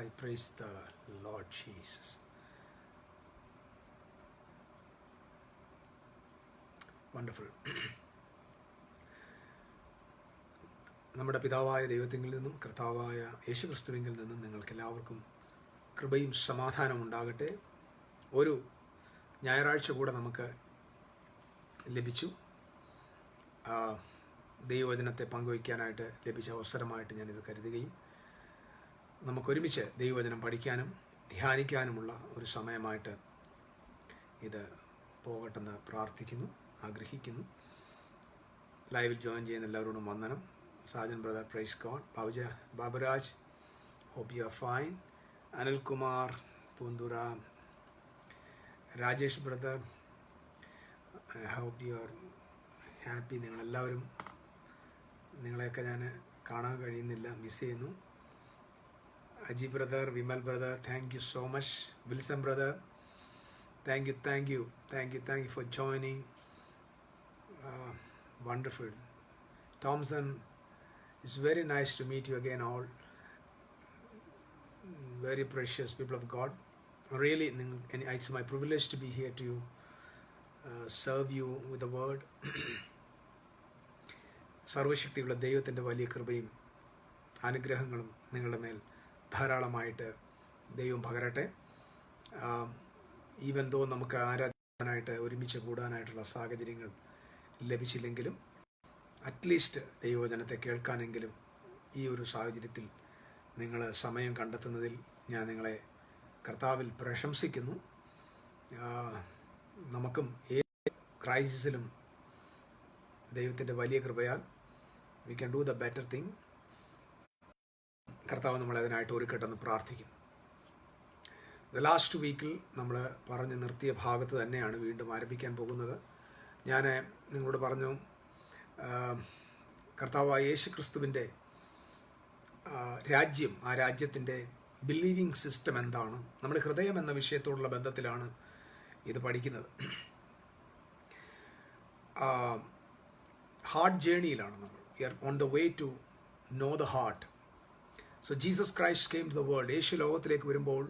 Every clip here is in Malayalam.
I praise the Lord Jesus. Wonderful. നമ്മുടെ പിതാവായ ദൈവത്തിൽ നിന്നും കർത്താവായ യേശുക്രിസ്തുവിങ്കിൽ നിന്നും നിങ്ങൾക്ക് എല്ലാവർക്കും കൃപയും സമാധാനവും ഉണ്ടാകട്ടെ. ഒരു ഞായറാഴ്ച കൂടെ നമുക്ക് ലഭിച്ചു. ദൈവവചനത്തെ പങ്കുവയ്ക്കാനായിട്ട് ലഭിച്ച അവസരമായിട്ട് ഞാനിത് കരുതുകയും നമുക്കൊരുമിച്ച് ദൈവവചനം പഠിക്കാനും ധ്യാനിക്കാനുമുള്ള ഒരു സമയമായിട്ട് ഇത് പോകട്ടെന്ന് പ്രാർത്ഥിക്കുന്നു, ആഗ്രഹിക്കുന്നു. ലൈവിൽ ജോയിൻ ചെയ്യുന്ന എല്ലാവരോടും വന്ദനം. Sergeant brother, praise God. Baburaj, hope you are fine. Anil Kumar, Pundura, Rajesh brother, I hope you are happy. നിങ്ങളെല്ലാവരും നിങ്ങളെയൊക്കെ ഞാൻ കാണാൻ കഴിയുന്നില്ല, മിസ് ചെയ്യുന്നു. Aji brother, Vimal brother, thank you so much. Wilson brother, thank you for joining. Wonderful. Thompson, it's very nice to meet you again all. Very precious people of God. Really, it's my privilege to be here to serve you with the word. സർവശക്തിയുള്ള ദൈവത്തിൻ്റെ വലിയ കൃപയും അനുഗ്രഹങ്ങളും നിങ്ങളുടെ മേൽ ധാരാളമായിട്ട് ദൈവം പകരട്ടെ. ഈവൻ ദോ നമുക്ക് ആരാധനായിട്ട് ഒരുമിച്ച് കൂടാനായിട്ടുള്ള സാഹചര്യങ്ങൾ ലഭിച്ചില്ലെങ്കിലും അറ്റ്ലീസ്റ്റ് ദൈവവചനത്തെ കേൾക്കാനെങ്കിലും ഈ ഒരു സാഹചര്യത്തിൽ നിങ്ങൾ സമയം കണ്ടെത്തുന്നതിൽ ഞാൻ നിങ്ങളെ കർത്താവിൽ പ്രശംസിക്കുന്നു. നമുക്കും ഏത് ക്രൈസിസിലും ദൈവത്തിൻ്റെ വലിയ കൃപയാൽ we can do the better thing. കർത്താവ് നമ്മളെ അതിനായിട്ട് ഒരുക്കട്ടെന്ന് പ്രാർത്ഥിക്കുന്നു. ലാസ്റ്റ് വീക്കിൽ നമ്മൾ പറഞ്ഞു നിർത്തിയ ഭാഗത്ത് തന്നെയാണ് വീണ്ടും ആരംഭിക്കാൻ പോകുന്നത്. ഞാൻ നിങ്ങളോട് പറഞ്ഞു, കർത്താവായ യേശു ക്രിസ്തുവിൻ്റെ രാജ്യം, ആ രാജ്യത്തിൻ്റെ ബിലീവിങ് സിസ്റ്റം എന്താണ്, നമ്മുടെ ഹൃദയം എന്ന വിഷയത്തോടുള്ള ബന്ധത്തിലാണ് ഇത് പഠിക്കുന്നത്. ഹാർട്ട് ജേണിയിലാണ് നമ്മൾ. We are on the way to know the heart. So Jesus Christ came to the world. യേശു ലോകത്തിലേക്ക് വരുമ്പോൾ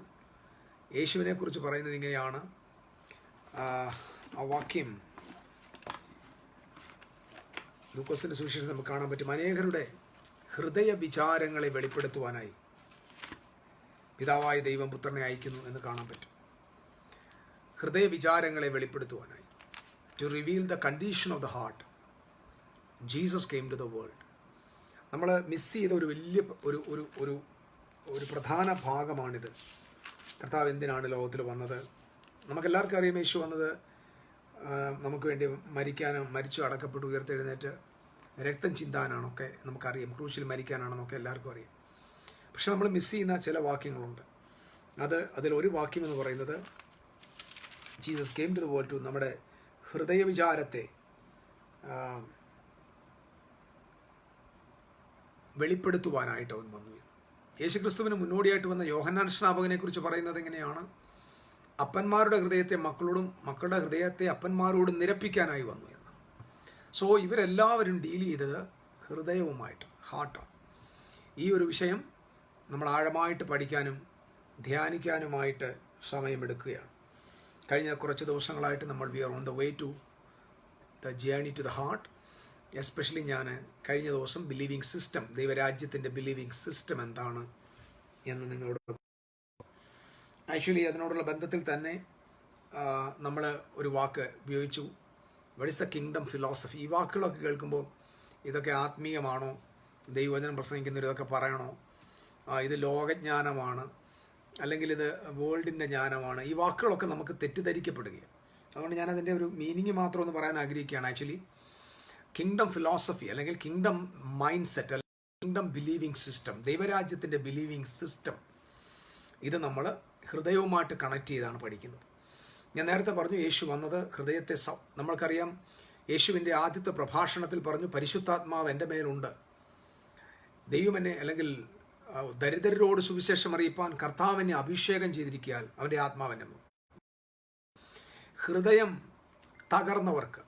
യേശുവിനെക്കുറിച്ച് പറയുന്നത് ഇങ്ങനെയാണ്. ആ വാക്യം ലൂക്കോസിൻ്റെ സുവിശേഷം നമുക്ക് കാണാൻ പറ്റും. അനേകരുടെ ഹൃദയ വിചാരങ്ങളെ വെളിപ്പെടുത്തുവാനായി പിതാവായ ദൈവം പുത്രനെ അയക്കുന്നു എന്ന് കാണാൻ പറ്റും. ഹൃദയ വിചാരങ്ങളെ വെളിപ്പെടുത്തുവാനായി, to reveal the condition of the heart, Jesus came to the world. നമ്മൾ മിസ് ചെയ്ത ഒരു വലിയ ഒരു പ്രധാന ഭാഗമാണിത്. കർത്താവ് എന്തിനാണ് ലോകത്തിൽ വന്നത്? നമുക്കെല്ലാവർക്കും അറിയാം, യേശു വന്നത് നമുക്ക് വേണ്ടി മരിക്കാനും, മരിച്ചു അടക്കപ്പെട്ടു ഉയർത്തെഴുന്നേറ്റ് രക്തം ചിന്താനാണൊക്കെ നമുക്കറിയാം. ക്രൂശിൽ മരിക്കാനാണെന്നൊക്കെ എല്ലാവർക്കും അറിയാം. പക്ഷെ നമ്മൾ മിസ് ചെയ്യുന്ന ചില വാക്യങ്ങളുണ്ട്. അതിലൊരു വാക്യം എന്ന് പറയുന്നത് Jesus came to the world to, നമ്മുടെ ഹൃദയവിചാരത്തെ വെളിപ്പെടുത്തുവാനായിട്ട് അവൻ വന്നു. യേശുക്രിസ്തുവിന് മുന്നോടിയായിട്ട് വന്ന യോഹന്നാൻ സ്നാപകനെ കുറിച്ച് പറയുന്നത് എങ്ങനെയാണ്? അപ്പന്മാരുടെ ഹൃദയത്തെ മക്കളോടും മക്കളുടെ ഹൃദയത്തെ അപ്പന്മാരോടും നിരപ്പിക്കാനായി വന്നു എന്ന്. സോ ഇവരെല്ലാവരും ഡീൽ ചെയ്തത് ഹൃദയവുമായിട്ട്, ഹാർട്ടാണ്. ഈ ഒരു വിഷയം നമ്മൾ ആഴമായിട്ട് പഠിക്കാനും ധ്യാനിക്കാനുമായിട്ട് സമയമെടുക്കുകയാണ്. കഴിഞ്ഞ കുറച്ച് ദിവസങ്ങളായിട്ട് നമ്മൾ we are on the way to the journey to the heart. Especially ഞാൻ കഴിഞ്ഞ ദിവസം ബിലീവിങ് സിസ്റ്റം, ദൈവരാജ്യത്തിൻ്റെ ബിലീവിങ് സിസ്റ്റം എന്താണ് എന്ന് നിങ്ങളോട് ആക്ച്വലി അതിനോടുള്ള ബന്ധത്തിൽ തന്നെ നമ്മൾ ഒരു വാക്ക് ഉപയോഗിച്ചു, what is the kingdom philosophy. ഈ വാക്കുകളൊക്കെ കേൾക്കുമ്പോൾ ഇതൊക്കെ ആത്മീയമാണോ, ദൈവവചനം പ്രസംഗിക്കുന്നവർ ഇതൊക്കെ പറയണോ, ഇത് ലോകജ്ഞാനമാണ്, അല്ലെങ്കിൽ ഇത് വേൾഡിൻ്റെ ജ്ഞാനമാണ്, ഈ വാക്കുകളൊക്കെ നമുക്ക് തെറ്റിദ്ധരിക്കപ്പെടുകയാണ്. അതുകൊണ്ട് ഞാനതിൻ്റെ ഒരു മീനിങ് മാത്രം ഒന്ന് പറയാൻ ആഗ്രഹിക്കുകയാണ്. ആക്ച്വലി കിങ്ഡം ഫിലോസഫി അല്ലെങ്കിൽ കിങ്ഡം മൈൻഡ് സെറ്റ് അല്ലെങ്കിൽ കിങ്ഡം ബിലീവിങ് സിസ്റ്റം, ദൈവരാജ്യത്തിൻ്റെ ബിലീവിങ് സിസ്റ്റം, ഇത് നമ്മൾ ഹൃദയവുമായിട്ട് കണക്ട് ചെയ്താണ് പഠിക്കുന്നത്. ഞാൻ നേരത്തെ പറഞ്ഞു, യേശു വന്നത് ഹൃദയത്തെ നമ്മൾക്കറിയാം. യേശുവിൻ്റെ ആദ്യത്തെ പ്രഭാഷണത്തിൽ പറഞ്ഞു, പരിശുദ്ധാത്മാവ് എൻ്റെ മേലുണ്ട്, ദൈവം എന്നെ, അല്ലെങ്കിൽ ദരിദ്രരോട് സുവിശേഷം അറിയിപ്പാൻ കർത്താവ് എന്നെ അഭിഷേകം ചെയ്തിരിക്കാൻ അവൻ്റെ ആത്മാവെന്നെ. ഹൃദയം തകർന്നവർക്ക്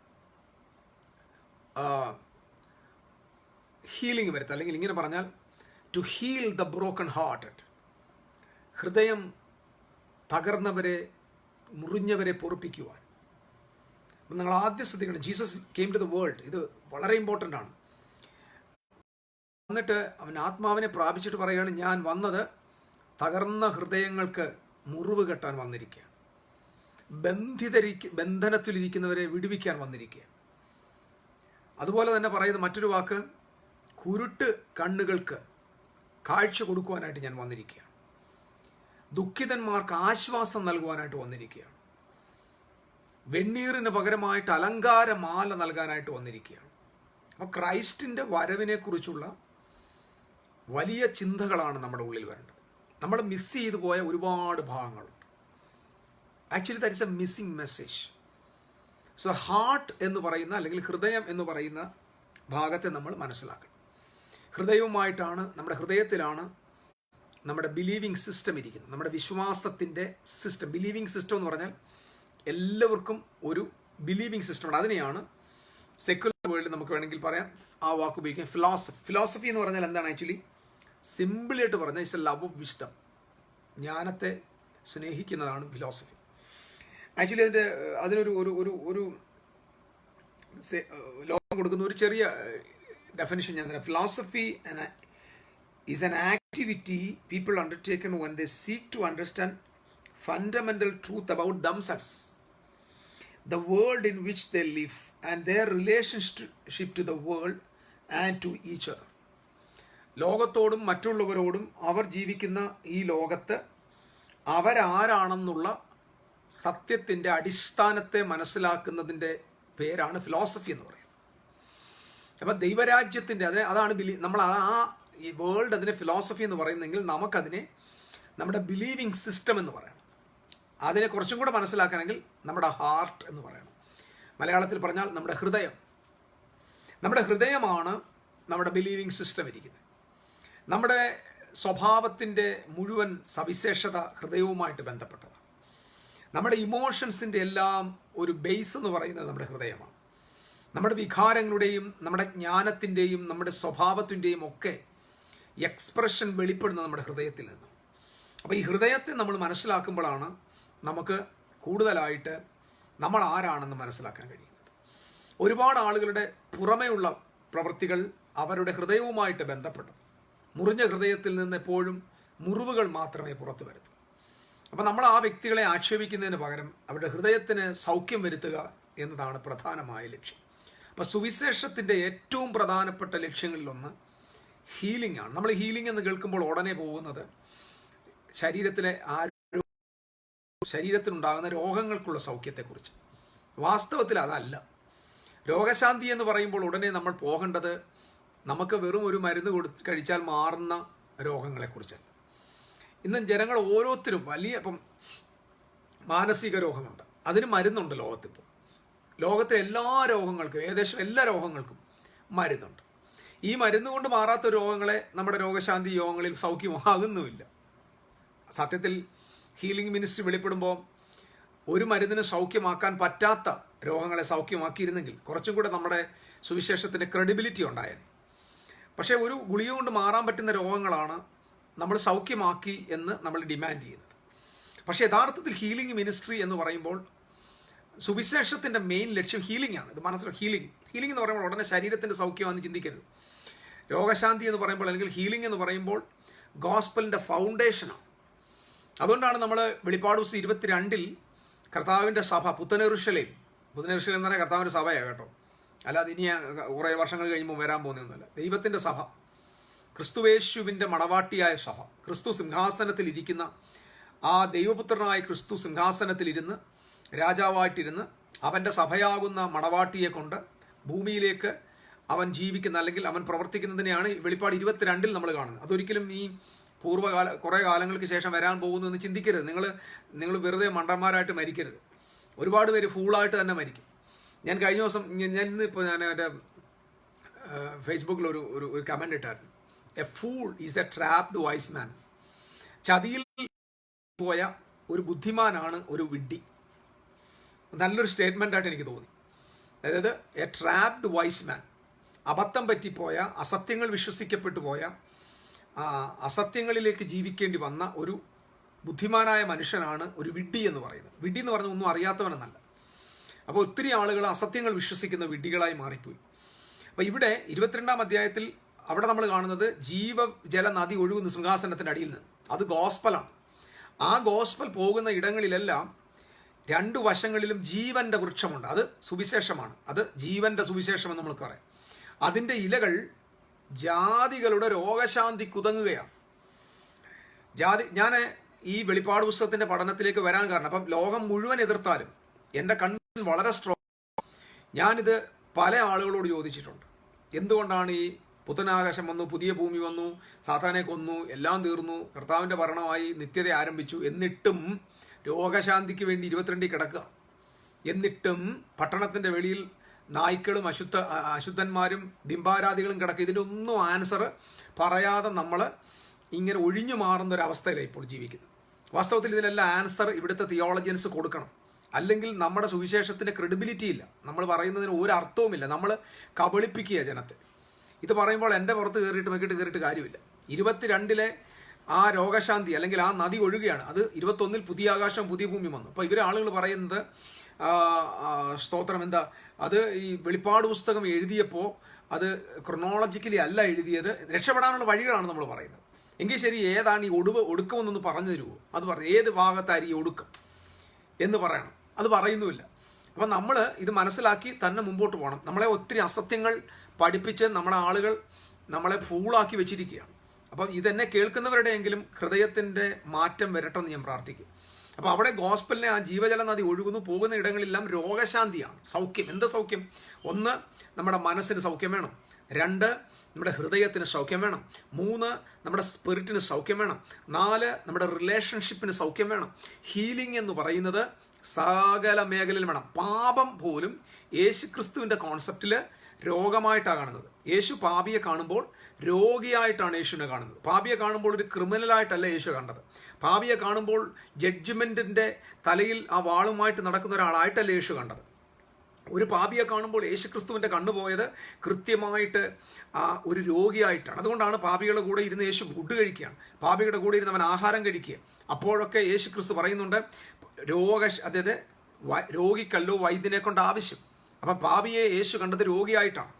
ഹീലിംഗ് വരുത്തുക, അല്ലെങ്കിൽ ഇങ്ങനെ പറഞ്ഞാൽ to heal the broken hearted, ഹൃദയം തകർന്നവരെ, മുറിഞ്ഞവരെ പൊറുപ്പിക്കുവാൻ. അപ്പം നിങ്ങൾ ആദ്യം ശ്രദ്ധിക്കണം, Jesus came to the world. ഇത് വളരെ ഇമ്പോർട്ടൻ്റ് ആണ്. എന്നിട്ട് അവൻ ആത്മാവിനെ പ്രാപിച്ചിട്ട് പറയുകയാണ്, ഞാൻ വന്നത് തകർന്ന ഹൃദയങ്ങൾക്ക് മുറിവ് കെട്ടാൻ വന്നിരിക്കുകയാണ്, ബന്ധനത്തിലിരിക്കുന്നവരെ വിടുവിക്കാൻ വന്നിരിക്കുക. അതുപോലെ തന്നെ പറയുന്ന മറ്റൊരു വാക്ക്, കുരുട്ട് കണ്ണുകൾക്ക് കാഴ്ച കൊടുക്കുവാനായിട്ട് ഞാൻ വന്നിരിക്കുകയാണ്, ദുഃഖിതന്മാർക്ക് ആശ്വാസം നൽകുവാനായിട്ട് വന്നിരിക്കുകയാണ്, വെണ്ണീറിന് പകരമായിട്ട് അലങ്കാരമാല നൽകാനായിട്ട് വന്നിരിക്കുകയാണ്. അപ്പോൾ ക്രൈസ്റ്റിൻ്റെ വരവിനെ കുറിച്ചുള്ള വലിയ ചിന്തകളാണ് നമ്മുടെ ഉള്ളിൽ വരേണ്ടത്. നമ്മൾ മിസ് ചെയ്തു പോയ ഒരുപാട് ഭാഗങ്ങളുണ്ട്. Actually that is A missing message. So heart എന്ന് പറയുന്ന, അല്ലെങ്കിൽ ഹൃദയം എന്ന് പറയുന്ന ഭാഗത്തെ നമ്മൾ മനസ്സിലാക്കണം. ഹൃദയവുമായിട്ടാണ്, നമ്മുടെ ഹൃദയത്തിലാണ് നമ്മുടെ ബിലീവിങ് സിസ്റ്റം ഇരിക്കുന്നത്, നമ്മുടെ വിശ്വാസത്തിൻ്റെ സിസ്റ്റം. ബിലീവിങ് സിസ്റ്റം എന്ന് പറഞ്ഞാൽ എല്ലാവർക്കും ഒരു ബിലീവിങ് സിസ്റ്റം ഉണ്ട്. അതിനെയാണ് സെക്യുലർ വേൾഡിൽ നമുക്ക് വേണമെങ്കിൽ പറയാം, ആ വാക്ക് ഉപയോഗിക്കാം, ഫിലോസഫി. ഫിലോസഫി എന്ന് പറഞ്ഞാൽ എന്താണ്? ആക്ച്വലി സിമ്പിളായിട്ട് പറഞ്ഞാൽ it's A love of wisdom. ജ്ഞാനത്തെ സ്നേഹിക്കുന്നതാണ് ഫിലോസഫി. ആക്ച്വലി അതിനൊരു ഒരു ഒരു ഒരു ലോകം കൊടുക്കുന്ന ഒരു ചെറിയ ഡെഫിനിഷൻ ഞാൻ തരാം. Philosophy is an activity people undertaken when they seek to understand fundamental truth about themselves, the world in which they live, and their relationship to the world and to each other. ലോകത്തോടും മറ്റുള്ളവരോടും അവർ ജീവിക്കുന്ന ഈ ലോകത്ത് അവരാരാണെന്നുള്ള സത്യത്തിൻ്റെ അടിസ്ഥാനത്തെ മനസ്സിലാക്കുന്നതിൻ്റെ പേരാണ് ഫിലോസഫി എന്ന് പറയുന്നത്. അപ്പം ദൈവരാജ്യത്തിൻ്റെ അതാണ് നമ്മൾ ഈ വേൾഡ് അതിനെ ഫിലോസഫി എന്ന് പറയുന്നെങ്കിൽ നമുക്കതിനെ നമ്മുടെ ബിലീവിങ് സിസ്റ്റം എന്ന് പറയണം. അതിനെ കുറച്ചും കൂടെ മനസ്സിലാക്കണമെങ്കിൽ നമ്മുടെ ഹാർട്ട് എന്ന് പറയണം. മലയാളത്തിൽ പറഞ്ഞാൽ നമ്മുടെ ഹൃദയം. നമ്മുടെ ഹൃദയമാണ് നമ്മുടെ ബിലീവിങ് സിസ്റ്റം ഇരിക്കുന്നത്. നമ്മുടെ സ്വഭാവത്തിൻ്റെ മുഴുവൻ സവിശേഷത ഹൃദയവുമായിട്ട് ബന്ധപ്പെട്ടതാണ്. നമ്മുടെ ഇമോഷൻസിൻ്റെ എല്ലാം ഒരു ബേസ് എന്ന് പറയുന്നത് നമ്മുടെ ഹൃദയമാണ്. നമ്മുടെ വികാരങ്ങളുടെയും നമ്മുടെ ജ്ഞാനത്തിൻ്റെയും നമ്മുടെ സ്വഭാവത്തിൻ്റെയും ഒക്കെ എക്സ്പ്രഷൻ വെളിപ്പെടുന്നത് നമ്മുടെ ഹൃദയത്തിൽ നിന്നും. അപ്പോൾ ഈ ഹൃദയത്തെ നമ്മൾ മനസ്സിലാക്കുമ്പോഴാണ് നമുക്ക് കൂടുതലായിട്ട് നമ്മൾ ആരാണെന്ന് മനസ്സിലാക്കാൻ കഴിയുന്നത്. ഒരുപാട് ആളുകളുടെ പുറമെയുള്ള പ്രവൃത്തികൾ അവരുടെ ഹൃദയവുമായിട്ട് ബന്ധപ്പെട്ടത്. മുറിഞ്ഞ ഹൃദയത്തിൽ നിന്ന് എപ്പോഴും മുറിവുകൾ മാത്രമേ പുറത്തു വരൂ. അപ്പം നമ്മൾ ആ വ്യക്തികളെ ആക്ഷേപിക്കുന്നതിന് പകരം അവരുടെ ഹൃദയത്തിന് സൗഖ്യം വരുത്തുക എന്നതാണ് പ്രധാനമായ ലക്ഷ്യം. അപ്പം സുവിശേഷത്തിൻ്റെ ഏറ്റവും പ്രധാനപ്പെട്ട ലക്ഷ്യങ്ങളിലൊന്ന് ഹീലിംഗ് ആണ്. നമ്മൾ ഹീലിംഗ് എന്ന് കേൾക്കുമ്പോൾ ഉടനെ പോകുന്നത് ശരീരത്തിനുണ്ടാകുന്ന രോഗങ്ങൾക്കുള്ള സൗഖ്യത്തെക്കുറിച്ച്. വാസ്തവത്തിൽ അതല്ല. രോഗശാന്തി എന്ന് പറയുമ്പോൾ ഉടനെ നമ്മൾ പോകേണ്ടത് നമുക്ക് വെറും ഒരു മരുന്ന് കഴിച്ചാൽ മാറുന്ന രോഗങ്ങളെക്കുറിച്ചല്ല. ഇന്ന് ജനങ്ങൾ ഓരോരുത്തരും ഇപ്പം മാനസിക രോഗമുണ്ട്, അതിന് മരുന്നുണ്ട്. ലോകത്തിലെ എല്ലാ രോഗങ്ങൾക്കും, ഏകദേശം എല്ലാ രോഗങ്ങൾക്കും മരുന്നുണ്ട്. ഈ മരുന്ന് കൊണ്ട് മാറാത്ത രോഗങ്ങളെ നമ്മുടെ രോഗശാന്തി യോഗങ്ങളിൽ സൗഖ്യമാകുന്നുമില്ല. സത്യത്തിൽ ഹീലിംഗ് മിനിസ്ട്രി വെളിപ്പെടുമ്പോൾ ഒരു മരുന്നിന് സൗഖ്യമാക്കാൻ പറ്റാത്ത രോഗങ്ങളെ സൗഖ്യമാക്കിയിരുന്നെങ്കിൽ കുറച്ചും കൂടെ നമ്മുടെ സുവിശേഷത്തിൻ്റെ ക്രെഡിബിലിറ്റി ഉണ്ടായേനെ. പക്ഷേ ഒരു ഗുളിക കൊണ്ട് മാറാൻ പറ്റുന്ന രോഗങ്ങളാണ് നമ്മൾ സൗഖ്യമാക്കി എന്ന് നമ്മൾ ഡിമാൻഡ് ചെയ്യുന്നത്. പക്ഷേ യഥാർത്ഥത്തിൽ ഹീലിംഗ് മിനിസ്ട്രി എന്ന് പറയുമ്പോൾ സുവിശേഷത്തിൻ്റെ മെയിൻ ലക്ഷ്യം ഹീലിംഗ് ആണ്. ഇത് മനസ്സിലാവും. ഹീലിംഗ് എന്ന് പറയുമ്പോൾ ഉടനെ ശരീരത്തിൻ്റെ സൗഖ്യമാണെന്ന് ചിന്തിക്കരുത്. രോഗശാന്തി എന്ന് പറയുമ്പോൾ, അല്ലെങ്കിൽ ഹീലിംഗ് എന്ന് പറയുമ്പോൾ ഗോസ്പലിൻ്റെ ഫൗണ്ടേഷനാണ്. അതുകൊണ്ടാണ് നമ്മൾ വെളിപ്പാട് ദിവസം 22 കർത്താവിൻ്റെ സഭ പുത്തനെറുശലേം എന്ന് പറഞ്ഞാൽ കർത്താവിൻ്റെ സഭയാണ് കേട്ടോ, അല്ലാതെ ഇനി കുറേ വർഷങ്ങൾ കഴിയുമ്പോൾ വരാൻ പോകുന്നതൊന്നുമല്ല. ദൈവത്തിൻ്റെ സഭ, ക്രിസ്തുവേശുവിൻ്റെ മണവാട്ടിയായ സഭ, ക്രിസ്തു സിംഹാസനത്തിലിരിക്കുന്ന ആ ദൈവപുത്രനായ ക്രിസ്തു സിംഹാസനത്തിലിരുന്ന് രാജാവായിട്ടിരുന്ന് അവൻ്റെ സഭയാകുന്ന മണവാട്ടിയെ കൊണ്ട് ഭൂമിയിലേക്ക് അവൻ ജീവിക്കുന്ന, അല്ലെങ്കിൽ അവൻ പ്രവർത്തിക്കുന്നതിനെയാണ് വെളിപ്പാട് 22 നമ്മൾ കാണുന്നത്. അതൊരിക്കലും ഈ കുറേ കാലങ്ങൾക്ക് ശേഷം വരാൻ പോകുന്നു എന്ന് ചിന്തിക്കരുത്. നിങ്ങൾ വെറുതെ മണ്ടന്മാരായിട്ട് മരിക്കരുത്. ഒരുപാട് പേര് ഫൂളായിട്ട് തന്നെ മരിക്കും. ഞാൻ കഴിഞ്ഞ ദിവസം ഇന്നിപ്പോൾ ഞാൻ എൻ്റെ ഫേസ്ബുക്കിൽ ഒരു കമൻ്റ് ഇട്ടായിരുന്നു. A fool is a trapped wise man. ചതിയിൽ പോയ ഒരു ബുദ്ധിമാനാണ് ഒരു വിഡ്ഢി. നല്ലൊരു സ്റ്റേറ്റ്മെൻ്റായിട്ട് എനിക്ക് തോന്നി. അതായത് എ ട്രാപ്ഡ് വൈസ് മാൻ, അബദ്ധം പറ്റിപ്പോയ, അസത്യങ്ങൾ വിശ്വസിക്കപ്പെട്ടു പോയ, അസത്യങ്ങളിലേക്ക് ജീവിക്കേണ്ടി വന്ന ഒരു ബുദ്ധിമാനായ മനുഷ്യനാണ് ഒരു വിഡ്ഢി എന്ന് പറയുന്നത്. വിഡ്ഢി എന്ന് പറഞ്ഞാൽ ഒന്നും അറിയാത്തവനെന്നല്ല. അപ്പോൾ ഒത്തിരി ആളുകൾ അസത്യങ്ങൾ വിശ്വസിക്കുന്ന വിഡ്ഢികളായി മാറിപ്പോയി. അപ്പോൾ ഇവിടെ 22-ാം അധ്യായത്തിൽ അവിടെ നമ്മൾ കാണുന്നത് ജീവജല നദി ഒഴുകുന്ന സിംഹാസനത്തിൻ്റെ അടിയിൽ നിന്ന്. അത് ഗോസ്പലാണ്. ആ ഗോസ്പൽ പോകുന്ന ഇടങ്ങളിലെല്ലാം രണ്ടു വശങ്ങളിലും ജീവന്റെ വൃക്ഷമുണ്ട്. അത് സുവിശേഷമാണ്. അത് ജീവന്റെ സുവിശേഷം എന്ന് നമുക്ക് പറയാം. അതിൻ്റെ ഇലകൾ ജാതികളുടെ രോഗശാന്തി കുതങ്ങുകയാണ്. ഞാൻ ഈ വെളിപ്പാട് പുസ്തകത്തിന്റെ പഠനത്തിലേക്ക് വരാൻ കാരണം, അപ്പം ലോകം മുഴുവൻ എതിർത്താലും എൻ്റെ കൺവിക്ഷൻ വളരെ സ്ട്രോങ്. ഞാനിത് പല ആളുകളോട് ചോദിച്ചിട്ടുണ്ട്. എന്തുകൊണ്ടാണ് ഈ പുത്തനാകാശം വന്നു, പുതിയ ഭൂമി വന്നു, സാത്താനെ കൊന്നു, എല്ലാം തീർന്നു, കർത്താവിൻ്റെ ഭരണമായി നിത്യത ആരംഭിച്ചു, എന്നിട്ടും രോഗശാന്തിക്ക് വേണ്ടി 22 കിടക്കുക, എന്നിട്ടും പട്ടണത്തിൻ്റെ വെളിയിൽ നായ്ക്കളും അശുദ്ധന്മാരും ബിംബാരാധികളും കിടക്കുക. ഇതിനൊന്നും ആൻസർ പറയാതെ നമ്മൾ ഇങ്ങനെ ഒഴിഞ്ഞു മാറുന്ന ഒരു അവസ്ഥയിലാണ് ഇപ്പോൾ ജീവിക്കുന്നത്. വാസ്തവത്തിൽ ഇതിനെല്ലാം ആൻസർ ഇവിടുത്തെ തിയോളജിയൻസ് കൊടുക്കണം. അല്ലെങ്കിൽ നമ്മുടെ സുവിശേഷത്തിന് ക്രെഡിബിലിറ്റി ഇല്ല. നമ്മൾ പറയുന്നതിന് ഒരു അർത്ഥവുമില്ല. നമ്മൾ കബളിപ്പിക്കുക ജനത്തെ. ഇത് പറയുമ്പോൾ എൻ്റെ പുറത്ത് കയറിയിട്ട് കാര്യമില്ല. 22-ലെ ആ രോഗശാന്തി അല്ലെങ്കിൽ ആ നദി ഒഴുകുകയാണ്. അത് 21-ൽ പുതിയ ആകാശം പുതിയ ഭൂമി വന്നു. അപ്പോൾ ഇവരെ ആളുകൾ പറയുന്നത് സ്തോത്രം എന്താ, അത് ഈ വെളിപ്പാട് പുസ്തകം എഴുതിയപ്പോൾ അത് ക്രൊണോളജിക്കലി അല്ല എഴുതിയത്, രക്ഷപ്പെടാനുള്ള വഴികളാണ് നമ്മൾ പറയുന്നത്. എങ്കിൽ ശരി, ഏതാണ് ഈ ഒടുക്കമെന്നൊന്ന് പറഞ്ഞു തരുമോ? അത് പറഞ്ഞു, ഏത് ഭാഗത്തായിരിക്കും ഈ ഒടുക്കം എന്ന് പറയണം. അത് പറയുന്നുമില്ല. അപ്പം നമ്മൾ ഇത് മനസ്സിലാക്കി തന്നെ മുമ്പോട്ട് പോകണം. നമ്മളെ ഒത്തിരി അസത്യങ്ങൾ പഠിപ്പിച്ച് നമ്മളെ ആളുകൾ നമ്മളെ ഫൂളാക്കി വെച്ചിരിക്കുകയാണ്. അപ്പം ഇതെന്നെ കേൾക്കുന്നവരുടെയെങ്കിലും ഹൃദയത്തിൻ്റെ മാറ്റം വരട്ടെന്ന് ഞാൻ പ്രാർത്ഥിക്കും. അപ്പോൾ അവിടെ ഗോസ്പലിനെ ആ ജീവജല നദി ഒഴുകുന്നു. പോകുന്ന ഇടങ്ങളെല്ലാം രോഗശാന്തിയാണ്, സൗഖ്യം. എന്ത് സൗഖ്യം? 1, നമ്മുടെ മനസ്സിന് സൗഖ്യം വേണം. 2, നമ്മുടെ ഹൃദയത്തിന് സൗഖ്യം വേണം. 3, നമ്മുടെ സ്പിരിറ്റിന് സൗഖ്യം വേണം. 4, നമ്മുടെ റിലേഷൻഷിപ്പിന് സൗഖ്യം വേണം. ഹീലിംഗ് എന്ന് പറയുന്നത് സകല മേഖലയിലും വേണം. പാപം പോലും യേശുക്രിസ്തുവിൻ്റെ കോൺസെപ്റ്റിൽ രോഗമായിട്ടാണ് കാണുന്നത്. യേശു പാപിയെ കാണുമ്പോൾ രോഗിയായിട്ടാണ് യേശുവിനെ കാണുന്നത്. പാപിയെ കാണുമ്പോൾ ഒരു ക്രിമിനലായിട്ടല്ല യേശു കണ്ടത്. പാപിയെ കാണുമ്പോൾ ജഡ്ജ്മെൻറ്റിൻ്റെ തലയിൽ ആ വാളുമായിട്ട് നടക്കുന്ന ഒരാളായിട്ടല്ല യേശു കണ്ടത്. ഒരു പാപിയെ കാണുമ്പോൾ യേശുക്രിസ്തുവിൻ്റെ കണ്ണുപോയത് കൃത്യമായിട്ട് ഒരു രോഗിയായിട്ടാണ്. അതുകൊണ്ടാണ് പാപികളുടെ കൂടെ ഇരുന്ന് യേശു ഫുഡ് കഴിക്കുകയാണ്, പാപികളുടെ കൂടെ ഇരുന്ന് അവൻ ആഹാരം കഴിക്കുക. അപ്പോഴൊക്കെ യേശുക്രിസ്തു പറയുന്നുണ്ട്, അതായത് രോഗിക്കല്ലോ വൈദ്യനെ കൊണ്ട് ആവശ്യം. അപ്പം പാപിയെ യേശു കണ്ടത് രോഗിയായിട്ടാണ്.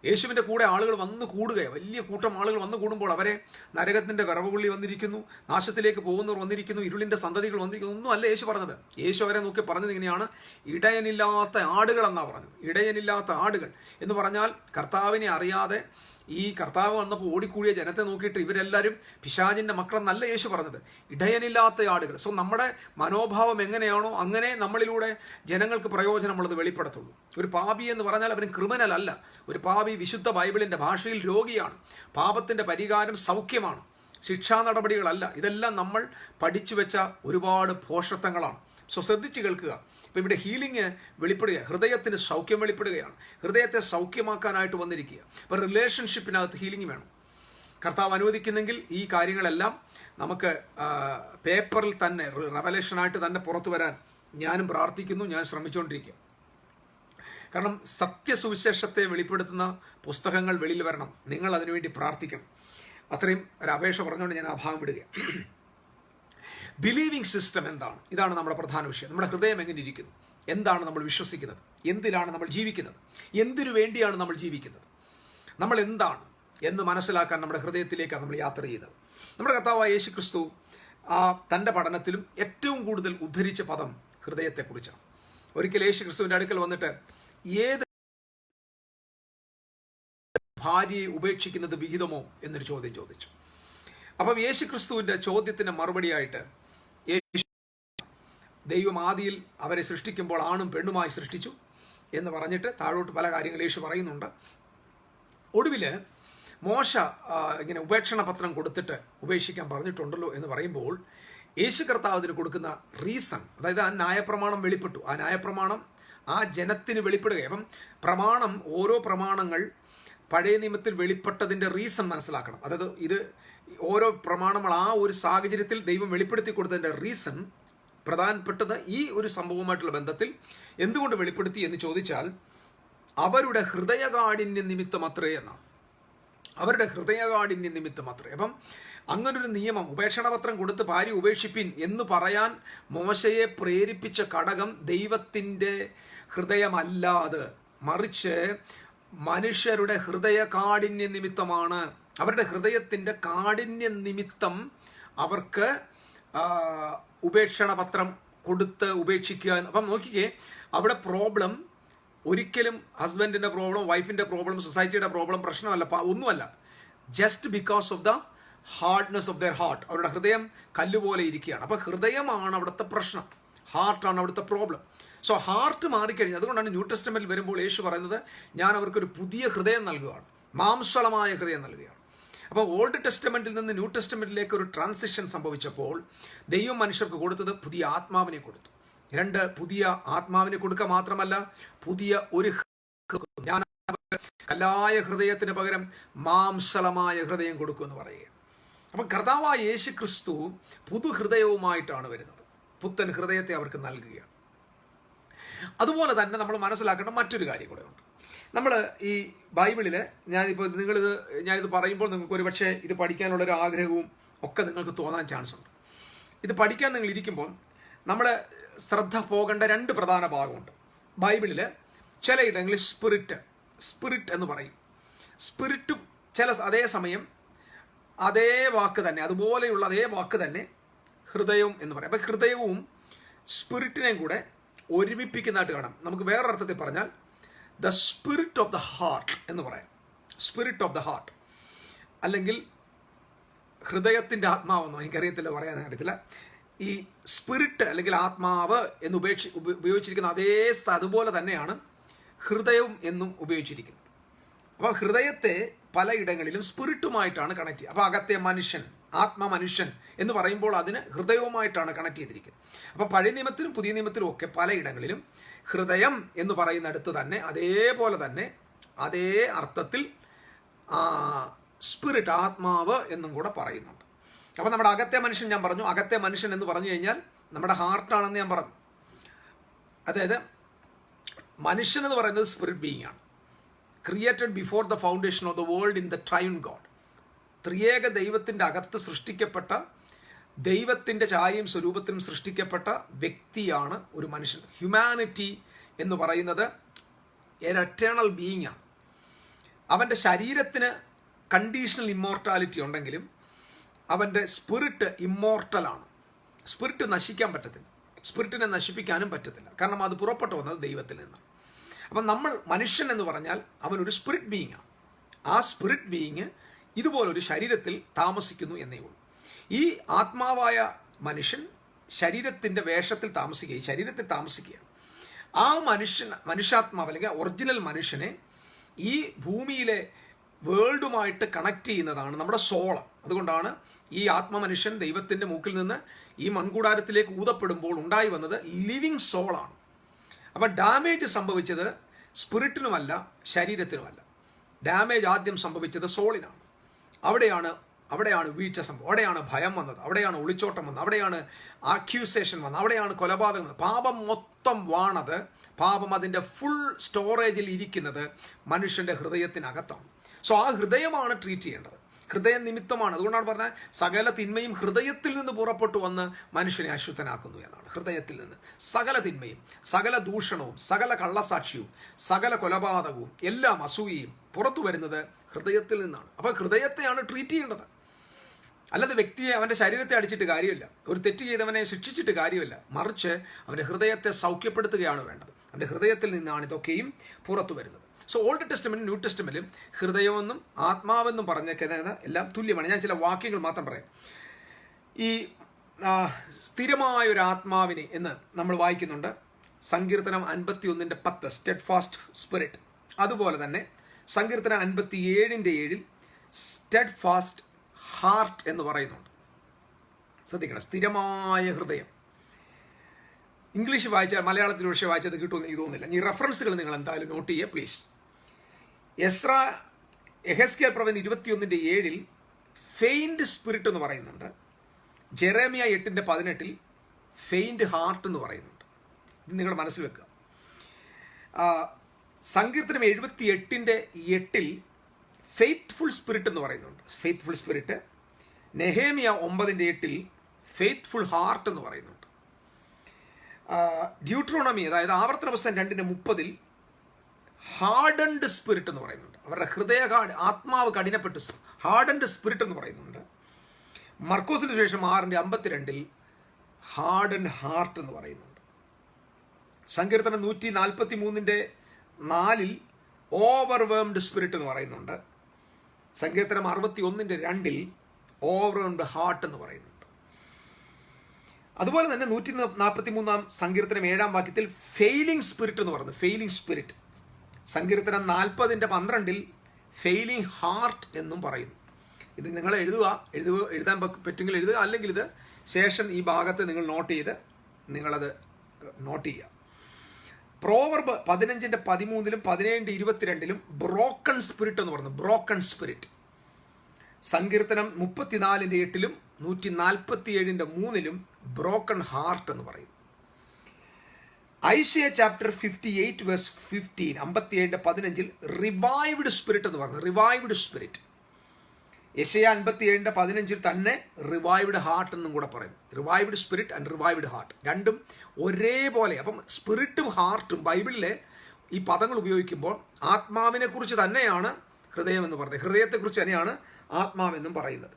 യേശുവിൻ്റെ കൂടെ ആളുകൾ വന്ന് കൂടുകയാണ്. വലിയ കൂട്ടം ആളുകൾ വന്നു കൂടുമ്പോൾ അവരെ നരകത്തിൻ്റെ വിറവുകൊള്ളി വന്നിരിക്കുന്നു, നാശത്തിലേക്ക് പോകുന്നവർ വന്നിരിക്കുന്നു, ഇരുളിൻ്റെ സന്തതികൾ വന്നിരിക്കുന്നു, ഒന്നും അല്ല യേശു പറഞ്ഞത്. യേശു അവരെ നോക്കി പറഞ്ഞത് ഇങ്ങനെയാണ്, ഇടയനില്ലാത്ത ആടുകൾ എന്നാണ് പറഞ്ഞത്. ഇടയനില്ലാത്ത ആടുകൾ എന്ന് പറഞ്ഞാൽ കർത്താവിനെ അറിയാതെ ഈ കർത്താവ് വന്നപ്പോൾ ഓടിക്കൂടിയ ജനത്തെ നോക്കിയിട്ട് ഇവരെല്ലാവരും പിശാചിൻ്റെ മക്കളെന്നല്ല യേശു പറഞ്ഞത്, ഇടയനില്ലാത്ത ആടുകൾ. സോ നമ്മുടെ മനോഭാവം എങ്ങനെയാണോ അങ്ങനെ നമ്മളിലൂടെ ജനങ്ങൾക്ക് പ്രയോജനമുള്ളത് വെളിപ്പെടുത്തുള്ളൂ. ഒരു പാപി എന്ന് പറഞ്ഞാൽ അവൻ ക്രിമിനൽ അല്ല. ഒരു പാപി വിശുദ്ധ ബൈബിളിൻ്റെ ഭാഷയിൽ രോഗിയാണ്. പാപത്തിൻ്റെ പരിഹാരം സൗഖ്യമാണ്, ശിക്ഷാ നടപടികളല്ല. ഇതെല്ലാം നമ്മൾ പഠിച്ചു വെച്ച ഒരുപാട് പോഷത്വങ്ങളാണ്. സോ ശ്രദ്ധിച്ച് കേൾക്കുക. ഇപ്പം ഇവിടെ ഹീലിംഗ് വെളിപ്പെടുക, ഹൃദയത്തിന് സൗഖ്യം വെളിപ്പെടുകയാണ്. ഹൃദയത്തെ സൗഖ്യമാക്കാനായിട്ട് വന്നിരിക്കുക. അപ്പം റിലേഷൻഷിപ്പിനകത്ത് ഹീലിംഗ് വേണം. കർത്താവ് അനുവദിക്കുന്നെങ്കിൽ ഈ കാര്യങ്ങളെല്ലാം നമുക്ക് പേപ്പറിൽ തന്നെ റെവലേഷനായിട്ട് തന്നെ പുറത്തു വരാൻ ഞാനും പ്രാർത്ഥിക്കുന്നു, ഞാൻ ശ്രമിച്ചുകൊണ്ടിരിക്കുക. കാരണം സത്യസുവിശേഷത്തെ വെളിപ്പെടുത്തുന്ന പുസ്തകങ്ങൾ വെളിയിൽ വരണം. നിങ്ങൾ അതിനുവേണ്ടി പ്രാർത്ഥിക്കണം. അത്രയും ഒരു അപേക്ഷ പറഞ്ഞുകൊണ്ട് ഞാൻ ആ ഭാഗം വിടുകയാണ്. ബിലീവിംഗ് സിസ്റ്റം എന്താണ്? ഇതാണ് നമ്മുടെ പ്രധാന വിഷയം. നമ്മുടെ ഹൃദയം എങ്ങനെ ഇരിക്കുന്നു? എന്താണ് നമ്മൾ വിശ്വസിക്കുന്നത്? എന്തിനാണ് നമ്മൾ ജീവിക്കുന്നത്? എന്തിനു വേണ്ടിയാണ് നമ്മൾ ജീവിക്കുന്നത്? നമ്മൾ എന്താണ് എന്ന് മനസ്സിലാക്കാൻ നമ്മുടെ ഹൃദയത്തിലേക്കാണ് നമ്മൾ യാത്ര ചെയ്തത്. നമ്മുടെ കർത്താവായ യേശുക്രിസ്തു തൻ്റെ പഠനത്തിലും ഏറ്റവും കൂടുതൽ ഉദ്ധരിച്ച പദം ഹൃദയത്തെക്കുറിച്ചാണ്. ഒരിക്കൽ യേശുക്രിസ്തുവിൻ്റെ അടുക്കൽ വന്നിട്ട് ഏത് ഭാര്യയെ ഉപേക്ഷിക്കുന്നത് വിഹിതമോ എന്നൊരു ചോദ്യം ചോദിച്ചു. അപ്പം യേശുക്രിസ്തുവിൻ്റെ ചോദ്യത്തിന് മറുപടിയായിട്ട് ദൈവം ആദിയിൽ അവരെ സൃഷ്ടിക്കുമ്പോൾ ആണും പെണ്ണുമായി സൃഷ്ടിച്ചു എന്ന് പറഞ്ഞിട്ട് താഴോട്ട് പല കാര്യങ്ങൾ യേശു പറയുന്നുണ്ട്. ഒടുവിൽ മോശ ഇങ്ങനെ ഉപേക്ഷണ പത്രം കൊടുത്തിട്ട് ഉപേക്ഷിക്കാൻ പറഞ്ഞിട്ടുണ്ടല്ലോ എന്ന് പറയുമ്പോൾ യേശു കർത്താവ് അതിന് കൊടുക്കുന്ന റീസൺ, അതായത് ആ ന്യായപ്രമാണം വെളിപ്പെട്ടു. ആ ന്യായപ്രമാണം ആ ജനത്തിന് വെളിപ്പെടുക. അപ്പം പ്രമാണം, ഓരോ പ്രമാണങ്ങൾ പഴയ നിയമത്തിൽ വെളിപ്പെട്ടതിൻ്റെ റീസൺ മനസ്സിലാക്കണം. അതായത് ഇത് ഓരോ പ്രമാണങ്ങൾ ആ ഒരു സാഹചര്യത്തിൽ ദൈവം വെളിപ്പെടുത്തി കൊടുത്തതിൻ്റെ റീസൺ പ്രധാനപ്പെട്ടത് ഈ ഒരു സംഭവവുമായിട്ടുള്ള ബന്ധത്തിൽ എന്തുകൊണ്ട് വെളിപ്പെടുത്തി എന്ന് ചോദിച്ചാൽ അവരുടെ ഹൃദയകാഠിന്യ നിമിത്തം അത്രേ എന്നാണ്. അവരുടെ ഹൃദയകാഠിന്യ നിമിത്തം അത്രേ. അപ്പം അങ്ങനൊരു നിയമം, ഉപേക്ഷണപത്രം കൊടുത്ത് ഭാര്യ ഉപേക്ഷിപ്പിൻ എന്ന് പറയാൻ മോശയെ പ്രേരിപ്പിച്ച ഘടകം ദൈവത്തിൻ്റെ ഹൃദയമല്ലാതെ മറിച്ച് മനുഷ്യരുടെ ഹൃദയ കാഠിന്യ നിമിത്തമാണ്. അവരുടെ ഹൃദയത്തിൻ്റെ കാഠിന്യ നിമിത്തം അവർക്ക് ഉപേക്ഷണപത്രം കൊടുത്ത് ഉപേക്ഷിക്കുക. അപ്പം നോക്കിക്കേ, അവിടെ പ്രോബ്ലം ഒരിക്കലും ഹസ്ബൻഡിൻ്റെ പ്രോബ്ലം, വൈഫിൻ്റെ പ്രോബ്ലം, സൊസൈറ്റിയുടെ പ്രോബ്ലം, പ്രശ്നമല്ല, ഒന്നുമല്ല. Just because of the hardness of their heart. അവരുടെ ഹൃദയം കല്ലുപോലെ ഇരിക്കുകയാണ്. അപ്പോൾ ഹൃദയമാണ് അവിടുത്തെ പ്രശ്നം, ഹാർട്ടാണ് അവിടുത്തെ പ്രോബ്ലം. സോ ഹാർട്ട് മാറിക്കഴിഞ്ഞു. അതുകൊണ്ടാണ് ന്യൂ ടെസ്റ്റമെന്റിൽ വരുമ്പോൾ യേശു പറയുന്നത്, ഞാൻ അവർക്കൊരു പുതിയ ഹൃദയം നൽകുകയാണ്, മാംസളമായ ഹൃദയം നൽകുകയാണ്. അപ്പോൾ ഓൾഡ് ടെസ്റ്റമെന്റിൽ നിന്ന് ന്യൂ ടെസ്റ്റമെന്റിലേക്ക് ഒരു ട്രാൻസിഷൻ സംഭവിച്ചപ്പോൾ ദൈവം മനുഷ്യർക്ക് കൊടുത്തത് പുതിയ ആത്മാവിനെ കൊടുത്തു. 2, പുതിയ ആത്മാവിനെ കൊടുക്കുക മാത്രമല്ല, പുതിയ ഒരു ഞാൻ കല്ലായ ഹൃദയത്തിന് പകരം മാംസളമായ ഹൃദയം കൊടുക്കുമെന്ന് പറയുക. അപ്പം കർത്താവായ യേശു ക്രിസ്തു പുതുഹൃദയവുമായിട്ടാണ് വരുന്നത്. പുത്തൻ ഹൃദയത്തെ അവർക്ക് നൽകുകയാണ്. അതുപോലെ തന്നെ നമ്മൾ മനസ്സിലാക്കേണ്ട മറ്റൊരു കാര്യം കൂടെ ഉണ്ട്. നമ്മൾ ഈ ബൈബിളിൽ ഞാനിത് പറയുമ്പോൾ നിങ്ങൾക്ക് ഒരു പക്ഷേ ഇത് പഠിക്കാനുള്ളൊരു ആഗ്രഹവും ഒക്കെ നിങ്ങൾക്ക് തോന്നാൻ ചാൻസ് ഉണ്ട്. ഇത് പഠിക്കാൻ നിങ്ങൾ ഇരിക്കുമ്പോൾ നമ്മൾ ശ്രദ്ധ പോകേണ്ട 2 പ്രധാന ഭാഗമുണ്ട്. ബൈബിളിൽ ചിലയിടങ്ങളിൽ സ്പിരിറ്റ് എന്ന് പറയും. സ്പിരിറ്റും അതേസമയം അതേ വാക്ക് തന്നെ, അതുപോലെയുള്ള അതേ വാക്ക് തന്നെ ഹൃദയവും എന്ന് പറയും. അപ്പം ഹൃദയവും സ്പിരിറ്റിനെയും കൂടെ ഒരുമിപ്പിക്കുന്നതായിട്ട് കാണാം. നമുക്ക് വേറൊരർത്ഥത്തിൽ പറഞ്ഞാൽ the spirit of the heart എന്ന് പറയാം. സ്പിരിറ്റ് ഓഫ് ദ ഹാർട്ട്, അല്ലെങ്കിൽ ഹൃദയത്തിൻ്റെ ആത്മാവെന്നോ എനിക്കറിയത്തില്ല, പറയാൻ അറിയത്തില്ല. ഈ സ്പിരിറ്റ് അല്ലെങ്കിൽ ആത്മാവ് എന്ന് ഉപയോഗിച്ചിരിക്കുന്ന അതുപോലെ തന്നെയാണ് ഹൃദയവും എന്നും ഉപയോഗിച്ചിരിക്കുന്നത്. അപ്പോൾ ഹൃദയത്തെ പലയിടങ്ങളിലും സ്പിരിറ്റുമായിട്ടാണ് കണക്ട് ചെയ്യുക. അപ്പോൾ അകത്തെ മനുഷ്യൻ, ആത്മമനുഷ്യൻ എന്ന് പറയുമ്പോൾ അതിന് ഹൃദയവുമായിട്ടാണ് കണക്ട് ചെയ്തിരിക്കുന്നത്. അപ്പോൾ പഴയ നിയമത്തിലും പുതിയ നിയമത്തിലും ഒക്കെ പലയിടങ്ങളിലും ഹൃദയം എന്ന് പറയുന്നിടത്ത് തന്നെ അതേപോലെ തന്നെ അതേ അർത്ഥത്തിൽ സ്പിരിറ്റ്, ആത്മാവ് എന്നും കൂടെ പറയുന്നുണ്ട്. അപ്പോൾ നമ്മുടെ അകത്തെ മനുഷ്യൻ, ഞാൻ പറഞ്ഞു അകത്തെ മനുഷ്യൻ എന്ന് പറഞ്ഞു കഴിഞ്ഞാൽ നമ്മുടെ ഹാർട്ടാണെന്ന് ഞാൻ പറഞ്ഞു. അതായത് മനുഷ്യൻ എന്ന് പറയുന്നത് സ്പിരിറ്റ് ബീയിങ് ആണ്, created before the foundation of the world in the trying God. ത്രിയേക ദൈവത്തിൻ്റെ അകത്ത് സൃഷ്ടിക്കപ്പെട്ട, ദൈവത്തിൻ്റെ ഛായയും സ്വരൂപത്തിലും സൃഷ്ടിക്കപ്പെട്ട വ്യക്തിയാണ് ഒരു മനുഷ്യൻ. ഹ്യൂമാനിറ്റി എന്ന് പറയുന്നത് ഒരു എറ്റേണൽ ബീയിങ് ആണ്. അവൻ്റെ ശരീരത്തിന് കണ്ടീഷണൽ ഇമ്മോർട്ടാലിറ്റി ഉണ്ടെങ്കിലും അവൻ്റെ സ്പിരിറ്റ് ഇമ്മോർട്ടലാണ്. സ്പിരിറ്റ് നശിക്കാൻ പറ്റത്തില്ല, സ്പിരിറ്റിനെ നശിപ്പിക്കാനും പറ്റത്തില്ല. കാരണം അത് പുറപ്പെട്ടു വന്നത് ദൈവത്തിൽ നിന്നാണ്. അപ്പം മനുഷ്യൻ എന്ന് പറഞ്ഞാൽ അവനൊരു സ്പിരിറ്റ് ബീയിങ് ആണ്. ആ സ്പിരിറ്റ് ബീയിങ് ഇതുപോലൊരു ശരീരത്തിൽ താമസിക്കുന്നു എന്നേ ഉള്ളൂ. ഈ ആത്മാവായ മനുഷ്യൻ ശരീരത്തിൻ്റെ വേഷത്തിൽ ശരീരത്തിൽ താമസിക്കുകയാണ്. ആ മനുഷ്യാത്മാവ് അല്ലെങ്കിൽ ഒറിജിനൽ മനുഷ്യനെ ഈ ഭൂമിയിലെ വേൾഡുമായിട്ട് കണക്ട് ചെയ്യുന്നതാണ് നമ്മുടെ സോള്. അതുകൊണ്ടാണ് ഈ ആത്മമനുഷ്യൻ ദൈവത്തിൻ്റെ മൂക്കിൽ നിന്ന് ഈ മൺകൂടാരത്തിലേക്ക് ഊതപ്പെടുമ്പോൾ ഉണ്ടായി വന്നത് ലിവിങ് സോളാണ്. അപ്പം ഡാമേജ് സംഭവിച്ചത് സ്പിരിറ്റിനുമല്ല, ശരീരത്തിനുമല്ല. ഡാമേജ് ആദ്യം സംഭവിച്ചത് സോളിനാണ്. അവിടെയാണ് വീഴ്ച സംഭവം, അവിടെയാണ് ഭയം വന്നത്, അവിടെയാണ് ഒളിച്ചോട്ടം വന്നത്, അവിടെയാണ് ആക്യൂസേഷൻ വന്നത്, അവിടെയാണ് കൊലപാതകം വന്നത്. പാപം മൊത്തം വാണത്, പാപം അതിൻ്റെ ഫുൾ സ്റ്റോറേജിൽ ഇരിക്കുന്നത് മനുഷ്യൻ്റെ ഹൃദയത്തിനകത്താണ്. സോ ആ ഹൃദയമാണ് ട്രീറ്റ് ചെയ്യേണ്ടത്, ഹൃദയ നിമിത്തമാണ്. അതുകൊണ്ടാണ് പറഞ്ഞത് സകല തിന്മയും ഹൃദയത്തിൽ നിന്ന് പുറപ്പെട്ടു വന്ന് മനുഷ്യനെ അശുദ്ധനാക്കുന്നു എന്നാണ്. ഹൃദയത്തിൽ നിന്ന് സകല തിന്മയും, സകല ദൂഷണവും, സകല കള്ളസാക്ഷ്യവും, സകല കൊലപാതകവും, എല്ലാം അസൂയയും പുറത്തു വരുന്നത് ഹൃദയത്തിൽ നിന്നാണ്. അപ്പോൾ ഹൃദയത്തെയാണ് ട്രീറ്റ് ചെയ്യേണ്ടത്. അല്ലാതെ വ്യക്തിയെ, അവൻ്റെ ശരീരത്തെ അടിച്ചിട്ട് കാര്യമില്ല, ഒരു തെറ്റ് ചെയ്തവനെ ശിക്ഷിച്ചിട്ട് കാര്യമില്ല. മറിച്ച് അവൻ്റെ ഹൃദയത്തെ സൗഖ്യപ്പെടുത്തുകയാണ് വേണ്ടത്. അവൻ്റെ ഹൃദയത്തിൽ നിന്നാണ് ഇതൊക്കെയും പുറത്തു വരുന്നത്. സോ ഓൾഡ് ടെസ്റ്റമെന്റും ന്യൂ ടെസ്റ്റമെന്റിലും ഹൃദയമെന്നും ആത്മാവെന്നും പറഞ്ഞേക്കുന്നത് എല്ലാം തുല്യമാണ്. ഞാൻ ചില വാക്യങ്ങൾ മാത്രം പറയാം. ഈ സ്ഥിരമായൊരു ആത്മാവിനെ എന്ന് നമ്മൾ വായിക്കുന്നുണ്ട്. സങ്കീർത്തനം 51:10 സ്റ്റെഡ് ഫാസ്റ്റ് സ്പിരിറ്റ്. അതുപോലെ തന്നെ സങ്കീർത്തനം 57:7 സ്റ്റെഡ് ഫാസ്റ്റ് ഹാർട്ട് എന്ന് പറയുന്നുണ്ട്. ശ്രദ്ധിക്കണം, സ്ഥിരമായ ഹൃദയം. ഇംഗ്ലീഷ് വായിച്ചാൽ, മലയാളത്തിൽ പക്ഷേ വായിച്ചത് കിട്ടുമെന്ന് എനിക്ക് തോന്നുന്നില്ല. ഈ റെഫറൻസുകൾ നിങ്ങൾ എന്തായാലും നോട്ട് ചെയ്യുക പ്ലീസ്. എഹെസ്കേൽ പ്രവചനം 21:7 ഫെയിൻഡ് സ്പിരിറ്റ് എന്ന് പറയുന്നുണ്ട്. ജെറേമിയ 8:18 ഫെയിൻഡ് ഹാർട്ട് എന്ന് പറയുന്നുണ്ട്. ഇത് നിങ്ങൾ മനസ്സിൽ വെക്കുക. സങ്കീർത്തനം 78:8 ഫെയ്ത്ത്ഫുൾ സ്പിരിറ്റ് എന്ന് പറയുന്നുണ്ട്. Faithful spirit. Nehemiah 9:8 faithful heart എന്ന് പറയുന്നുണ്ട്. ഡ്യൂട്രോണമി, അതായത് ആവർത്തന പുസ്തകം 2:30 ഹാർഡൻഡ് സ്പിരിറ്റ് എന്ന് പറയുന്നുണ്ട്. അവരുടെ ആത്മാവ് കഠിനപ്പെട്ടു, ഹാർഡൻഡ് സ്പിരിറ്റ് എന്ന് പറയുന്നുണ്ട്. മർക്കോസിന് ശേഷം 6:52 ഹാർഡൻഡ് ഹാർട്ട് എന്ന് പറയുന്നുണ്ട്. സങ്കീർത്തനം 143:4 ഓവർവേംഡ് സ്പിരിറ്റ് എന്ന് പറയുന്നുണ്ട്. സങ്കീർത്തനം 61:2 ഓവർവേംഡ് ഹാർട്ട് എന്ന് പറയുന്നുണ്ട്. അതുപോലെ തന്നെ 143 സങ്കീർത്തനം 7 വാക്യത്തിൽ ഫെയിലിംഗ് സ്പിരിറ്റ് എന്ന് പറയുന്നത്, ഫെയിലിംഗ് സ്പിരിറ്റ്. സങ്കീർത്തനം 40:12 ഫെയിലിംഗ് ഹാർട്ട് എന്നും പറയുന്നു. ഇത് നിങ്ങൾ എഴുതാൻ പറ്റുമെങ്കിൽ എഴുതുക, അല്ലെങ്കിൽ ഇത് ശേഷം ഈ ഭാഗത്ത് നിങ്ങൾ നോട്ട് ചെയ്ത് നിങ്ങളത് നോട്ട് ചെയ്യുക. പ്രോവർബ് 15:13 17:22 ബ്രോക്കൺ സ്പിരിറ്റ് എന്ന് പറയുന്നത്, ബ്രോക്കൺ സ്പിരിറ്റ്. സങ്കീർത്തനം 34:8 147:3 ബ്രോക്കൺ ഹാർട്ട് എന്ന് പറയും. ഐശയ ചാപ്റ്റർ 58:15 57:15 റിവൈവ്ഡ് സ്പിരിറ്റ് എന്ന് പറയുന്നത്, റിവൈവ്ഡ് സ്പിരിറ്റ്. യെശയ്യാ 57:15 തന്നെ റിവൈവ്ഡ് ഹാർട്ട് എന്നും കൂടെ പറയുന്നു. Revived spirit and revived heart രണ്ടും ഒരേപോലെ. അപ്പം സ്പിരിറ്റും ഹാർട്ടും ബൈബിളിലെ ഈ പദങ്ങൾ ഉപയോഗിക്കുമ്പോൾ ആത്മാവിനെ കുറിച്ച് തന്നെയാണ് ഹൃദയം എന്ന് പറയുന്നത്, ഹൃദയത്തെക്കുറിച്ച് തന്നെയാണ് ആത്മാവെന്നും പറയുന്നത്.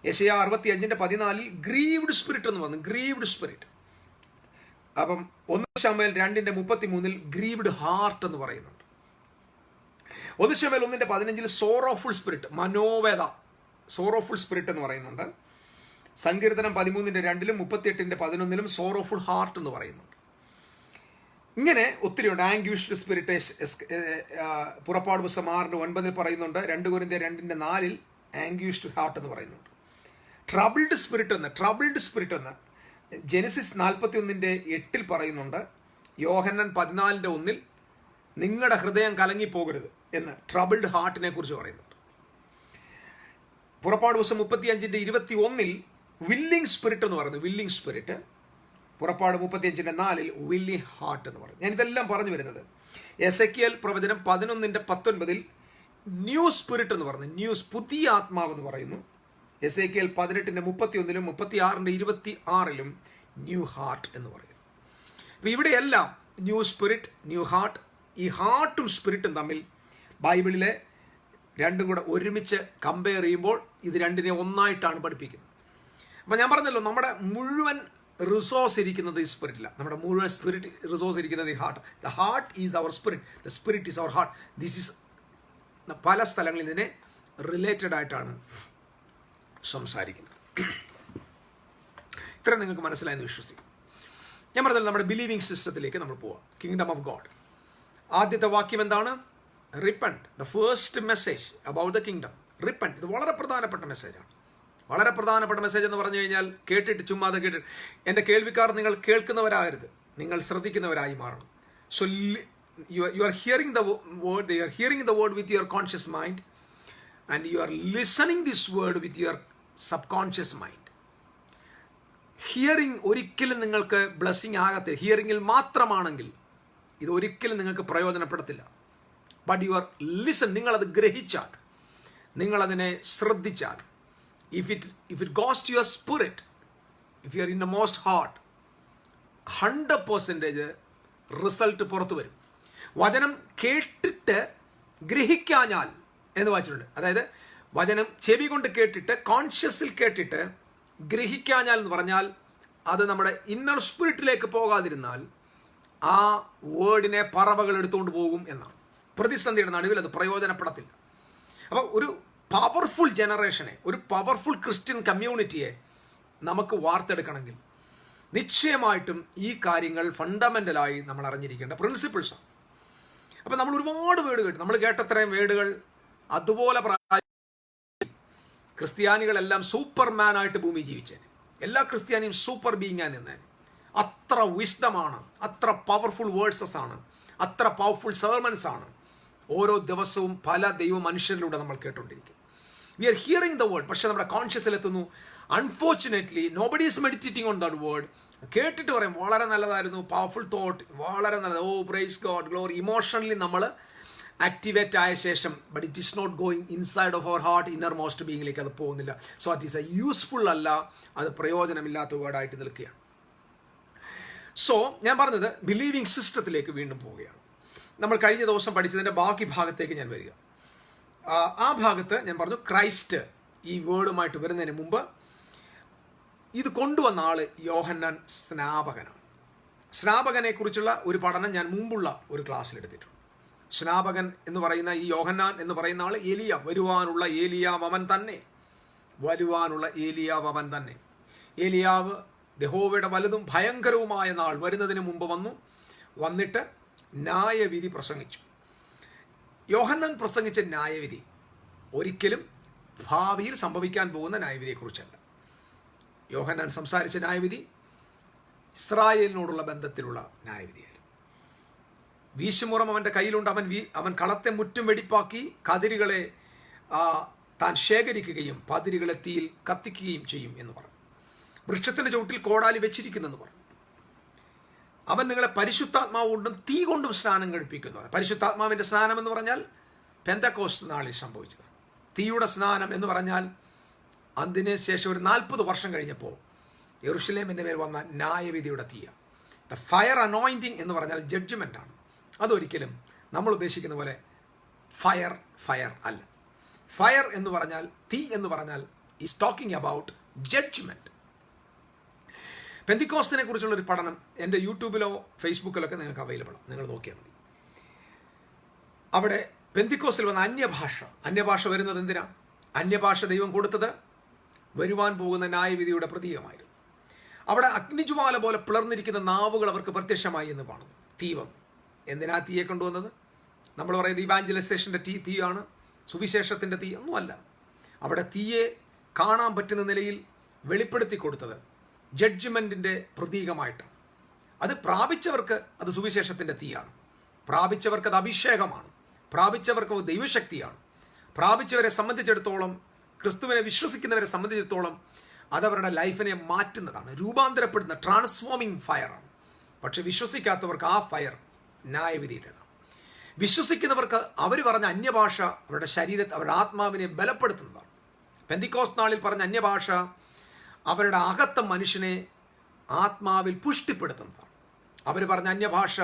യെശയ്യാ 65:14 ഗ്രീവ്ഡ് സ്പിരിറ്റ് എന്ന് പറഞ്ഞു, ഗ്രീവ്ഡ് സ്പിരിറ്റ്. അപ്പം 1 ശമൂവേൽ 2:33 ഗ്രീവ്ഡ് ഹാർട്ട് എന്ന് പറയുന്നുണ്ട്. 1 ശമൂവേൽ 1:15 സോറോഫുൾ സ്പിരിറ്റ്, മനോവേദ, സോറോഫുൾ സ്പിരിറ്റ് എന്ന് പറയുന്നുണ്ട്. സങ്കീർത്തനം 13:2 38:11 സോറോഫുൾ ഹാർട്ട് എന്ന് പറയുന്നുണ്ട്. ഇങ്ങനെ ഒത്തിരിയുണ്ട്. ആംഗ്യൂഷ്ഡ് സ്പിരിറ്റ് പുറപ്പാട് പുസ്തകം 6:9 പറയുന്നുണ്ട്. 2 കൊരിന്ത്യർ 2:4 ആംഗ്യൂഷ്ഡ് ഹാർട്ട് എന്ന് പറയുന്നുണ്ട്. ട്രബിൾഡ് സ്പിരിറ്റ് എന്ന് ജെനസിസ് 41:8 പറയുന്നുണ്ട്. യോഹന്നാൻ 14:1 നിങ്ങളുടെ ഹൃദയം കലങ്ങിപ്പോകരുത് എന്ന് ട്രബിൾഡ് ഹാർട്ടിനെ കുറിച്ച് പറയുന്നുണ്ട്. പുറപ്പാട് പുസ്തകം 35:21 വില്ലിംഗ് സ്പിരിറ്റ് എന്ന് പറയുന്നത്, വില്ലിംഗ് സ്പിരിറ്റ്. പുറപ്പാട് 35:4 വില്ലിംഗ് ഹാർട്ട് എന്ന് പറയുന്നത്. ഞാൻ ഇതെല്ലാം പറഞ്ഞു വരുന്നത് എസെക്കിയേൽ പ്രവചനം 11:19 ന്യൂ സ്പിരിറ്റ് എന്ന് പറയുന്നത്, ന്യൂസ്, പുതിയ ആത്മാവ് എന്ന് പറയുന്നു. എസെക്കിയേൽ 18:31 36:26 ന്യൂ ഹാർട്ട് എന്ന് പറയുന്നു. അപ്പം ഇവിടെയെല്ലാം ന്യൂ സ്പിരിറ്റ്, ന്യൂ ഹാർട്ട്. ഈ ഹാർട്ടും സ്പിരിറ്റും തമ്മിൽ ബൈബിളിലെ രണ്ടും കൂടെ ഒരുമിച്ച് കമ്പയർ ചെയ്യുമ്പോൾ ഇത് രണ്ടിനെ ഒന്നായിട്ടാണ് പഠിപ്പിക്കുന്നത്. അപ്പം ഞാൻ പറഞ്ഞല്ലോ, നമ്മുടെ മുഴുവൻ റിസോഴ്സ് ഇരിക്കുന്നത് ഈ സ്പിരിറ്റിലാണ്. നമ്മുടെ മുഴുവൻ സ്പിരിറ്റ് റിസോഴ്സ് ഇരിക്കുന്നത് ഈ heart. The heart is our spirit, the spirit is our heart. This is പല സ്ഥലങ്ങളിൽ ഇതിനെ റിലേറ്റഡ് ആയിട്ടാണ് സംസാരിക്കുന്നത്. ഇത്രയും നിങ്ങൾക്ക് മനസ്സിലായെന്ന് വിശ്വസിക്കും. ഞാൻ പറഞ്ഞല്ലോ, നമ്മുടെ ബിലീവിംഗ് സിസ്റ്റത്തിലേക്ക് നമ്മൾ പോവാം. Kingdom of God. ആദ്യത്തെ വാക്യം എന്താണ്? Repent. The first message about the kingdom, repent. ഇത് വളരെ പ്രധാനപ്പെട്ട മെസ്സേജാണ്. വളരെ പ്രധാനപ്പെട്ട മെസ്സേജ് എന്ന് പറഞ്ഞു കഴിഞ്ഞാൽ കേട്ടിട്ട് ചുമ്മാതെ കേട്ടിട്ട്, എൻ്റെ കേൾവിക്കാർ നിങ്ങൾ കേൾക്കുന്നവരാകരുത്, നിങ്ങൾ ശ്രദ്ധിക്കുന്നവരായി മാറണം. So you are hearing the word, they are hearing the word with your conscious mind, and you are listening this word with your subconscious mind. Hearing ഒരിക്കലും നിങ്ങൾക്ക് ബ്ലെസ്സിങ് ആകത്തില്ല. ഹിയറിംഗിൽ മാത്രമാണെങ്കിൽ ഇത് ഒരിക്കലും നിങ്ങൾക്ക് പ്രയോജനപ്പെടത്തില്ല. ബട്ട് യു ആർ ലിസൺ, നിങ്ങളത് ഗ്രഹിച്ചാൽ, നിങ്ങളതിനെ ശ്രദ്ധിച്ചാൽ, if it goes to your spirit, if you are in the most heart, 100% result പുറത്തു വരും. വചനം കേട്ടിട്ട് ഗ്രഹിക്കാഞ്ഞാൽ എന്ന് വായിച്ചിട്ടുണ്ട്. അതായത് വചനം ചെവി കൊണ്ട് കേട്ടിട്ട്, കോൺഷ്യസിൽ കേട്ടിട്ട് ഗ്രഹിക്കാഞ്ഞാൽ എന്ന് പറഞ്ഞാൽ അത് നമ്മുടെ ഇന്നർ സ്പിരിറ്റിലേക്ക് പോകാതിരുന്നാൽ ആ വേർഡിനെ പറവകൾ എടുത്തുകൊണ്ട് പോകും എന്നാണ്. പ്രതിസന്ധിയുടെ നടുവിൽ അത് പ്രയോജനപ്പെടത്തില്ല. അപ്പോൾ ഒരു പവർഫുൾ ജനറേഷനെ, ഒരു പവർഫുൾ ക്രിസ്ത്യൻ കമ്മ്യൂണിറ്റിയെ നമുക്ക് വാർത്തെടുക്കണമെങ്കിൽ നിശ്ചയമായിട്ടും ഈ കാര്യങ്ങൾ ഫണ്ടമെൻ്റലായി നമ്മൾ അറിഞ്ഞിരിക്കേണ്ട പ്രിൻസിപ്പിൾസാണ്. അപ്പം നമ്മൾ ഒരുപാട് വേർഡ് കേട്ടു. നമ്മൾ കേട്ടത്രയും വേർഡുകൾ അതുപോലെ ക്രിസ്ത്യാനികളെല്ലാം സൂപ്പർമാനായിട്ട് ഭൂമി ജീവിച്ചേനെ. എല്ലാ ക്രിസ്ത്യാനിയും സൂപ്പർ ബീയിങ് ആയി നിന്നേനെ. അത്ര വിസ്ഡമാണ്, അത്ര പവർഫുൾ വേർഡ്സസ് ആണ്, അത്ര പവർഫുൾ സെർമൻസ് ആണ് ഓരോ ദിവസവും പല ദൈവ മനുഷ്യരിലൂടെ നമ്മൾ കേട്ടുകൊണ്ടിരിക്കും. We are hearing the word, പക്ഷെ നമ്മുടെ കോൺഷ്യസിലെത്തുന്നു. Unfortunately nobody is meditating on that word. കേട്ടിട്ട് പറയും വളരെ നല്ലതായിരുന്നു, പവർഫുൾ തോട്ട്, വളരെ നല്ലത്, oh praise God, glory. Emotionally നമ്മൾ ആക്ടിവേറ്റ് ആയ ശേഷം but it is not going inside of our heart, innermost ബീയിങ്ങിലേക്ക് അത് പോകുന്നില്ല. So it is a useful അല്ല, അത് പ്രയോജനമില്ലാത്ത വേർഡായിട്ട് നിൽക്കുകയാണ്. സോ ഞാൻ പറഞ്ഞത് ബിലീവിങ് സിസ്റ്റത്തിലേക്ക് വീണ്ടും പോവുകയാണ്. നമ്മൾ കഴിഞ്ഞ ദിവസം പഠിച്ചതിൻ്റെ ബാക്കി ഭാഗത്തേക്ക് ഞാൻ വരിക. ആ ഭാഗത്ത് ഞാൻ പറഞ്ഞു ക്രൈസ്റ്റ് ഈ വേർഡുമായിട്ട് വരുന്നതിന് മുമ്പ് ഇത് കൊണ്ടുവന്ന ആള് യോഹന്നാൻ സ്നാപകനാണ്. സ്നാപകനെ കുറിച്ചുള്ള ഒരു പഠനം ഞാൻ മുമ്പുള്ള ഒരു ക്ലാസ്സിലെടുത്തിട്ടുണ്ട്. സ്നാപകൻ എന്ന് പറയുന്ന ഈ യോഹന്നാൻ എന്ന് പറയുന്ന ആൾ ഏലിയ, വരുവാനുള്ള ഏലിയാവ് അവൻ തന്നെ, വരുവാനുള്ള ഏലിയാവ് അവൻ തന്നെ. ഏലിയാവ് യഹോവയുടെ വലുതും ഭയങ്കരവുമായ നാൾ വരുന്നതിന് മുമ്പ് വന്നിട്ട് ന്യായവിധി പ്രസംഗിച്ചു. യോഹന്നാൻ പ്രസംഗിച്ച ന്യായവിധി ഒരിക്കലും ഭാവിയിൽ സംഭവിക്കാൻ പോകുന്ന ന്യായവിധിയെക്കുറിച്ചല്ല. യോഹന്നാൻ സംസാരിച്ച ന്യായവിധി ഇസ്രായേലിനോടുള്ള ബന്ധത്തിലുള്ള ന്യായവിധിയായിരുന്നു. വീശുമുറം അവൻ്റെ കയ്യിലുണ്ട്, അവൻ കളത്തെ മുറ്റും വെടിപ്പാക്കി കതിരുകളെ താൻ ശേഖരിക്കുകയും പതിരുകളെ തീയിൽ കത്തിക്കുകയും ചെയ്യും എന്ന് പറഞ്ഞു. വൃക്ഷത്തിൻ്റെ ചുവട്ടിൽ കോടാലി വെച്ചിരിക്കുന്നെന്ന് പറഞ്ഞു. അവൻ നിങ്ങളെ പരിശുദ്ധാത്മാവ് കൊണ്ടും തീ കൊണ്ടും സ്നാനം കഴിപ്പിക്കുന്നത്. പരിശുദ്ധാത്മാവിൻ്റെ സ്നാനം എന്ന് പറഞ്ഞാൽ പെന്തക്കോസ്ത് നാളിൽ സംഭവിച്ചത്. തീയുടെ സ്നാനം എന്ന് പറഞ്ഞാൽ അതിന് ശേഷം ഒരു 40 വർഷം കഴിഞ്ഞപ്പോൾ യെരുശലേമിൻ്റെ മേൽ വന്ന ന്യായവിധിയുടെ തീയ. ദ ഫയർ അനോയിൻറ്റിങ് എന്ന് പറഞ്ഞാൽ ജഡ്ജ്മെൻ്റ് ആണ്. അതൊരിക്കലും നമ്മൾ ഉദ്ദേശിക്കുന്ന പോലെ ഫയർ അല്ല. ഫയർ എന്ന് പറഞ്ഞാൽ, തീ എന്ന് പറഞ്ഞാൽ ഈസ് ടോക്കിംഗ് അബൌട്ട് ജഡ്ജ്മെൻറ്റ്. പെന്തിക്കോസ്തിനെ കുറിച്ചുള്ളൊരു പഠനം എൻ്റെ യൂട്യൂബിലോ ഫേസ്ബുക്കിലൊക്കെ നിങ്ങൾക്ക് അവൈലബിൾ ആണ്, നിങ്ങൾ നോക്കിയാൽ മതി. അവിടെ പെന്തിക്കോസ്തിൽ വന്ന അന്യഭാഷ വരുന്നത് എന്തിനാ? അന്യഭാഷ ദൈവം കൊടുത്തത് വരുവാൻ പോകുന്ന ന്യായവിധിയുടെ പ്രതീകമായിരുന്നു. അവിടെ അഗ്നിജ്വാല പോലെ പിളർന്നിരിക്കുന്ന നാവുകൾ അവർക്ക് പ്രത്യക്ഷമായി എന്ന് കാണുന്നു. തീ വന്നു. എന്തിനാ തീയെ കൊണ്ടുവന്നത്? നമ്മൾ പറയുന്നത് ഇവാഞ്ചലൈസേഷൻ്റെ തീയാണ്, സുവിശേഷത്തിൻ്റെ തീ ഒന്നുമല്ല. അവിടെ തീയെ കാണാൻ പറ്റുന്ന നിലയിൽ വെളിപ്പെടുത്തി കൊടുത്തത് ജഡ്ജ്മെൻറ്റിൻ്റെ പ്രതീകമായിട്ടാണ്. അത് പ്രാപിച്ചവർക്ക് അത് സുവിശേഷത്തിൻ്റെ തീയാണ്, പ്രാപിച്ചവർക്ക് അത് അഭിഷേകമാണ്, പ്രാപിച്ചവർക്ക് അത് ദൈവശക്തിയാണ്. പ്രാപിച്ചവരെ സംബന്ധിച്ചിടത്തോളം, ക്രിസ്തുവിനെ വിശ്വസിക്കുന്നവരെ സംബന്ധിച്ചിടത്തോളം അതവരുടെ ലൈഫിനെ മാറ്റുന്നതാണ്, രൂപാന്തരപ്പെടുന്ന ട്രാൻസ്ഫോമിങ് ഫയറാണ്. പക്ഷെ വിശ്വസിക്കാത്തവർക്ക് ആ ഫയർ ന്യായവിധിയുടേതാണ്. വിശ്വസിക്കുന്നവർക്ക് അവർ പറഞ്ഞ അന്യഭാഷ അവരുടെ ശരീരത്തെ, അവരുടെ ആത്മാവിനെ ബലപ്പെടുത്തുന്നതാണ്. പെന്തിക്കോസ്ത് നാളിൽ പറഞ്ഞ അന്യഭാഷ അവരുടെ അകത്ത മനുഷ്യനെ ആത്മാവിൽ പുഷ്ടിപ്പെടുത്തുന്നതാണ്. അവർ പറഞ്ഞ അന്യഭാഷ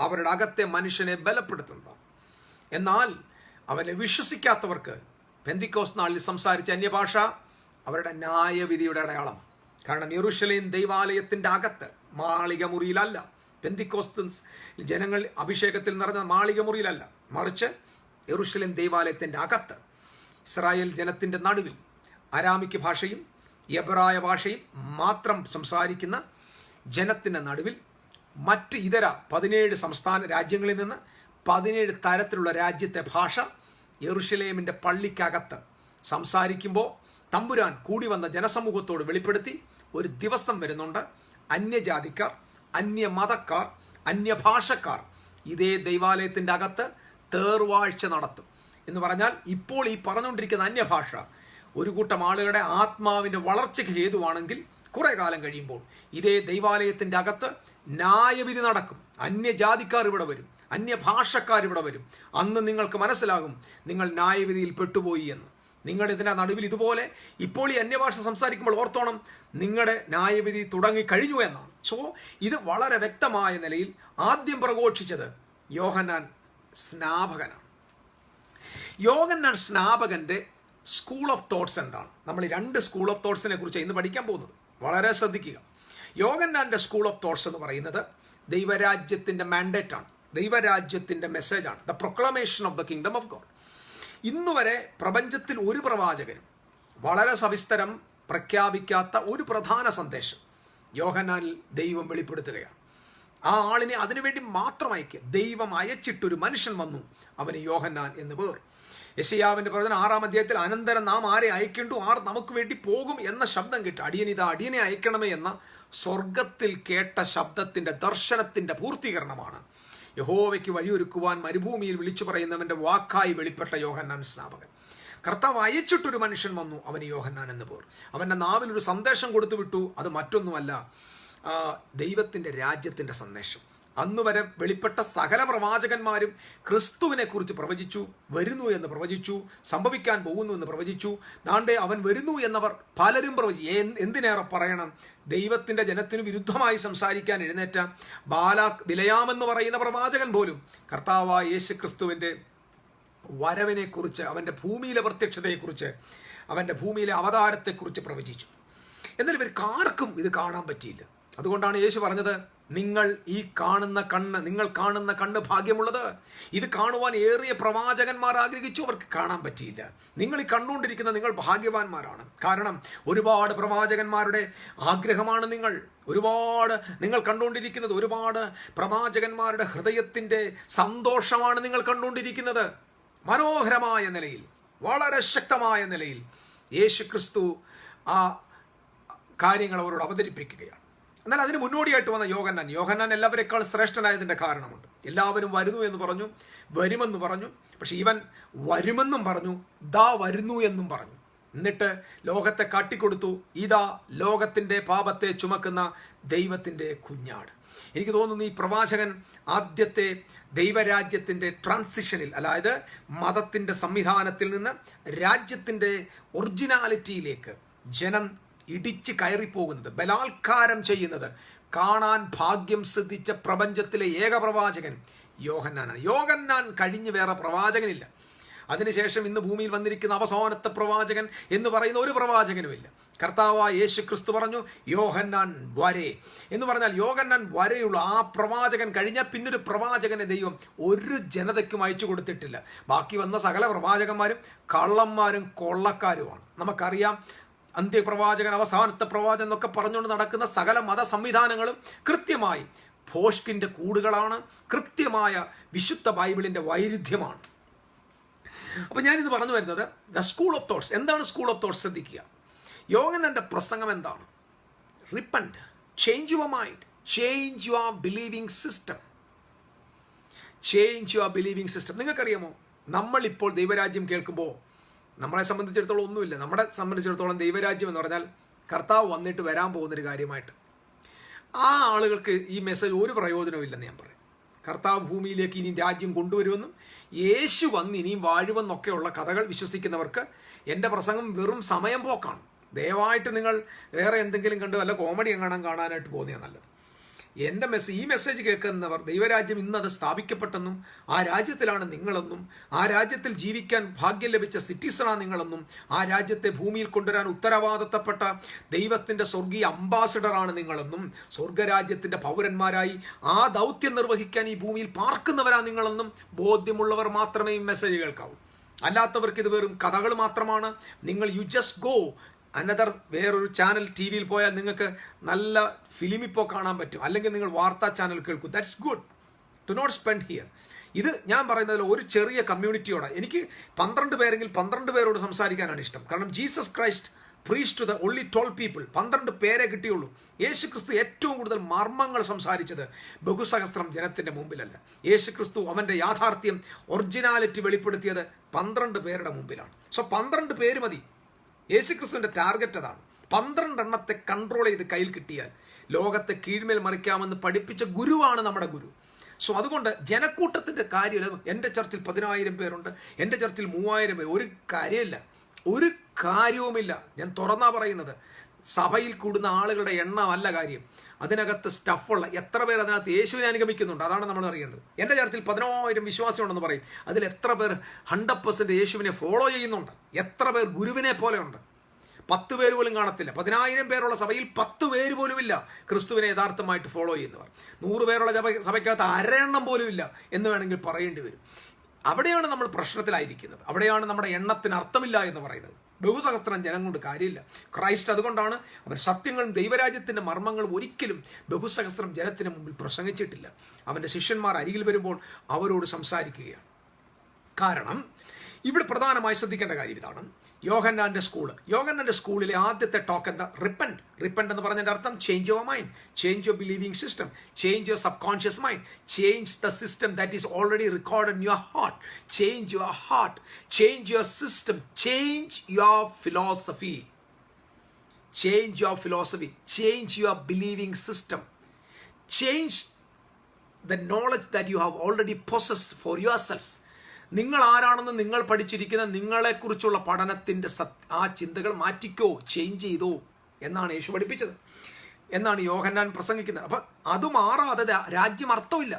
അവരുടെ അകത്തെ മനുഷ്യനെ ബലപ്പെടുത്തുന്നതാണ്. എന്നാൽ അവനെ വിശ്വസിക്കാത്തവർക്ക് പെന്തിക്കോസ്ത് നാളിൽ സംസാരിച്ച അന്യഭാഷ അവരുടെ ന്യായവിധിയുടെ അടയാളം. കാരണം യെരൂശലേം ദൈവാലയത്തിൻ്റെ അകത്ത്, മാളിക മുറിയിലല്ല. പെന്തിക്കോസ്ത് ജനങ്ങൾ അഭിഷേകത്തിൽ നിറഞ്ഞ മാളിക മുറിയിലല്ല, മറിച്ച് യെരൂശലേം ദൈവാലയത്തിൻ്റെ അകത്ത് ഇസ്രായേൽ ജനത്തിൻ്റെ നടുവിൽ അരാമിക് ഭാഷയും എബ്രായ ഭാഷയും മാത്രം സംസാരിക്കുന്ന ജനത്തിൻ്റെ നടുവിൽ മറ്റ് ഇതര 17 സംസ്ഥാന രാജ്യങ്ങളിൽ നിന്ന് 17 തരത്തിലുള്ള രാജ്യത്തെ ഭാഷ യെരൂശലേമിൻ്റെ പള്ളിക്കകത്ത് സംസാരിക്കുമ്പോൾ തമ്പുരാൻ കൂടി വന്ന ജനസമൂഹത്തോട് വെളിപ്പെടുത്തി, ഒരു ദിവസം വരുന്നുണ്ട് അന്യജാതിക്കാർ, അന്യമതക്കാർ, അന്യഭാഷക്കാർ ഇതേ ദൈവാലയത്തിൻ്റെ അകത്ത് തേർവാഴ്ച നടത്തും എന്ന് പറഞ്ഞാൽ, ഇപ്പോൾ ഈ പറഞ്ഞുകൊണ്ടിരിക്കുന്ന അന്യഭാഷ ഒരു കൂട്ടം ആളുകളുടെ ആത്മാവിൻ്റെ വളർച്ചയ്ക്ക് ഹേതുവാണെങ്കിൽ കുറെ കാലം കഴിയുമ്പോൾ ഇതേ ദൈവാലയത്തിൻ്റെ അകത്ത് ന്യായവിധി നടക്കും. അന്യജാതിക്കാർ ഇവിടെ വരും, അന്യഭാഷക്കാർ ഇവിടെ വരും. അന്ന് നിങ്ങൾക്ക് മനസ്സിലാകും നിങ്ങൾ ന്യായവിധിയിൽ പെട്ടുപോയി എന്ന്. നിങ്ങൾ ഇതിൻ്റെ നടുവിൽ ഇതുപോലെ ഇപ്പോൾ ഈ അന്യഭാഷ സംസാരിക്കുമ്പോൾ ഓർത്തോണം, നിങ്ങളുടെ ന്യായവിധി തുടങ്ങിക്കഴിഞ്ഞു എന്നാണ്. സോ ഇത് വളരെ വ്യക്തമായ നിലയിൽ ആദ്യം പ്രഘോഷിച്ചത് യോഹന്നാൻ സ്നാപകനാണ്. യോഹന്നാൻ സ്നാപകൻ്റെ സ്കൂൾ ഓഫ് തോട്ട്സ് എന്താണ്? നമ്മൾ ഈ 2 സ്കൂൾ ഓഫ് തോട്ട്സിനെ കുറിച്ച് ഇന്ന് പഠിക്കാൻ പോകുന്നത്. വളരെ ശ്രദ്ധിക്കുക. യോഹന്നാൻ്റെ സ്കൂൾ ഓഫ് തോട്ട്സ് എന്ന് പറയുന്നത് ദൈവരാജ്യത്തിൻ്റെ മാൻഡേറ്റ് ആണ്, ദൈവരാജ്യത്തിൻ്റെ മെസ്സേജാണ്, the proclamation of the kingdom of God. ഇന്നുവരെ പ്രപഞ്ചത്തിൽ ഒരു പ്രവാചകനും വളരെ സവിസ്തരം പ്രഖ്യാപിക്കാത്ത ഒരു പ്രധാന സന്ദേശം യോഹന്നാനിൽ ദൈവം വെളിപ്പെടുത്തുകയാണ്. ആ ആളിനെ അതിനുവേണ്ടി മാത്രം അയക്കുക. ദൈവം അയച്ചിട്ടൊരു മനുഷ്യൻ വന്നു, അവന് യോഹന്നാൻ എന്ന് പേർ. യെശയ്യാവിൻ്റെ പ്രവചനം 6-ാം അധ്യായത്തിൽ, അനന്തരം നാം ആരെ അയക്കേണ്ടു, ആർ നമുക്ക് വേണ്ടി പോകും എന്ന ശബ്ദം കേട്ട് അടിയനെ അയക്കണമേ എന്ന സ്വർഗത്തിൽ കേട്ട ശബ്ദത്തിൻ്റെ ദർശനത്തിൻ്റെ പൂർത്തീകരണമാണ് യഹോവയ്ക്ക് വഴിയൊരുക്കുവാൻ മരുഭൂമിയിൽ വിളിച്ചു പറയുന്നവൻ്റെ വാക്കായി വെളിപ്പെട്ട യോഹന്നാൻ സ്നാപകൻ. കർത്താവ് അയച്ചിട്ടൊരു മനുഷ്യൻ വന്നു, അവന് യോഹന്നാൻ എന്ന് പേർ. അവൻ്റെ നാവിൽ ഒരു സന്ദേശം കൊടുത്തു വിട്ടു. അത് മറ്റൊന്നുമല്ല, ദൈവത്തിൻ്റെ രാജ്യത്തിൻ്റെ സന്ദേശം. അന്ന് വരെ വെളിപ്പെട്ട സകല പ്രവാചകന്മാരും ക്രിസ്തുവിനെ കുറിച്ച് പ്രവചിച്ചു, വരുന്നു എന്ന് പ്രവചിച്ചു, സംഭവിക്കാൻ പോകുന്നു എന്ന് പ്രവചിച്ചു. ദാണ്ടെ അവൻ വരുന്നു എന്നവർ പലരും എന്തിനേറെ പറയണം, ദൈവത്തിൻ്റെ ജനത്തിനു വിരുദ്ധമായി സംസാരിക്കാൻ എഴുന്നേറ്റ ബിലയാമെന്ന് പറയുന്ന പ്രവാചകൻ പോലും കർത്താവായ യേശു ക്രിസ്തുവിൻ്റെ വരവിനെക്കുറിച്ച്, അവൻ്റെ ഭൂമിയിലെ പ്രത്യക്ഷതയെക്കുറിച്ച്, അവൻ്റെ ഭൂമിയിലെ അവതാരത്തെക്കുറിച്ച് പ്രവചിച്ചു. എന്നാൽ ഇവർക്ക് ആർക്കും ഇത് കാണാൻ പറ്റിയില്ല. അതുകൊണ്ടാണ് യേശു പറഞ്ഞത്, നിങ്ങൾ കാണുന്ന കണ്ണ് ഭാഗ്യമുള്ളത്. ഇത് കാണുവാൻ ഏറിയ പ്രവാചകന്മാർ ആഗ്രഹിച്ചു, അവർക്ക് കാണാൻ പറ്റിയില്ല. നിങ്ങൾ ഈ കണ്ടുകൊണ്ടിരിക്കുന്ന നിങ്ങൾ ഭാഗ്യവാന്മാരാണ്. കാരണം ഒരുപാട് പ്രവാചകന്മാരുടെ ആഗ്രഹമാണ് നിങ്ങൾ കണ്ടുകൊണ്ടിരിക്കുന്നത്. ഒരുപാട് പ്രവാചകന്മാരുടെ ഹൃദയത്തിൻ്റെ സന്തോഷമാണ് നിങ്ങൾ കണ്ടുകൊണ്ടിരിക്കുന്നത്. മനോഹരമായ നിലയിൽ, വളരെ ശക്തമായ നിലയിൽ യേശു ക്രിസ്തു ആ കാര്യങ്ങൾ അവരോട് അവതരിപ്പിക്കുകയാണ്. എന്നാൽ അതിന് മുന്നോടിയായിട്ട് വന്ന യോഹന്നാൻ എല്ലാവരെക്കാൾ ശ്രേഷ്ഠനായതിൻ്റെ കാരണമുണ്ട്. എല്ലാവരും വരുന്നു എന്ന് പറഞ്ഞു, വരുമെന്ന് പറഞ്ഞു. പക്ഷെ ഇവൻ വരുമെന്നും പറഞ്ഞു, ദാ വരുന്നു എന്നും പറഞ്ഞു. എന്നിട്ട് ലോകത്തെ കാട്ടിക്കൊടുത്തു, ഇതാ ലോകത്തിൻ്റെ പാപത്തെ ചുമക്കുന്ന ദൈവത്തിൻ്റെ കുഞ്ഞാട്. എനിക്ക് തോന്നുന്നു ഈ പ്രവാചകൻ ആദ്യത്തെ ദൈവരാജ്യത്തിൻ്റെ ട്രാൻസിഷനിൽ, അതായത് മതത്തിൻ്റെ സംവിധാനത്തിൽ നിന്ന് രാജ്യത്തിൻ്റെ ഒറിജിനാലിറ്റിയിലേക്ക് ജനം ഇടിച്ച് കയറിപ്പോകുന്നത്, ബലാത്കാരം ചെയ്യുന്നത് കാണാൻ ഭാഗ്യം സിദ്ധിച്ച പ്രപഞ്ചത്തിലെ ഏക പ്രവാചകൻ യോഹന്നാനാണ്. യോഹന്നാൻ കഴിഞ്ഞ് വേറെ പ്രവാചകനില്ല. അതിനുശേഷം ഇന്ന് ഭൂമിയിൽ വന്നിരിക്കുന്ന അവസാനത്തെ പ്രവാചകൻ എന്ന് പറയുന്ന ഒരു പ്രവാചകനുമില്ല. കർത്താവായ യേശു ക്രിസ്തു പറഞ്ഞു, യോഹന്നാൻ വരെ എന്ന് പറഞ്ഞാൽ യോഹന്നാൻ വരെയുള്ള ആ പ്രവാചകൻ കഴിഞ്ഞാൽ പിന്നൊരു പ്രവാചകനെ ദൈവം ഒരു ജനതയ്ക്കും അയച്ചു കൊടുത്തിട്ടില്ല. ബാക്കി വന്ന സകല പ്രവാചകന്മാരും കള്ളന്മാരും കൊള്ളക്കാരുമാണ്. നമുക്കറിയാം, അന്ത്യപ്രവാചകൻ, അവസാനത്തെ പ്രവാചകൻ എന്നൊക്കെ പറഞ്ഞുകൊണ്ട് നടക്കുന്ന സകല മത സംവിധാനങ്ങളും കൃത്യമായി ഭോഷ്കിൻ്റെ കൂടുകളാണ്, കൃത്യമായ വിശുദ്ധ ബൈബിളിൻ്റെ വൈരുദ്ധ്യമാണ്. അപ്പോൾ ഞാനിത് പറഞ്ഞു വരുന്നത് ദ സ്കൂൾ ഓഫ് തോട്ട്സ്. എന്താണ് സ്കൂൾ ഓഫ് തോട്ട്സ്? ശ്രദ്ധിക്കുക. യോഹന്നാന്റെ പ്രസംഗം എന്താണ്? Repent, change your mind, change your believing system, change your believing system. നിങ്ങൾക്കറിയാമോ, നമ്മളിപ്പോൾ ദൈവരാജ്യം കേൾക്കുമ്പോൾ നമ്മളെ സംബന്ധിച്ചിടത്തോളം ഒന്നുമില്ല. നമ്മളെ സംബന്ധിച്ചിടത്തോളം ദൈവരാജ്യം എന്ന് പറഞ്ഞാൽ കർത്താവ് വന്നിട്ട് വരാൻ പോകുന്നൊരു കാര്യമായിട്ട്. ആ ആളുകൾക്ക് ഈ മെസ്സേജ് ഒരു പ്രയോജനവും ഇല്ലെന്ന് ഞാൻ പറയും. കർത്താവ് ഭൂമിയിലേക്ക് ഇനി രാജ്യം കൊണ്ടുവരുമെന്നും യേശു വന്ന് ഇനിയും വാഴുമെന്നൊക്കെയുള്ള കഥകൾ വിശ്വസിക്കുന്നവർക്ക് എൻ്റെ പ്രസംഗം വെറും സമയം പോക്കാണ്. ദയവായിട്ട് നിങ്ങൾ വേറെ എന്തെങ്കിലും കണ്ട് വല്ല കോമഡി എങ്ങാനും കാണാനായിട്ട് പോകുന്നതാണ് നല്ലത്. ഈ മെസ്സേജ് കേൾക്കുന്നവർ ദൈവരാജ്യം ഇന്നത് സ്ഥാപിക്കപ്പെട്ടെന്നും ആ രാജ്യത്തിലാണ് നിങ്ങളെന്നും ആ രാജ്യത്തിൽ ജീവിക്കാൻ ഭാഗ്യം ലഭിച്ച സിറ്റിസണാണ് നിങ്ങളെന്നും ആ രാജ്യത്തെ ഭൂമിയിൽ കൊണ്ടുവരാൻ ഉത്തരവാദിത്തപ്പെട്ട ദൈവത്തിൻ്റെ സ്വർഗീയ അംബാസിഡറാണ് നിങ്ങളെന്നും സ്വർഗരാജ്യത്തിൻ്റെ പൗരന്മാരായി ആ ദൗത്യം നിർവഹിക്കാൻ ഈ ഭൂമിയിൽ പാർക്കുന്നവരാണ് നിങ്ങളെന്നും ബോധ്യമുള്ളവർ മാത്രമേ ഈ മെസ്സേജ് കേൾക്കാവൂ. അല്ലാത്തവർക്ക് ഇത് വെറും കഥകൾ മാത്രമാണ്. നിങ്ങൾ ജസ്റ്റ് ഗോ വേറൊരു ചാനൽ ടി വിയിൽ പോയാൽ നിങ്ങൾക്ക് നല്ല ഫിലിം ഇപ്പോൾ കാണാൻ പറ്റും, അല്ലെങ്കിൽ നിങ്ങൾ വാർത്താ ചാനൽ കേൾക്കും. That's good. To not spend here. ഇത് ഞാൻ പറയുന്നതിൽ ഒരു ചെറിയ കമ്മ്യൂണിറ്റിയോട്, എനിക്ക് 12 പേരെങ്കിൽ 12 പേരോട് സംസാരിക്കാനാണ് ഇഷ്ടം. കാരണം Jesus Christ preached to the only 12 people. 12 പേരെ കിട്ടിയുള്ളൂ. യേശു ക്രിസ്തു ഏറ്റവും കൂടുതൽ മർമ്മങ്ങൾ സംസാരിച്ചത് ബഹുസഹസ്രം ജനത്തിൻ്റെ മുമ്പിലല്ല. യേശു ക്രിസ്തു അവൻ്റെ യാഥാർത്ഥ്യം, ഒറിജിനാലിറ്റി വെളിപ്പെടുത്തിയത് 12 പേരുടെ മുമ്പിലാണ്. സോ 12 പേര് മതി. യേശുക്രിസ്തുവിൻ്റെ ടാർഗറ്റ് അതാണ്. 12 എണ്ണത്തെ കൺട്രോൾ ചെയ്ത് കയ്യിൽ കിട്ടിയാൽ ലോകത്തെ കീഴ്മേൽ മറിക്കാമെന്ന് പഠിപ്പിച്ച ഗുരുവാണ് നമ്മുടെ ഗുരു. സോ അതുകൊണ്ട് ജനക്കൂട്ടത്തിൻ്റെ കാര്യമില്ല. എൻ്റെ ചർച്ചിൽ 10,000 പേരുണ്ട്, എൻ്റെ ചർച്ചിൽ 3,000 പേർ, ഒരു കാര്യമില്ല, ഒരു കാര്യവുമില്ല. ഞാൻ തുറന്നാ പറയുന്നത്. സഭയിൽ കൂടുന്ന ആളുകളുടെ എണ്ണമല്ല കാര്യം, അതിനകത്ത് സ്റ്റഫുള്ള എത്ര പേർ അതിനകത്ത് യേശുവിനെ അനുഗമിക്കുന്നുണ്ട്, അതാണ് നമ്മൾ അറിയേണ്ടത്. എൻ്റെ ചർച്ചിൽ 10,000 വിശ്വാസിയുണ്ടെന്ന് പറയും, അതിൽ എത്ര പേർ 100% യേശുവിനെ ഫോളോ ചെയ്യുന്നുണ്ട്, എത്ര പേർ ഗുരുവിനെ പോലെ ഉണ്ട്? 10 പേര് പോലും കാണത്തില്ല. 10,000 പേരുള്ള സഭയിൽ 10 പേര് പോലും ഇല്ല ക്രിസ്തുവിനെ യഥാർത്ഥമായിട്ട് ഫോളോ ചെയ്യുന്നവർ. 100 പേരുള്ള സഭയ്ക്കകത്ത് അരയെണ്ണം പോലും ഇല്ല എന്ന് വേണമെങ്കിൽ പറയേണ്ടി വരും. അവിടെയാണ് നമ്മൾ പ്രശ്നത്തിലായിരിക്കുന്നത്. അവിടെയാണ് നമ്മുടെ എണ്ണത്തിന് അർത്ഥമില്ല എന്ന് പറയുന്നത്. ബഹുസഹസ്രം ജനം കൊണ്ട് കാര്യമില്ല. ക്രൈസ്റ്റ് അതുകൊണ്ടാണ് അവൻ സത്യങ്ങളും ദൈവരാജ്യത്തിൻ്റെ മർമ്മങ്ങളും ഒരിക്കലും ബഹുസഹസ്രം ജനത്തിന് മുമ്പിൽ പ്രസംഗിച്ചിട്ടില്ല. അവൻ്റെ ശിഷ്യന്മാർ അരികിൽ വരുമ്പോൾ അവരോട് സംസാരിക്കുകയാണ്. കാരണം ഇവിടെ പ്രധാനമായി ശ്രദ്ധിക്കേണ്ട കാര്യം ഇതാണ്. യോഹന്നാന്റെ സ്കൂളിലെ ആദ്യത്തെ ടോക്ക് എന്താ? റിപ്പന്റ് എന്ന് പറഞ്ഞതിൻ്റെ അർത്ഥം change your mind, change your believing system, change your sub conscious mind, change the system that is already record in your heart, change your heart, change your system, change your philosophy, change your philosophy, change your believing system, change the knowledge that you have already possessed for yourselves. നിങ്ങൾ ആരാണെന്ന് നിങ്ങൾ പഠിച്ചിരിക്കുന്ന നിങ്ങളെക്കുറിച്ചുള്ള പഠനത്തിൻ്റെ ആ ചിന്തകൾ മാറ്റിക്കോ, ചേഞ്ച് ചെയ്തോ എന്നാണ് യേശു പഠിപ്പിച്ചത്, എന്നാണ് യോഹന്നാൻ പ്രസംഗിക്കുന്നത്. അപ്പം അത് മാറാതെ രാജ്യം അർത്ഥമില്ല.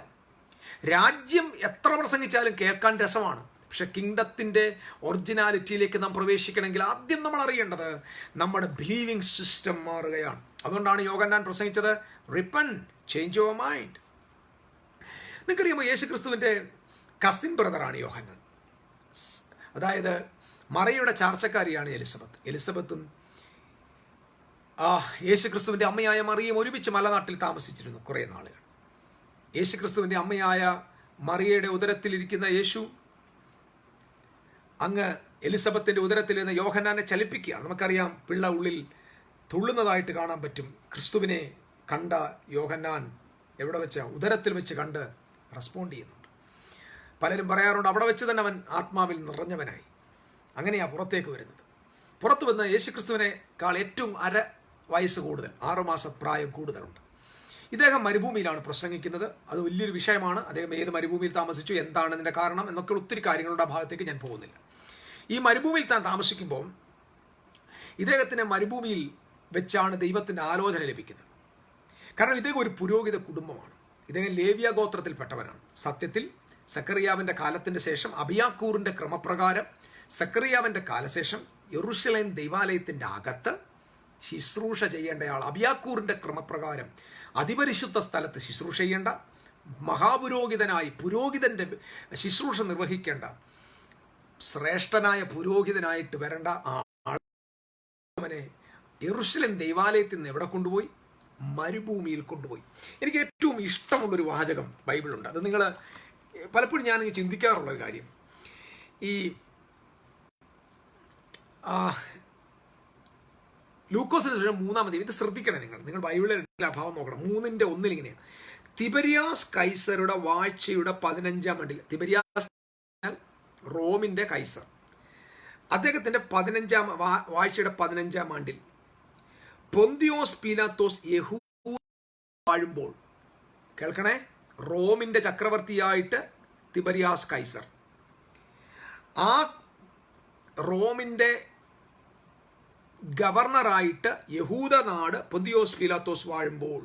രാജ്യം എത്ര പ്രസംഗിച്ചാലും കേൾക്കാൻ രസമാണ്, പക്ഷെ കിങ്ഡത്തിൻ്റെ ഒറിജിനാലിറ്റിയിലേക്ക് നാം പ്രവേശിക്കണമെങ്കിൽ ആദ്യം നമ്മൾ അറിയേണ്ടത് നമ്മുടെ ബിലീവിങ് സിസ്റ്റം മാറുകയാണ്. അതുകൊണ്ടാണ് യോഹന്നാൻ പ്രസംഗിച്ചത്, റിപ്പന്റ്, ചേഞ്ച് യുവർ മൈൻഡ്. നിങ്ങൾക്കറിയാമോ, യേശു ക്രിസ്തുവിൻ്റെ കസിൻ ബ്രദറാണ് യോഹന്നാൻ. അതായത് മറിയയുടെ ചാർച്ചക്കാരിയാണ് എലിസബത്ത്. എലിസബത്തും യേശു ക്രിസ്തുവിൻ്റെ അമ്മയായ മറിയയും ഒരുമിച്ച് മലനാട്ടിൽ താമസിച്ചിരുന്നു കുറേ നാളുകൾ. യേശു ക്രിസ്തുവിൻ്റെ അമ്മയായ മറിയയുടെ ഉദരത്തിലിരിക്കുന്ന യേശു അങ്ങ് എലിസബത്തിൻ്റെ ഉദരത്തിലിരുന്ന യോഹന്നാനെ ചലിപ്പിക്കുകയാണ്. നമുക്കറിയാം, പിള്ള ഉള്ളിൽ തുള്ളുന്നതായിട്ട് കാണാൻ പറ്റും. ക്രിസ്തുവിനെ കണ്ട യോഹന്നാൻ എവിടെ വെച്ച്? ഉദരത്തിൽ വെച്ച് കണ്ട് റെസ്പോണ്ട് ചെയ്യുന്നുണ്ട്. പലരും പറയാറുണ്ട്, അവിടെ വെച്ച് തന്നെ അവൻ ആത്മാവിൽ നിറഞ്ഞവനായി. അങ്ങനെയാണ് പുറത്തേക്ക് വരുന്നത്. പുറത്തു വന്ന് യേശു ക്രിസ്തുവിനേക്കാൾ ഏറ്റവും വയസ്സ് കൂടുതൽ, 6 മാസം പ്രായം കൂടുതലുണ്ട്. ഇദ്ദേഹം മരുഭൂമിയിലാണ് പ്രസംഗിക്കുന്നത്. അത് വലിയൊരു വിഷയമാണ്. അദ്ദേഹം ഏത് മരുഭൂമിയിൽ താമസിച്ചു, എന്താണ് ഇതിൻ്റെ കാരണം എന്നൊക്കെ ഒത്തിരി കാര്യങ്ങളുടെ ഭാഗത്തേക്ക് ഞാൻ പോകുന്നില്ല. ഈ മരുഭൂമിയിൽ താൻ താമസിക്കുമ്പോൾ ഇദ്ദേഹത്തിന് മരുഭൂമിയിൽ വെച്ചാണ് ദൈവത്തിൻ്റെ ആലോചന ലഭിക്കുന്നത്. കാരണം ഇദ്ദേഹം ഒരു പുരോഹിത കുടുംബമാണ്. ഇദ്ദേഹം ലേവ്യ ഗോത്രത്തിൽപ്പെട്ടവനാണ്. സത്യത്തിൽ സക്കറിയാവിൻ്റെ കാലത്തിൻ്റെ ശേഷം, അബിയാക്കൂറിൻ്റെ ക്രമപ്രകാരം സക്കറിയാവിൻ്റെ കാലശേഷം യെരൂശലേം ദൈവാലയത്തിൻ്റെ അകത്ത് ശുശ്രൂഷ ചെയ്യേണ്ടയാൾ, അബിയാക്കൂറിൻ്റെ ക്രമപ്രകാരം അതിപരിശുദ്ധ സ്ഥലത്ത് ശുശ്രൂഷ ചെയ്യേണ്ട, മഹാപുരോഹിതനായി പുരോഹിതൻ്റെ ശുശ്രൂഷ നിർവഹിക്കേണ്ട ശ്രേഷ്ഠനായ പുരോഹിതനായിട്ട് വരേണ്ട ആളവനെ യെരൂശലേം ദൈവാലയത്തിൽ നിന്ന് എവിടെ കൊണ്ടുപോയി? മരുഭൂമിയിൽ കൊണ്ടുപോയി. എനിക്ക് ഏറ്റവും ഇഷ്ടമുള്ളൊരു വാചകം ബൈബിളുണ്ട്. അത് നിങ്ങൾ പലപ്പോഴും ഞാൻ ചിന്തിക്കാറുള്ളൊരു കാര്യം, ഈ ലൂക്കോസിന് 3-ാമത്, ഇത് ശ്രദ്ധിക്കണം നിങ്ങൾ ബൈബിളിലെ അഭാവം നോക്കണം. 3:1 ഇങ്ങനെയാണ്: തിബരിയാസ് കൈസറുടെ വാഴ്ചയുടെ 15-ാം ആണ്ടിൽ, തിബരിയാസ് റോമിൻ്റെ കൈസർ, അദ്ദേഹത്തിൻ്റെ വാഴ്ചയുടെ 15-ാം ആണ്ടിൽ പൊന്തിയോസ് പീലാത്തോസ് യഹൂദ വാഴുമ്പോൾ, കേൾക്കണേ, റോമിൻ്റെ ചക്രവർത്തിയായിട്ട് തിബരിയാസ് കൈസർ, ആ റോമിൻ്റെ ഗവർണറായിട്ട് യഹൂദ നാട് പൊന്തിയോസ് പീലാത്തോസ് വാഴുമ്പോൾ,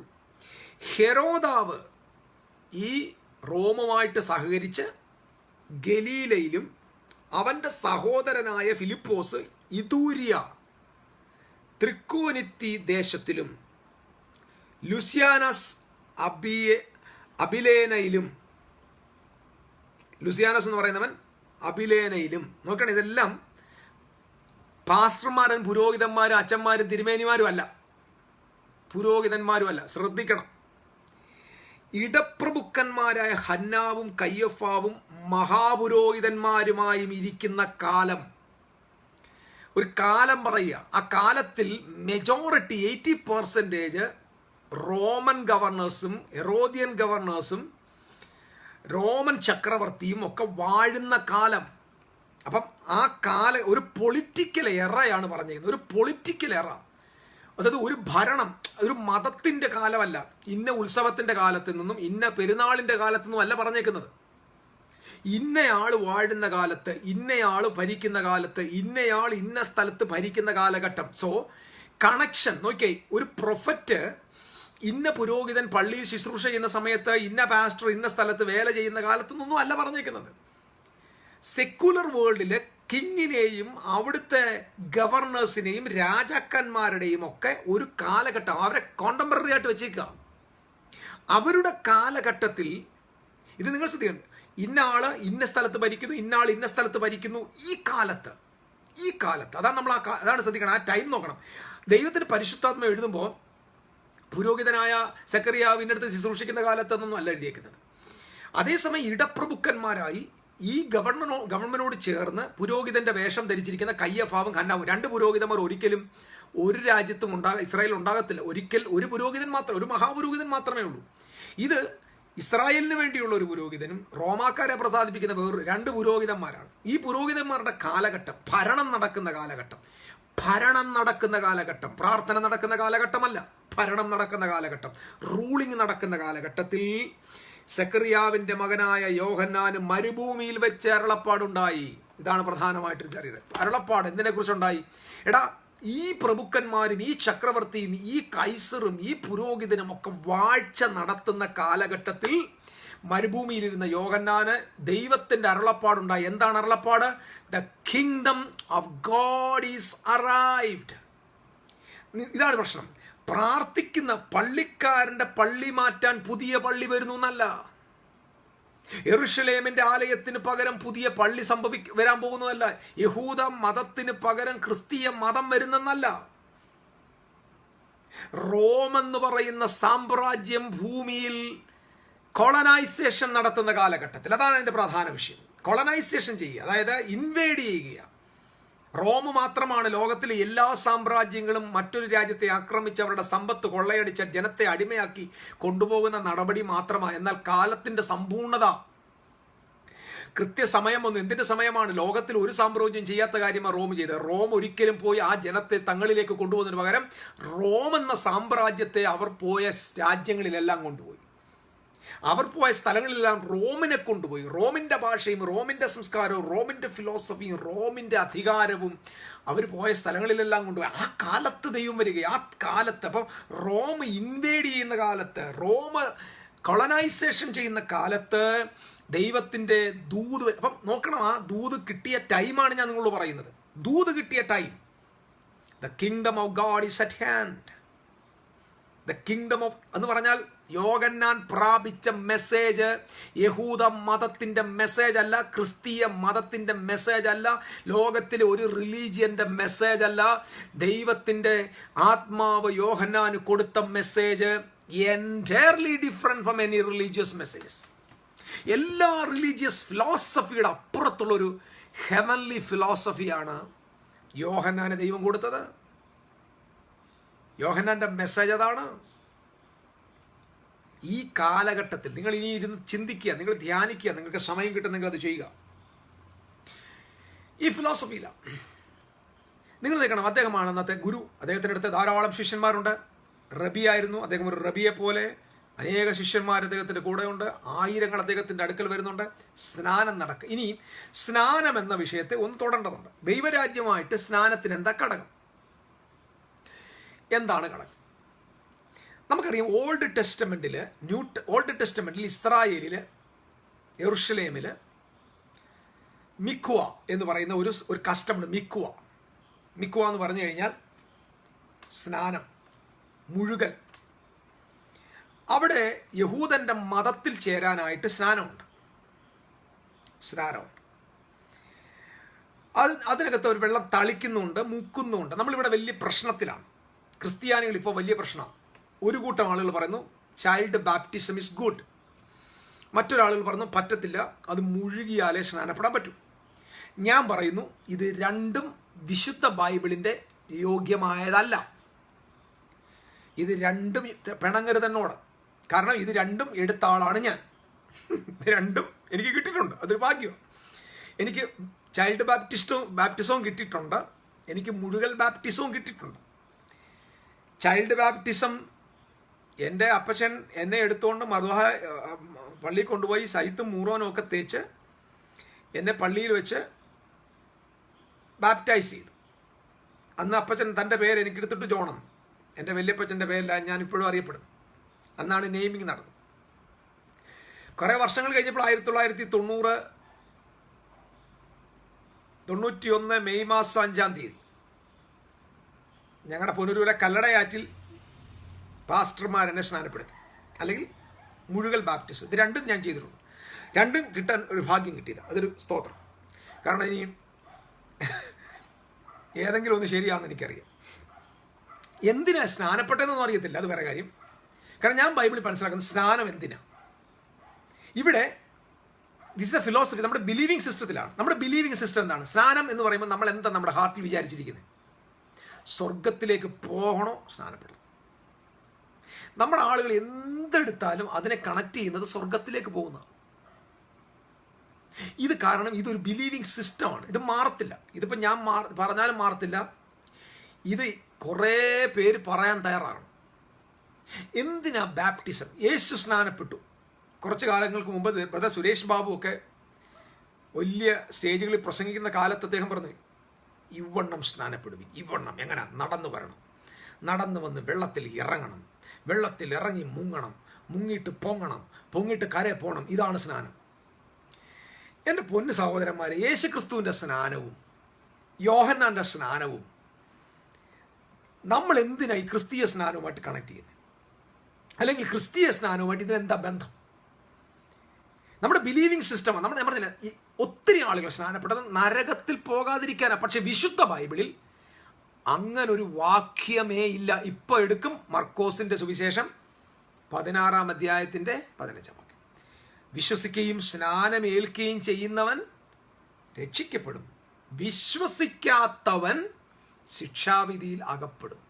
ഹെരോദാവ് ഈ റോമുമായിട്ട് സഹകരിച്ച് ഗലീലയിലും അവൻ്റെ സഹോദരനായ ഫിലിപ്പോസ് ഇതൂരിയ ത്രിക്കോനിത്തി ദേശത്തിലും ലുസിയാനസ് അബിലേനയിലും, ലുസിയാനസ് എന്ന് പറയുന്നവൻ അബിലേനയിലും, നോക്കണം, ഇതെല്ലാം പാസ്റ്റർമാരും പുരോഹിതന്മാരും അച്ഛന്മാരും തിരുമേനിമാരും അല്ല, പുരോഹിതന്മാരും അല്ല. ശ്രദ്ധിക്കണം, ഇടപ്രഭുക്കന്മാരായ ഹന്നാവും കയ്യഫാവും മഹാപുരോഹിതന്മാരുമായും ഇരിക്കുന്ന കാലം, ഒരു കാലം പറയുക. ആ കാലത്തിൽ മെജോറിറ്റി 80% റോമൻ ഗവർണേഴ്സും ഹെറോദിയൻ ഗവർണേഴ്സും റോമൻ ചക്രവർത്തിയും ഒക്കെ വാഴുന്ന കാലം. അപ്പം ആ ഒരു പൊളിറ്റിക്കൽ എറയാണ് പറഞ്ഞിരിക്കുന്നത്, ഒരു പൊളിറ്റിക്കൽ എറ. അതായത് ഒരു ഭരണം, ഒരു മതത്തിൻ്റെ കാലമല്ല, ഇന്ന ഉത്സവത്തിൻ്റെ കാലത്ത് നിന്നും ഇന്ന പെരുന്നാളിൻ്റെ കാലത്തു നിന്നും അല്ല പറഞ്ഞേക്കുന്നത്. ഇന്നയാൾ വാഴുന്ന കാലത്ത്, ഇന്നയാൾ ഭരിക്കുന്ന കാലത്ത്, ഇന്നയാൾ ഇന്ന സ്ഥലത്ത് ഭരിക്കുന്ന കാലഘട്ടം. സോ കണക്ഷൻ നോക്കിയേ, ഒരു പ്രൊഫറ്റ് ഇന്ന പുരോഹിതൻ പള്ളിയിൽ ശുശ്രൂഷ ചെയ്യുന്ന സമയത്ത് ഇന്ന പാസ്റ്റർ ഇന്ന സ്ഥലത്ത് വേല ചെയ്യുന്ന കാലത്തൊന്നും അല്ല പറഞ്ഞേക്കുന്നത്. സെക്യുലർ വേൾഡില് കിങ്ങിനെയും അവിടുത്തെ ഗവർണേഴ്സിനെയും രാജാക്കന്മാരുടെയും ഒക്കെ ഒരു കാലഘട്ടം അവരെ കോണ്ടംപററി ആയിട്ട് വെച്ചേക്കുക. അവരുടെ കാലഘട്ടത്തിൽ ഇത് നിങ്ങൾ ശ്രദ്ധിക്കണം, ഇന്ന ആള് ഇന്ന സ്ഥലത്ത് ഭരിക്കുന്നു, ഇന്ന ആൾ ഇന്ന സ്ഥലത്ത് ഭരിക്കുന്നു. ഈ കാലത്ത് അതാണ് നമ്മൾ അതാണ് ശ്രദ്ധിക്കണം, ആ ടൈം നോക്കണം. ദൈവത്തിന് പരിശുദ്ധാത്മ എഴുതുമ്പോൾ പുരോഹിതനായ സക്കറിയാവിൻ്റെ അടുത്ത് ശുശ്രൂഷിക്കുന്ന കാലത്തൊന്നും അല്ല എഴുതിയേക്കുന്നത്. അതേസമയം ഇടപ്രഭുക്കന്മാരായി ഈ ഗവൺമെന്റിനോട് ചേർന്ന് പുരോഹിതന്റെ വേഷം ധരിച്ചിരിക്കുന്ന കയ്യഫാവും ഹന്നാവും, 2 പുരോഹിതന്മാർ ഒരിക്കലും ഒരു രാജ്യത്തും ഇസ്രായേൽ ഉണ്ടാകത്തില്ല. ഒരു പുരോഹിതൻ മാത്രം, ഒരു മഹാപുരോഹിതൻ മാത്രമേ ഉള്ളൂ. ഇത് ഇസ്രായേലിന് വേണ്ടിയുള്ള ഒരു പുരോഹിതനും റോമാക്കാരെ പ്രസാദിപ്പിക്കുന്ന വേറൊരു 2 പുരോഹിതന്മാരാണ്. ഈ പുരോഹിതന്മാരുടെ കാലഘട്ടം ഭരണം നടക്കുന്ന കാലഘട്ടം, പ്രാർത്ഥന നടക്കുന്ന കാലഘട്ടമല്ല, ഭരണം നടക്കുന്ന കാലഘട്ടം, റൂളിംഗ് നടക്കുന്ന കാലഘട്ടത്തിൽ സെക്കറിയാവിന്റെ മകനായ യോഹന്നാന് മരുഭൂമിയിൽ വെച്ച് അരുളപ്പാടുണ്ടായി. ഇതാണ് പ്രധാനമായിട്ടൊരു അറിയുന്നത്. അരുളപ്പാട് എന്തിനെ കുറിച്ചുണ്ടായി? എടാ, ഈ പ്രഭുക്കന്മാരും ഈ ചക്രവർത്തിയും ഈ കൈസറും ഈ പുരോഹിതനും ഒക്കെ വാഴ്ച നടത്തുന്ന കാലഘട്ടത്തിൽ മരുഭൂമിയിലിരുന്ന യോഹന്നാന് ദൈവത്തിന്റെ അരുളപ്പാടുണ്ടായി. എന്താണ് അരുളപ്പാട്? The kingdom of God is arrived. ഇതാണ് പ്രശ്നം. പ്രാർത്ഥിക്കുന്ന പള്ളിക്കാരന്റെ പള്ളി മാറ്റാൻ പുതിയ പള്ളി വരുന്നു എന്നല്ല. യെരൂശലേമിന്റെ ആലയത്തിന് പകരം പുതിയ പള്ളി വരാൻ പോകുന്നതല്ല. യഹൂദ മതത്തിന് പകരം ക്രിസ്തീയ മതം വരുന്നെന്നല്ല. റോം എന്ന് പറയുന്ന സാമ്രാജ്യം ഭൂമിയിൽ കോളനൈസേഷൻ നടത്തുന്ന കാലഘട്ടത്തിൽ, അതാണ് അതിന്റെ പ്രധാന വിഷയം. കോളനൈസേഷൻ ചെയ്യുക, അതായത് ഇൻവേഡ് ചെയ്യുക. റോം മാത്രമാണ് ലോകത്തിലെ എല്ലാ സാമ്രാജ്യങ്ങളും മറ്റൊരു രാജ്യത്തെ ആക്രമിച്ച് അവരുടെ സമ്പത്ത് കൊള്ളയടിച്ച ജനത്തെ അടിമയാക്കി കൊണ്ടുപോകുന്ന നടപടി മാത്രമാണ്. എന്നാൽ കാലത്തിന്റെ സമ്പൂർണത, കൃത്യസമയം ഒന്നും, എന്തിന്റെ സമയമാണ്? ലോകത്തിൽ ഒരു സാമ്രാജ്യം ചെയ്യാത്ത കാര്യമാണ് റോം ചെയ്തത്. റോം ഒരിക്കലും പോയി ആ ജനത്തെ തങ്ങളിലേക്ക് കൊണ്ടുപോകുന്നതിന് പകരം റോം എന്ന സാമ്രാജ്യത്തെ അവർ പോയ രാജ്യങ്ങളിലെല്ലാം കൊണ്ടുപോയി. അവർ പോയ സ്ഥലങ്ങളിലെല്ലാം റോമിനെ കൊണ്ടുപോയി. റോമിൻ്റെ ഭാഷയും റോമിൻ്റെ സംസ്കാരവും റോമിൻ്റെ ഫിലോസഫിയും റോമിൻ്റെ അധികാരവും അവർ പോയ സ്ഥലങ്ങളിലെല്ലാം കൊണ്ടുപോയി. ആ കാലത്ത് ദൈവം വരിക. ആ കാലത്ത്, അപ്പം റോം ഇൻവേഡ് ചെയ്യുന്ന കാലത്ത്, റോം കൊളനൈസേഷൻ ചെയ്യുന്ന കാലത്ത് ദൈവത്തിൻ്റെ ദൂത്, അപ്പം നോക്കണം, ആ ദൂത് കിട്ടിയ ടൈമാണ് ഞാൻ നിങ്ങളോട് പറയുന്നത്. ദൂത് കിട്ടിയ time. The kingdom of God is at hand. The kingdom of എന്ന് പറഞ്ഞാൽ യോഹന്നാൻ പ്രാപിച്ച മെസ്സേജ് യഹൂദ മതത്തിൻ്റെ മെസ്സേജ് അല്ല, ക്രിസ്തീയ മതത്തിൻ്റെ മെസ്സേജ് അല്ല, ലോകത്തിലെ ഒരു റിലീജിയൻ്റെ മെസ്സേജ് അല്ല. ദൈവത്തിൻ്റെ ആത്മാവ് യോഹന്നാന് കൊടുത്ത message entirely different from any religious messages. എല്ലാ റിലീജിയസ് ഫിലോസഫിയുടെ അപ്പുറത്തുള്ളൊരു ഹെവൻലി ഫിലോസഫിയാണ് യോഹന്നാന് ദൈവം കൊടുത്തത്. യോഹന്നാന്റെ മെസ്സേജ് അതാണ്. ഈ കാലഘട്ടത്തിൽ നിങ്ങൾ ഇനി ഇരുന്ന് ചിന്തിക്കുക, നിങ്ങൾ ധ്യാനിക്കുക, നിങ്ങൾക്ക് സമയം കിട്ടും, നിങ്ങൾ അത് ചെയ്യുക. ഈ ഫിലോസഫിയില്ല. നിങ്ങൾ നിൽക്കണം, അദ്ദേഹമാണ് അന്നത്തെ ഗുരു. അദ്ദേഹത്തിൻ്റെ അടുത്ത് ധാരാളം ശിഷ്യന്മാരുണ്ട്. റബി ആയിരുന്നു അദ്ദേഹം. ഒരു റബിയെ പോലെ അനേക ശിഷ്യന്മാർ അദ്ദേഹത്തിൻ്റെ കൂടെയുണ്ട്. ആയിരങ്ങൾ അദ്ദേഹത്തിൻ്റെ അടുക്കൽ വരുന്നുണ്ട്. സ്നാനം നടക്കുക. ഇനി സ്നാനം എന്ന വിഷയത്തെ ഒന്ന് തൊടേണ്ടതുണ്ട്. ദൈവരാജ്യമായിട്ട് സ്നാനത്തിന് എന്താ ഘടകം? എന്താണ് ഘടകം? നമുക്കറിയാം, ഓൾഡ് ടെസ്റ്റമെന്റിൽ ഇസ്രായേലിൽ യെരൂശലേമിൽ മിക്വ എന്ന് പറയുന്ന ഒരു കസ്റ്റമുണ്ട്. മിക്വ എന്ന് പറഞ്ഞു കഴിഞ്ഞാൽ സ്നാനം, മുഴുകൽ. അവിടെ യഹൂദന്റെ മതത്തിൽ ചേരാനായിട്ട് സ്നാനമുണ്ട്. അതിനകത്ത് ഒരു വെള്ളം തളിക്കുന്നുണ്ട്, മുക്കുന്നുണ്ട്. നമ്മളിവിടെ വലിയ പ്രശ്നത്തിലാണ്. ക്രിസ്ത്യാനികൾ ഇപ്പോൾ വലിയ പ്രശ്നമാണ്. ഒരു കൂട്ടം ആളുകൾ പറയുന്നു ചൈൽഡ് ബാപ്റ്റിസം ഇസ് ഗുഡ്. മറ്റൊരാളുകൾ പറഞ്ഞു പറ്റത്തില്ല, അത് മുഴുകിയാലേ സ്നാനപ്പെടാൻ പറ്റും. ഞാൻ പറയുന്നു ഇത് രണ്ടും വിശുദ്ധ ബൈബിളിൻ്റെ യോഗ്യമായതല്ല. ഇത് രണ്ടും പിണങ്ങരുത് എന്നോട്. കാരണം ഇത് രണ്ടും എടുത്ത ആളാണ് ഞാൻ. രണ്ടും എനിക്ക് കിട്ടിയിട്ടുണ്ട്, അതൊരു ഭാഗ്യം. എനിക്ക് ചൈൽഡ് ബാപ്റ്റിസവും കിട്ടിയിട്ടുണ്ട്, എനിക്ക് മുഴുകൽ ബാപ്റ്റിസവും കിട്ടിയിട്ടുണ്ട്. ചൈൽഡ് ബാപ്റ്റിസം എൻ്റെ അപ്പച്ചൻ എന്നെ എടുത്തുകൊണ്ട് പള്ളിയിൽ കൊണ്ടുപോയി സൈത്തും മൂറോനും ഒക്കെ തേച്ച് എന്നെ പള്ളിയിൽ വെച്ച് ബാപ്റ്റൈസ് ചെയ്തു. അന്ന് അപ്പച്ചൻ തൻ്റെ പേര് എനിക്കെടുത്തിട്ട് ജോണെന്ന്. എൻ്റെ വലിയപ്പച്ചൻ്റെ പേരില്ല ഞാനിപ്പോഴും അറിയപ്പെടുന്നു. അന്നാണ് നെയിമിങ് നടന്നത്. കുറേ വർഷങ്ങൾ കഴിഞ്ഞപ്പോൾ 1991 മെയ് മാസം 5-ാം തീയതി ഞങ്ങളുടെ പുനരൂരെ കല്ലടയാറ്റിൽ പാസ്റ്റർമാരെന്നെ സ്നാനപ്പെടുത്തി, അല്ലെങ്കിൽ മുഴുകൽ ബാപ്റ്റിസം. ഇത് രണ്ടും ഞാൻ ചെയ്തിട്ടുണ്ട്. രണ്ടും കിട്ടാൻ ഒരു ഭാഗ്യം കിട്ടിയത്, അതൊരു സ്തോത്രം. കാരണം ഇനി ഏതെങ്കിലും ഒന്ന് ശരിയാണെന്ന് എനിക്കറിയാം. എന്തിനാ സ്നാനപ്പെട്ടതെന്നൊന്നും അറിയത്തില്ല, അത് വേറെ കാര്യം. കാരണം ഞാൻ ബൈബിളിൽ മനസ്സിലാക്കുന്നത് സ്നാനം എന്തിനാ. ഇവിടെ ദിസ് എ ഫിലോസഫി, നമ്മുടെ ബിലീവിങ് സിസ്റ്റത്തിലാണ്. നമ്മുടെ ബിലീവിങ് സിസ്റ്റം എന്താണ്? സ്നാനം എന്ന് പറയുമ്പോൾ നമ്മൾ എന്താ നമ്മുടെ ഹാർട്ടിൽ വിചാരിച്ചിരിക്കുന്നത്? സ്വർഗത്തിലേക്ക് പോകണോ, സ്നാനപ്പെടണം. നമ്മുടെ ആളുകൾ എന്തെടുത്താലും അതിനെ കണക്ട് ചെയ്യുന്നത് സ്വർഗത്തിലേക്ക് പോകുന്ന. ഇത് കാരണം ഇതൊരു ബിലീവിങ് സിസ്റ്റമാണ്. ഇത് മാറത്തില്ല. ഇതിപ്പോൾ ഞാൻ പറഞ്ഞാലും മാറത്തില്ല. ഇത് കുറേ പേര് പറയാൻ തയ്യാറാണ്. എന്തിനാ ബാപ്റ്റിസം? യേശു സ്നാനപ്പെട്ടു, കുറച്ച് കാലങ്ങൾക്ക് മുമ്പ് ബ്രദർ സുരേഷ് ബാബു ഒക്കെ വലിയ സ്റ്റേജുകളിൽ പ്രസംഗിക്കുന്ന കാലത്ത് അദ്ദേഹം പറഞ്ഞു, ഇവണ്ണം സ്നാനപ്പെടുവിൻ. ഇവണ്ണം എങ്ങനെ? നടന്നു വരണം, നടന്നു വന്ന് വെള്ളത്തിൽ ഇറങ്ങണം, വെള്ളത്തിൽ ഇറങ്ങി മുങ്ങണം, മുങ്ങിയിട്ട് പൊങ്ങണം, പൊങ്ങിയിട്ട് കരയെ പോകണം. ഇതാണ് സ്നാനം. എൻ്റെ പൊന്നു സഹോദരന്മാരെ, യേശുക്രിസ്തുവിൻ്റെ സ്നാനവും യോഹന്നാൻ്റെ സ്നാനവും നമ്മൾ എന്തിനായി ക്രിസ്തീയ സ്നാനവുമായിട്ട് കണക്ട് ചെയ്യുന്നത്? അല്ലെങ്കിൽ ക്രിസ്തീയ സ്നാനവുമായിട്ട് ഇതിനെന്താ ബന്ധം? നമ്മുടെ ബിലീവിങ് സിസ്റ്റം, നമ്മൾ ഞാൻ പറഞ്ഞില്ല, ഈ ഒത്തിരി ആളുകൾ സ്നാനപ്പെട്ടത് നരകത്തിൽ പോകാതിരിക്കാനാണ്. പക്ഷെ വിശുദ്ധ ബൈബിളിൽ അങ്ങനൊരു വാക്യമേ ഇല്ല. ഇപ്പോൾ എടുക്കും മർക്കോസിൻ്റെ സുവിശേഷം 16-ാം അധ്യായത്തിൻ്റെ 15-ാം വാക്യം. വിശ്വസിക്കുകയും സ്നാനമേൽക്കുകയും ചെയ്യുന്നവൻ രക്ഷിക്കപ്പെടും, വിശ്വസിക്കാത്തവൻ ശിക്ഷാവിധിയിൽ അകപ്പെടും.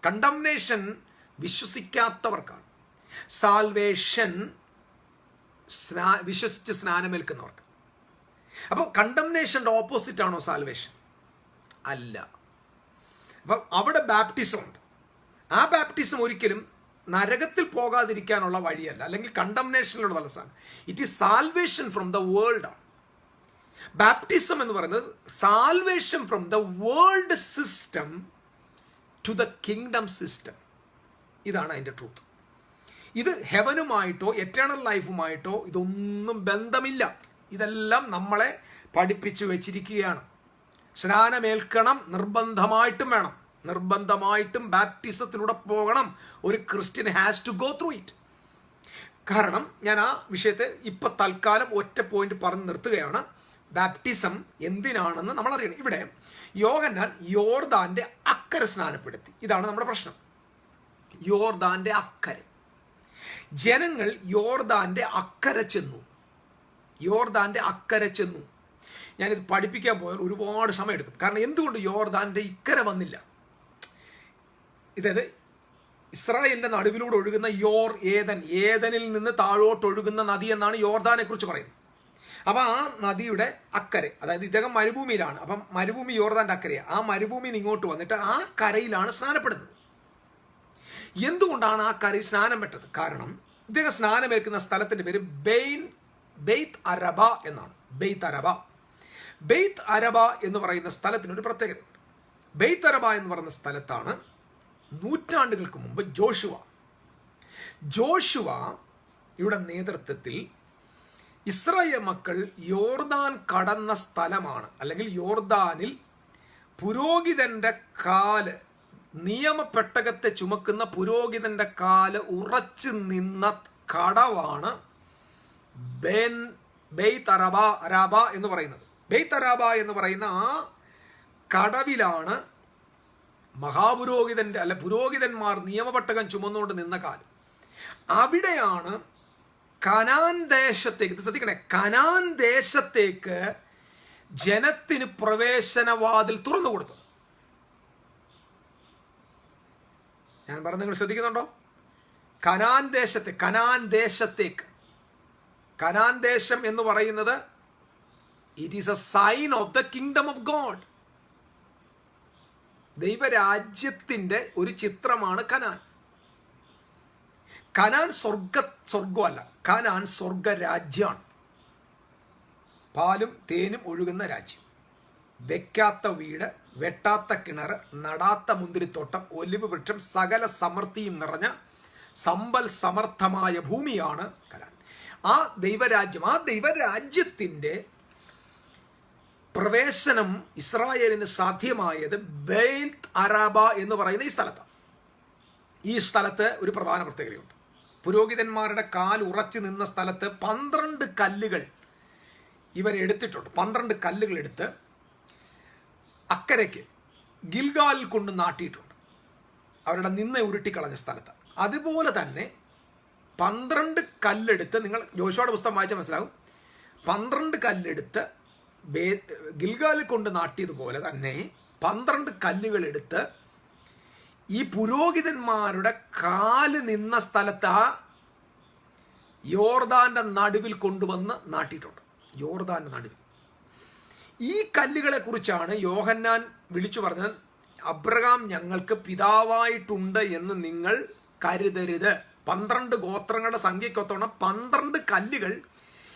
കണ്ടംനേഷൻ വിശ്വസിക്കാത്തവർക്കാണ്. സാൽവേഷൻ വിശ്വസിച്ച് സ്നാനമേൽക്കുന്നവർക്ക്. അപ്പോൾ കണ്ടംനേഷൻ്റെ ഓപ്പോസിറ്റ് ആണോ സാൽവേഷൻ? അല്ല. അപ്പം അവിടെ ബാപ്റ്റിസം ഉണ്ട്. ആ ബാപ്റ്റിസം ഒരിക്കലും നരകത്തിൽ പോകാതിരിക്കാനുള്ള വഴിയല്ല, അല്ലെങ്കിൽ കണ്ടംനേഷനിലുള്ള തലസാണ്. It is salvation from the world ആണ്. ബാപ്റ്റിസം എന്ന് പറയുന്നത് salvation from the world system to the kingdom system. ഇതാണ് അതിൻ്റെ ട്രൂത്ത്. ഇത് ഹെവനുമായിട്ടോ എറ്റേണൽ ലൈഫുമായിട്ടോ ഇതൊന്നും ബന്ധമില്ല. ഇതെല്ലാം നമ്മളെ പഠിപ്പിച്ചു വെച്ചിരിക്കുകയാണ്. സ്നാനമേൽക്കണം, നിർബന്ധമായിട്ടും വേണം, നിർബന്ധമായിട്ടും ബാപ്റ്റിസത്തിലൂടെ പോകണം. ഒരു Christian has to go through it. കാരണം ഞാൻ ആ വിഷയത്തെ ഇപ്പം തൽക്കാലം ഒറ്റ പോയിന്റ് പറഞ്ഞ് നിർത്തുകയാണ്. ബാപ്റ്റിസം എന്തിനാണെന്ന് നമ്മൾ അറിയണം. ഇവിടെ യോഹന്നാൻ യോർദാന്റെ അക്കരെ സ്നാനപ്പെടുത്തി. ഇതാണ് നമ്മുടെ പ്രശ്നം. യോർദാന്റെ അക്കരെ ജനങ്ങൾ യോർദാന്റെ അക്കരെ ചെന്നു. യോർദാന്റെ അക്കരെ ചെന്നു. ഞാനിത് പഠിപ്പിക്കാൻ പോയാൽ ഒരുപാട് സമയം എടുക്കും. കാരണം എന്തുകൊണ്ട് യോർദാന്റെ ഇക്കരെ വന്നില്ല? ഇതായത് ഇസ്രായേലിന്റെ നടുവിലൂടെ ഒഴുകുന്ന ഏതനിൽ നിന്ന് താഴോട്ട് ഒഴുകുന്ന നദി എന്നാണ് യോർദാനെ കുറിച്ച് പറയുന്നത്. അപ്പം ആ നദിയുടെ അക്കരെ, അതായത് ഇദ്ദേഹം മരുഭൂമിയിലാണ്. അപ്പം മരുഭൂമി യോർദാന്റെ അക്കരെയാണ്. ആ മരുഭൂമിയിൽ നിന്ന് ഇങ്ങോട്ട് വന്നിട്ട് ആ കരയിലാണ് സ്നാനപ്പെടുന്നത്. എന്തുകൊണ്ടാണ് ആ കരയിൽ സ്നാനം പെട്ടത്? കാരണം ഇദ്ദേഹം സ്നാനമേൽക്കുന്ന സ്ഥലത്തിന്റെ പേര് ബെയ്ത്ത് അരബ എന്നാണ്. ബെയ്ത്ത് അരബ എന്ന് പറയുന്ന സ്ഥലത്തിനൊരു പ്രത്യേകതയുണ്ട്. ബെയ്ത്ത് അരബ എന്ന് പറയുന്ന സ്ഥലത്താണ് നൂറ്റാണ്ടുകൾക്ക് മുമ്പ് ജോഷുവയുടെ നേതൃത്വത്തിൽ ഇസ്രായേൽ മക്കൾ യോർദാൻ കടന്ന സ്ഥലമാണ്. അല്ലെങ്കിൽ യോർദാനിൽ പുരോഹിതന്റെ കാല്, നിയമപ്പെട്ടകത്തെ ചുമക്കുന്ന പുരോഹിതന്റെ കാല് ഉറച്ചു നിന്ന കടവാണ് ബെയ്ത്ത് അരബ എന്ന് പറയുന്നത്. ബെയ്ത്ത് അരബ എന്ന് പറയുന്ന ആ കടവിലാണ് പുരോഹിതന്മാർ നിയമപ്പെട്ടകം ചുമന്നുകൊണ്ട് നിന്ന കാലം. അവിടെയാണ് കനാൻ ദേശത്തേക്ക്, ശ്രദ്ധിക്കണേ, കനാൻ ദേശത്തേക്ക് ജനത്തിന് പ്രവേശനവാതിൽ തുറന്നു കൊടുത്തത്. ഞാൻ പറഞ്ഞ നിങ്ങൾ ശ്രദ്ധിക്കുന്നുണ്ടോ? കനാൻ ദേശം എന്ന് പറയുന്നത് it is a sign of the kingdom of God. ദൈവരാജ്യത്തിന്റെ ഒരു ചിത്രമാണ് കനാൻ. കനാൻ സ്വർഗമല്ല, കനാൻ സ്വർഗരാജ്യമാണ്. പാലും തേനും ഒഴുകുന്ന രാജ്യം. വെക്കാത്ത വീട്, വെട്ടാത്ത കിണർ, നടാത്ത മുന്തിരിത്തോട്ടം, ഒലിവ് വൃക്ഷം, സകല സമൃദ്ധിയും നിറഞ്ഞ സമ്പൽ സമർത്ഥമായ ഭൂമിയാണ് കനാൻ. ആ ദൈവരാജ്യത്തിന്റെ പ്രവേശനം ഇസ്രായേലിന് സാധ്യമായത് ബെയ്ത്ത് അരബ എന്ന് പറയുന്ന ഈ സ്ഥലത്താണ്. ഈ സ്ഥലത്ത് ഒരു പ്രധാന പ്രത്യേകതയുണ്ട്. പുരോഹിതന്മാരുടെ കാൽ ഉറച്ചു നിന്ന സ്ഥലത്ത് 12 കല്ലുകൾ ഇവരെടുത്തിട്ടുണ്ട്. 12 കല്ലുകൾ എടുത്ത് അക്കരയ്ക്ക് ഗിൽഗാലിൽ കൊണ്ട് നാട്ടിയിട്ടുണ്ട്, അവരുടെ നിന്ന ഉരുട്ടിക്കളഞ്ഞ സ്ഥലത്ത്. അതുപോലെ തന്നെ 12 കല്ലെടുത്ത്, നിങ്ങൾ ജോഷുവയുടെ പുസ്തകം വായിച്ചാൽ മനസ്സിലാവും, 12 കല്ലെടുത്ത് ഗിൽഗാലിൽ കൊണ്ട് നാട്ടിയതുപോലെ തന്നെ 12 കല്ലുകൾ എടുത്ത് ഈ പുരോഹിതന്മാരുടെ കാല് നിന്ന സ്ഥലത്ത് ആ യോർദാന്റെ നടുവിൽ കൊണ്ടുവന്ന് നാട്ടിയിട്ടുണ്ട്. യോർദാന്റെ നടുവിൽ. ഈ കല്ലുകളെ കുറിച്ചാണ് യോഹന്നാൻ വിളിച്ചു പറഞ്ഞത്, അബ്രഹാം ഞങ്ങൾക്ക് പിതാവായിട്ടുണ്ട് എന്ന് നിങ്ങൾ കരുതരുത്. 12 ഗോത്രങ്ങളുടെ സംഖ്യക്കൊത്തവണ്ണം 12 കല്ലുകൾ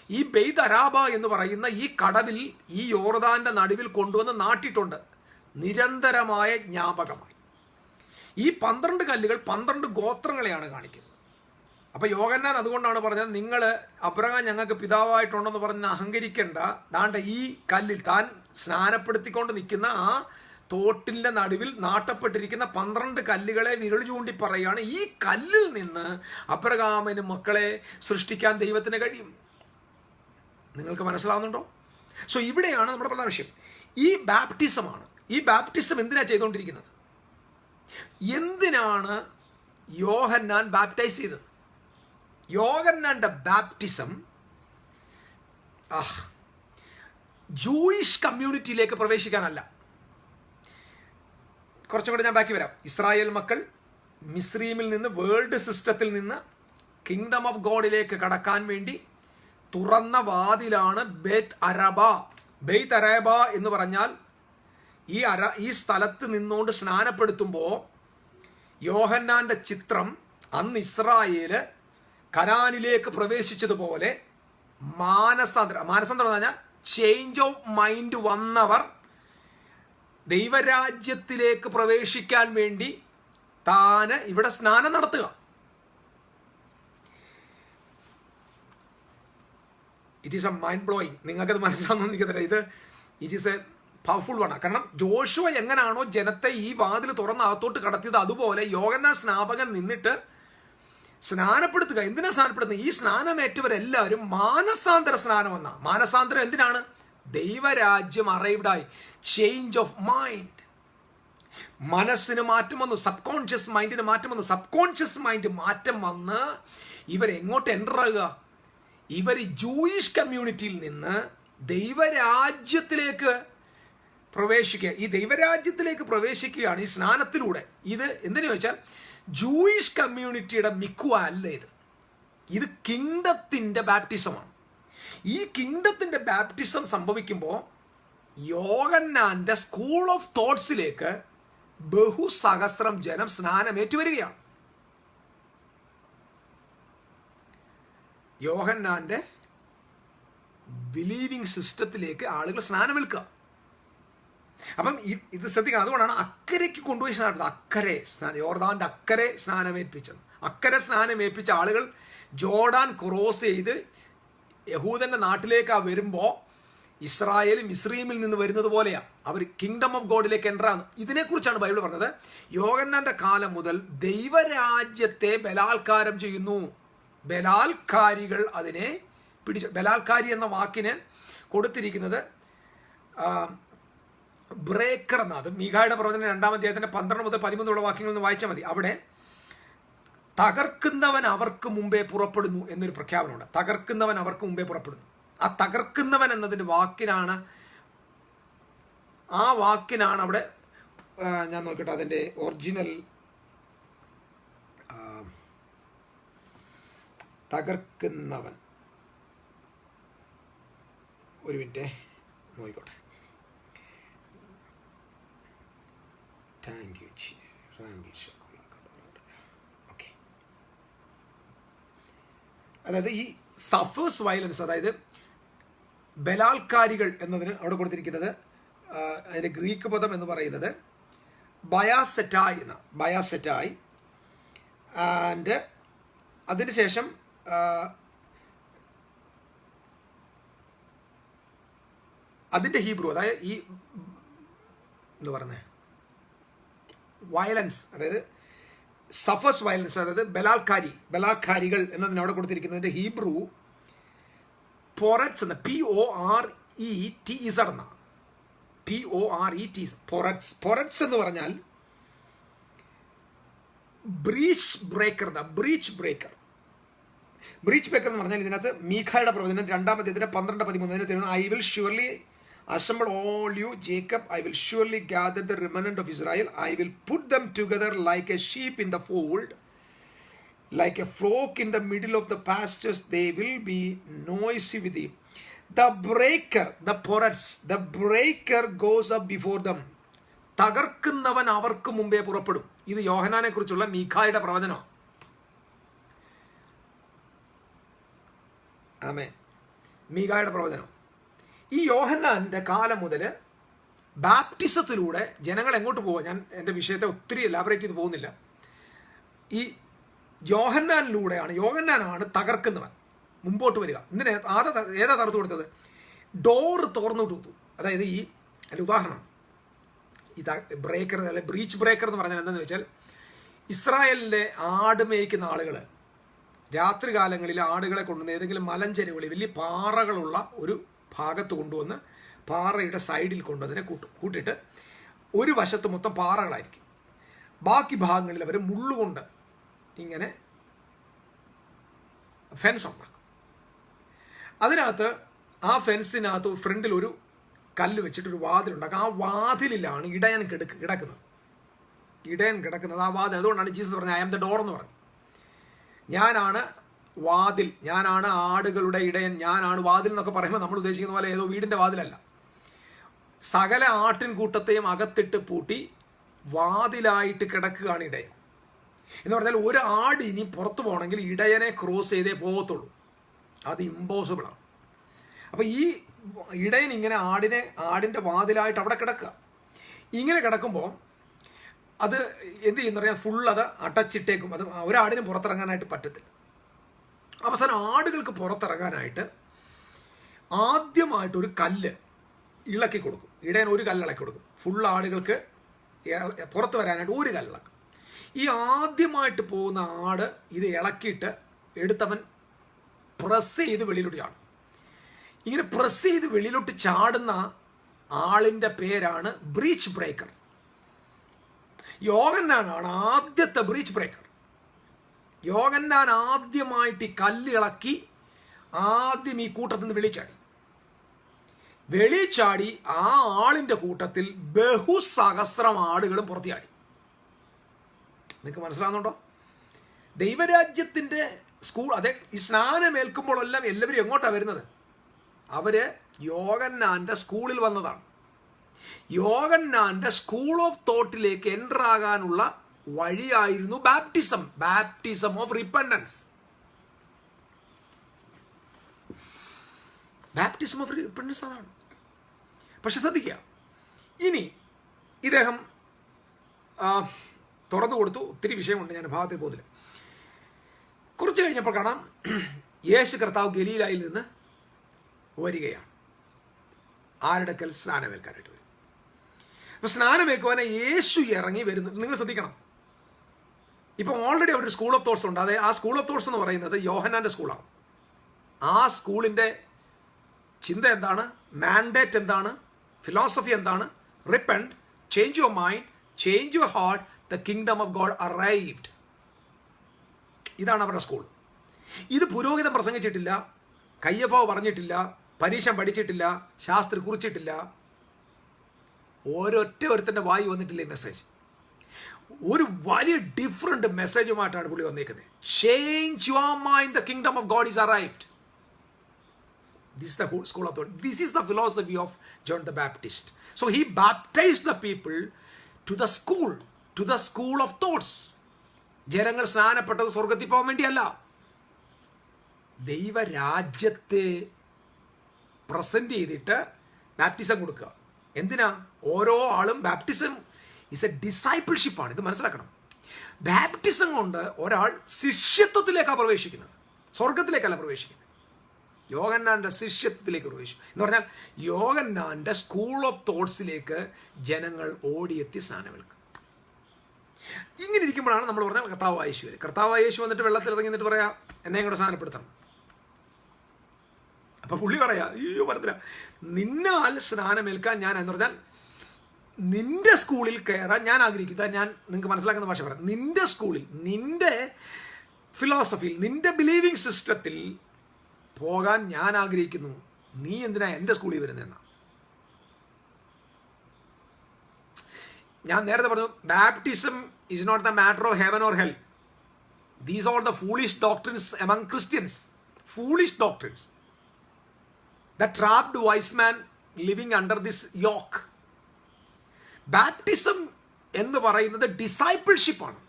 ഈ ബെയ്ത് അരാബ എന്ന് പറയുന്ന ഈ കടവിൽ, ഈ യോർദാന്റെ നടുവിൽ കൊണ്ടുവന്ന് നാട്ടിട്ടുണ്ട്, നിരന്തരമായ ജ്ഞാപകമായി. ഈ 12 കല്ലുകൾ 12 ഗോത്രങ്ങളെയാണ് കാണിക്കുന്നത്. അപ്പൊ യോഹന്നാൻ അതുകൊണ്ടാണ് പറഞ്ഞത്, നിങ്ങൾ അബ്രഹാം ഞങ്ങൾക്ക് പിതാവായിട്ടുണ്ടെന്ന് പറഞ്ഞ് അഹങ്കരിക്കേണ്ട. ദാണ്ട ഈ കല്ലിൽ, താൻ സ്നാനപ്പെടുത്തിക്കൊണ്ട് നിൽക്കുന്ന ആ തോട്ടിന്റെ നടുവിൽ നാട്ടപ്പെട്ടിരിക്കുന്ന 12 കല്ലുകളെ വിരൽ ചൂണ്ടി പറയുകയാണ്, ഈ കല്ലിൽ നിന്ന് അബ്രഹാമിന് മക്കളെ സൃഷ്ടിക്കാൻ ദൈവത്തിന് കഴിയും. നിങ്ങൾക്ക് മനസ്സിലാവുന്നുണ്ടോ? സോ ഇവിടെയാണ് നമ്മുടെ പ്രധാന വിഷയം. ഈ ബാപ്റ്റിസമാണ്. ഈ ബാപ്റ്റിസം എന്തിനാ ചെയ്തുകൊണ്ടിരിക്കുന്നത്? എന്തിനാണ് യോഹന്നാൻ ബാപ്റ്റൈസ് ചെയ്തത്? യോഹന്നാന്റെ ബാപ്റ്റിസം ജൂയിഷ് കമ്മ്യൂണിറ്റിയിലേക്ക് പ്രവേശിക്കാനല്ല. കുറച്ചും കൂടെ ഞാൻ ബാക്കി വരാം. ഇസ്രായേൽ മക്കൾ മിസ്രീമിൽ നിന്ന്, വേൾഡ് സിസ്റ്റത്തിൽ നിന്ന് കിങ്ഡം ഓഫ് ഗോഡിലേക്ക് കടക്കാൻ വേണ്ടി തുറന്ന വാതിലാണ് ബെയ്ത്ത് അരബ. ബെയ്ത്ത് അരബ എന്ന് പറഞ്ഞാൽ ഈ സ്ഥലത്ത് നിന്നുകൊണ്ട് സ്നാനപ്പെടുത്തുമ്പോൾ യോഹന്നാന്റെ ചിത്രം, അന്ന് ഇസ്രായേല് കനാനിലേക്ക് പ്രവേശിച്ചതുപോലെ മാനസാന്തരം എന്ന് പറഞ്ഞാൽ ചേഞ്ച് ഓഫ് മൈൻഡ് വന്നവർ ദൈവരാജ്യത്തിലേക്ക് പ്രവേശിക്കാൻ വേണ്ടി താന് ഇവിടെ സ്നാനം നടത്തുക. It is a mind blowing. നിങ്ങൾക്കത് മനസ്സിലാവുന്ന എനിക്കതല്ല. It is a powerful one. കാരണം ജോഷുവ എങ്ങനെയാണോ ജനത്തെ ഈ വാതിൽ തുറന്ന് അകത്തോട്ട് കടത്തിയത്, അതുപോലെ യോഹന്നാൻ സ്നാപകൻ നിന്നിട്ട് സ്നാനപ്പെടുത്തുക. എന്തിനാ സ്നാനപ്പെടുത്തുന്നത്? ഈ സ്നാനമേറ്റവരെല്ലാവരും മാനസാന്തര സ്നാനം വന്ന. മാനസാന്തരം എന്തിനാണ്? ദൈവരാജ്യം അറൈവ്ഡായി. Change of mind. മനസ്സിന് മാറ്റം വന്നു, സബ് കോൺഷ്യസ് മൈൻഡിന് മാറ്റം വന്നു. സബ് കോൺഷ്യസ് മൈൻഡ് മാറ്റം വന്ന് ഇവരെങ്ങോട്ട് എൻ്റർ ആകുക? ഇവർ ജൂയിഷ് കമ്മ്യൂണിറ്റിയിൽ നിന്ന് ദൈവരാജ്യത്തിലേക്ക് പ്രവേശിക്കുക. ഈ ദൈവരാജ്യത്തിലേക്ക് പ്രവേശിക്കുകയാണ് ഈ സ്നാനത്തിലൂടെ. ഇത് എന്തിനു ചോദിച്ചാൽ ജൂയിഷ് കമ്മ്യൂണിറ്റിയുടെ മിക്കുവ അല്ല ഇത് കിങ്ഡത്തിൻ്റെ ബാപ്റ്റിസമാണ്. ഈ കിങ്ഡത്തിൻ്റെ ബാപ്റ്റിസം സംഭവിക്കുമ്പോൾ യോഹന്നാന്റെ സ്കൂൾ ഓഫ് തോട്ട്സിലേക്ക് ബഹുസഹസ്രം ജനം സ്നാനമേറ്റു വരികയാണ്. യോഹന്നാന്റെ ബിലീവിംഗ് സിസ്റ്റത്തിലേക്ക് ആളുകൾ സ്നാനമേൽക്കുക. അപ്പം ഇത് ശ്രദ്ധിക്കണം. അതുകൊണ്ടാണ് അക്കരയ്ക്ക് കൊണ്ടുപോയി അക്കരെ യോർദാന്റെ അക്കരെ സ്നാനമേൽപ്പിച്ചത്. അക്കരെ സ്നാനമേൽപ്പിച്ച ആളുകൾ ജോർഡാൻ ക്രോസ് ചെയ്ത് യഹൂദന്റെ നാട്ടിലേക്ക് വരുമ്പോൾ ഇസ്രായേൽ മിസ്രീമിൽ നിന്ന് വരുന്നത് പോലെയാണ്. അവർ കിങ്ഡം ഓഫ് ഗോഡിലേക്ക് എൻ്ററാണ്. ഇതിനെക്കുറിച്ചാണ് ബൈബിൾ പറഞ്ഞത്. യോഹന്നാന്റെ കാലം മുതൽ ദൈവരാജ്യത്തെ ബലാത്കാരം ചെയ്യുന്നു. ബലാത്കാരികൾ അതിനെ പിടിച്ചു. ബലാത്കാരി എന്ന വാക്കിന് കൊടുത്തിരിക്കുന്നത് ബ്രേക്കർ എന്ന. അത് മീഖായുടെ പ്രവചനം 2-ാം അധ്യായത്തിന്റെ 12 മുതൽ 13 വാക്യങ്ങളിൽ നിന്ന് വായിച്ചാൽ മതി. അവിടെ തകർക്കുന്നവൻ അവർക്ക് മുമ്പേ പുറപ്പെടുന്നു എന്നൊരു പ്രഖ്യാപനമുണ്ട്. തകർക്കുന്നവൻ അവർക്ക് മുമ്പേ പുറപ്പെടുന്നു. ആ തകർക്കുന്നവൻ എന്നതിൻ്റെ വാക്കിനാണ് അവിടെ ഞാൻ നോക്കട്ടെ അതിൻ്റെ ഒറിജിനൽ. തകർക്കുന്നവൻ, ഒരു മിനിറ്റ് നോക്കിക്കോട്ടെ. Thank you. ഓക്കെ, അതായത് ഈ സഫേഴ്സ് വയലൻസ്, അതായത് ബലാത്കാരികൾ എന്നതിന് അവിടെ കൊടുത്തിരിക്കുന്നത് അതിൻ്റെ ഗ്രീക്ക് പദം എന്ന് പറയുന്നത് ബയാസെറ്റായി എന്ന. ബയാസെറ്റായി. ആൻഡ് അതിനുശേഷം അതിൻ്റെ ഹീബ്രു, അതായത് ഈ എന്താ പറയുന്നത്, വയലൻസ്, അതായത് സഫേഴ്സ് വയലൻസ്, അതായത് ബലാത്കാരികൾ എന്നതിന് അവിടെ കൊടുത്തിരിക്കുന്നതിൻ്റെ ഹീബ്രു പൊററ്റ്സ് എന്ന. PORETZ എന്ന. PORET പൊററ്റ്സ്. പൊററ്റ്സ് എന്ന് പറഞ്ഞാൽ ബ്രീച്ച് ബ്രേക്കർ. ബ്രീച്ച് ബ്രേക്കർ എന്ന് പറഞ്ഞാൽ ഇതിനകത്ത് മീഖായുടെ പ്രവചനം 2-ാം അധ്യായത്തിന്റെ 12-13 I will surely assemble all you Jacob, I will surely gather the remnant of Israel, I will put them together like a sheep in the fold, like a flock in the middle of the pastures, they will be noisy with it. The breaker, the porous, the breaker goes up before them. തകർക്കുന്നവൻ അവർക്ക് മുമ്പേ പുറപ്പെടും. ഇത് യോഹന്നാനെ കുറിച്ചുള്ള മീഖായുടെ പ്രവചനമാണ്. ആമേൻ. മീകായുടെ പ്രവചനം. ഈ യോഹന്നാൻ്റെ കാലം മുതൽ ബാപ്റ്റിസത്തിലൂടെ ജനങ്ങൾ എങ്ങോട്ട് പോവുക? ഞാൻ എൻ്റെ വിഷയത്തെ ഒത്തിരി എലാബറേറ്റ് ചെയ്ത് പോകുന്നില്ല. ഈ യോഹന്നാനാണ് തകർക്കുന്നവൻ, മുമ്പോട്ട് വരിക. എന്തിനാ ഏതാ തകർത്തു കൊടുത്തത്? ഡോറ് തുറന്നിട്ട് കൊടുത്തു. അതായത് ഈ അതിൻ്റെ ഉദാഹരണം ഈ ബ്രേക്കർ അല്ലെ ബ്രീച്ച് ബ്രേക്കർ എന്ന് പറഞ്ഞാൽ എന്താണെന്ന് വെച്ചാൽ, ഇസ്രായേലിലെ ആട് മേയ്ക്കുന്ന ആളുകൾ രാത്രി കാലങ്ങളിൽ ആടുകളെ കൊണ്ടുവന്ന് ഏതെങ്കിലും മലഞ്ചെരുവുകളിൽ വലിയ പാറകളുള്ള ഒരു ഭാഗത്ത് കൊണ്ടുവന്ന് പാറയുടെ സൈഡിൽ കൊണ്ടുവന്നതിനെ കൂട്ടിയിട്ട് ഒരു വശത്ത് മൊത്തം പാറകളായിരിക്കും, ബാക്കി ഭാഗങ്ങളിൽ അവർ മുള്ളുകൊണ്ട് ഇങ്ങനെ ഫെൻസ് ഉണ്ടാക്കും. അതിനകത്ത് ആ ഫെൻസിനകത്ത് ഫ്രണ്ടിൽ ഒരു കല്ല് വെച്ചിട്ടൊരു വാതിലുണ്ടാക്കും. ആ വാതിലിലാണ് ഇടയൻ കിടക്കുന്നത്. ആ വാതിൽ. അതുകൊണ്ടാണ് ജീസസ് പറഞ്ഞത് ഐ ആം ദ ഡോർ എന്ന് പറഞ്ഞത്. ഞാനാണ് വാതിൽ, ഞാനാണ് ആടുകളുടെ ഇടയൻ, ഞാനാണ് വാതിൽ എന്നൊക്കെ പറയുമ്പോൾ നമ്മൾ ഉദ്ദേശിക്കുന്ന പോലെ ഏതോ വീടിൻ്റെ വാതിലല്ല. സകല ആട്ടിൻകൂട്ടത്തെയും അകത്തിട്ട് പൂട്ടി വാതിലായിട്ട് കിടക്കുകയാണ് ഇടയൻ എന്ന് പറഞ്ഞാൽ, ഒരു ആട് ഇനി പുറത്തു പോകണമെങ്കിൽ ഇടയനെ ക്രോസ് ചെയ്തേ പോകത്തുള്ളൂ. അത് ഇമ്പോസിബിളാണ്. അപ്പം ഈ ഇടയൻ ഇങ്ങനെ ആടിൻ്റെ വാതിലായിട്ട് അവിടെ കിടക്കുക. ഇങ്ങനെ കിടക്കുമ്പോൾ അത് എന്ത് ചെയ്യുന്ന പറയാൻ ഫുൾ അത് അടച്ചിട്ടേക്കും. അത് ഒരാടിനും പുറത്തിറങ്ങാനായിട്ട് പറ്റത്തില്ല. അവസാനം ആടുകൾക്ക് പുറത്തിറങ്ങാനായിട്ട് ആദ്യമായിട്ടൊരു കല്ല് ഇളക്കി കൊടുക്കും. ഇടയൻ ഒരു കല്ല് ഇളക്കി കൊടുക്കും. ഫുൾ ആടുകൾക്ക് പുറത്ത് വരാനായിട്ട് ഒരു കല്ലിളക്കും. ഈ ആദ്യമായിട്ട് പോകുന്ന ആട് ഇത് ഇളക്കിയിട്ട് എടുത്തവൻ പ്രസ് ചെയ്ത് വെളിയിലോട്ട് ചാടും. ഇങ്ങനെ പ്രസ് ചെയ്ത് വെളിയിലോട്ട് ചാടുന്ന ആളിൻ്റെ പേരാണ് ബ്രീച്ച് ബ്രേക്കർ. യോഹന്നാനാണ് ആദ്യത്തെ ബ്രീച്ച് ബ്രേക്കർ. യോഹന്നാൻ ആദ്യമായിട്ട് ഈ കല്ലിളക്കി ആദ്യം ഈ കൂട്ടത്തിൽ നിന്ന് വെളിച്ചാടി ആ ആളിൻ്റെ കൂട്ടത്തിൽ ബഹുസഹസ്രം ആടുകളും പുറത്തിയാടി. നിങ്ങൾക്ക് മനസ്സിലാകുന്നുണ്ടോ? ദൈവരാജ്യത്തിൻ്റെ സ്കൂൾ. അതെ, ഈ സ്നാനമേൽക്കുമ്പോഴെല്ലാം എല്ലാവരും എങ്ങോട്ടാണ് വരുന്നത്? അവര് യോഹന്നാൻ്റെ സ്കൂളിൽ വന്നതാണ്. യോഹന്നാൻ്റെ സ്കൂൾ ഓഫ് തോട്ടിലേക്ക് എൻ്റർ ആകാനുള്ള വഴിയായിരുന്നു baptism of repentance. Baptism of repentance അതാണ്. പക്ഷെ ശ്രദ്ധിക്കുക, ഇനി ഇദ്ദേഹം തുറന്നു കൊടുത്തു. ഒത്തിരി വിഷയമുണ്ട്, ഞാൻ ഭാഗത്തിൽ പോകുന്നില്ല. കുറച്ച് കഴിഞ്ഞപ്പോൾ കാണാം യേശു കർത്താവ് ഗലീലായിൽ നിന്ന് വരികയാണ്. ആരുടെക്കൽ? സ്നാനമേൽക്കാനായിട്ട് വരും. അപ്പോൾ സ്നാനമേൽക്കുവാനെ യേശു ഇറങ്ങി വരുന്നു. നിങ്ങൾ ശ്രദ്ധിക്കണം, ഇപ്പം ഓൾറെഡി അവിടെ ഒരു സ്കൂൾ ഓഫ് തോട്ട്സ് ഉണ്ട്. അതായത് ആ സ്കൂൾ ഓഫ് തോട്ട്സ് എന്ന് പറയുന്നത് യോഹന്നാൻ്റെ സ്കൂളാണ്. ആ സ്കൂളിൻ്റെ ചിന്ത എന്താണ്? മാൻഡേറ്റ് എന്താണ്? ഫിലോസഫി എന്താണ്? Repent, change your mind, change your heart, the kingdom of God arrived. ഇതാണ് അവരുടെ സ്കൂൾ. ഇത് പുരോഹിതൻ പ്രസംഗിച്ചിട്ടില്ല, കയ്യഫാവ് പറഞ്ഞിട്ടില്ല, പരീക്ഷ പഠിച്ചിട്ടില്ല, ശാസ്ത്രി കുറിച്ചിട്ടില്ല. ഒരുത്തൻ്റെ വായി വന്നിട്ടില്ല ഈ മെസ്സേജ്. ഒരു വലിയ ഡിഫറെൻ്റ് മെസ്സേജുമായിട്ടാണ് പുള്ളി വന്നേക്കുന്നത്. Change your mind, the kingdom of God is arrived. This is the whole school of thought. This is the philosophy of John the Baptist. So he baptized the people to the school of thoughts. ജനങ്ങൾ സ്നാനപ്പെട്ടത് സ്വർഗത്തിൽ പോകാൻ വേണ്ടിയല്ല, ദൈവരാജ്യത്തെ പ്രസന്റ് ചെയ്തിട്ട് ബാപ്റ്റിസം കൊടുക്കുക. എന്തിനാ? ഓരോ ആളും ബാപ്റ്റിസം ഈസ് എ ഡിസൈപ്പിൾഷിപ്പാണ്. ഇത് മനസ്സിലാക്കണം. ബാപ്റ്റിസം കൊണ്ട് ഒരാൾ ശിഷ്യത്വത്തിലേക്കാണ് പ്രവേശിക്കുന്നത്, സ്വർഗത്തിലേക്കല്ല പ്രവേശിക്കുന്നത്. യോഹന്നാൻ്റെ ശിഷ്യത്വത്തിലേക്ക് പ്രവേശിക്കും എന്ന് പറഞ്ഞാൽ യോഹന്നാൻ്റെ സ്കൂൾ ഓഫ് തോട്ട്സിലേക്ക് ജനങ്ങൾ ഓടിയെത്തി സ്നാനമേൽക്കും. ഇങ്ങനെ ഇരിക്കുമ്പോഴാണ് നമ്മൾ പറഞ്ഞാൽ കർത്താവായ യേശു വരും. കർത്താവായ യേശു വന്നിട്ട് വെള്ളത്തിൽ ഇറങ്ങി എന്നിട്ട് പറയാം എന്നെ കൂടെ സ്നാനപ്പെടുത്തണം. അപ്പം പുള്ളി പറയാ അയ്യോ പറഞ്ഞില്ല, നിന്നാൽ സ്നാനമേൽക്കാൻ ഞാൻ എന്ന് പറഞ്ഞാൽ നിന്റെ സ്കൂളിൽ കയറാൻ ഞാൻ ആഗ്രഹിക്കുന്നത്. ഞാൻ നിങ്ങൾക്ക് മനസ്സിലാക്കുന്ന ഭാഷ പറയാം. നിന്റെ സ്കൂളിൽ, നിന്റെ ഫിലോസഫിയിൽ, നിന്റെ ബിലീവിങ് സിസ്റ്റത്തിൽ പോകാൻ ഞാൻ ആഗ്രഹിക്കുന്നു. നീ എന്തിനാ എൻ്റെ സ്കൂളിൽ വരുന്നതെന്നാ. ഞാൻ നേരത്തെ പറഞ്ഞു, baptism is not the matter of heaven or hell. These are the foolish doctrines among Christians. Foolish doctrines. The trapped wise man living under this yoke. Baptism എന്ന് പറയുന്നത് ഡിസൈപ്പിൾഷിപ്പാണ്.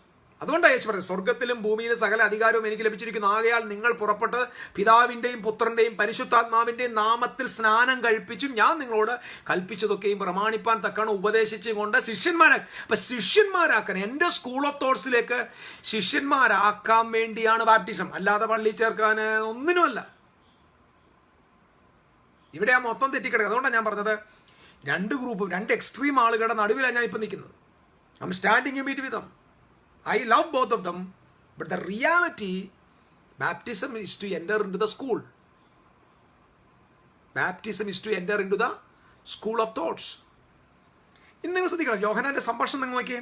അതുകൊണ്ടാണ് യേശു പറയുന്നത്, സ്വർഗത്തിലും ഭൂമിയിലും സകല അധികാരവും എനിക്ക് ലഭിച്ചിരിക്കുന്നു. ആകയാൽ നിങ്ങൾ പുറപ്പെട്ട് പിതാവിൻ്റെയും പുത്രൻ്റെയും പരിശുദ്ധാത്മാവിൻ്റെയും നാമത്തിൽ സ്നാനം കഴിപ്പിച്ചും ഞാൻ നിങ്ങളോട് കൽപ്പിച്ചതൊക്കെയും പ്രമാണിപ്പാൻ തക്കണം ഉപദേശിച്ചും കൊണ്ട് അപ്പൊ ശിഷ്യന്മാരാക്കാൻ, എൻ്റെ സ്കൂൾ ഓഫ് തോട്ട്സിലേക്ക് ശിഷ്യന്മാരാക്കാൻ വേണ്ടിയാണ് ബാപ്റ്റിസം, അല്ലാതെ പള്ളി ചേർക്കാൻ ഒന്നിനുമല്ല. ഇവിടെ ആ മൊത്തം തെറ്റിക്കിടക്കുക. അതുകൊണ്ടാണ് ഞാൻ പറഞ്ഞത്, രണ്ട് ഗ്രൂപ്പും, രണ്ട് എക്സ്ട്രീം ആളുകളുടെ നടുവിലാണ് ഞാൻ ഇപ്പം നിൽക്കുന്നത്. I M standing in between them. I love both of them, but the reality, baptism is to enter into the school. Baptism is to enter into the school of thoughts. ഇന്ന് നിങ്ങൾ ശ്രദ്ധിക്കണം, യോഹന്നാന്റെ സംഭാഷണം നിങ്ങൾ നോക്കിയേ.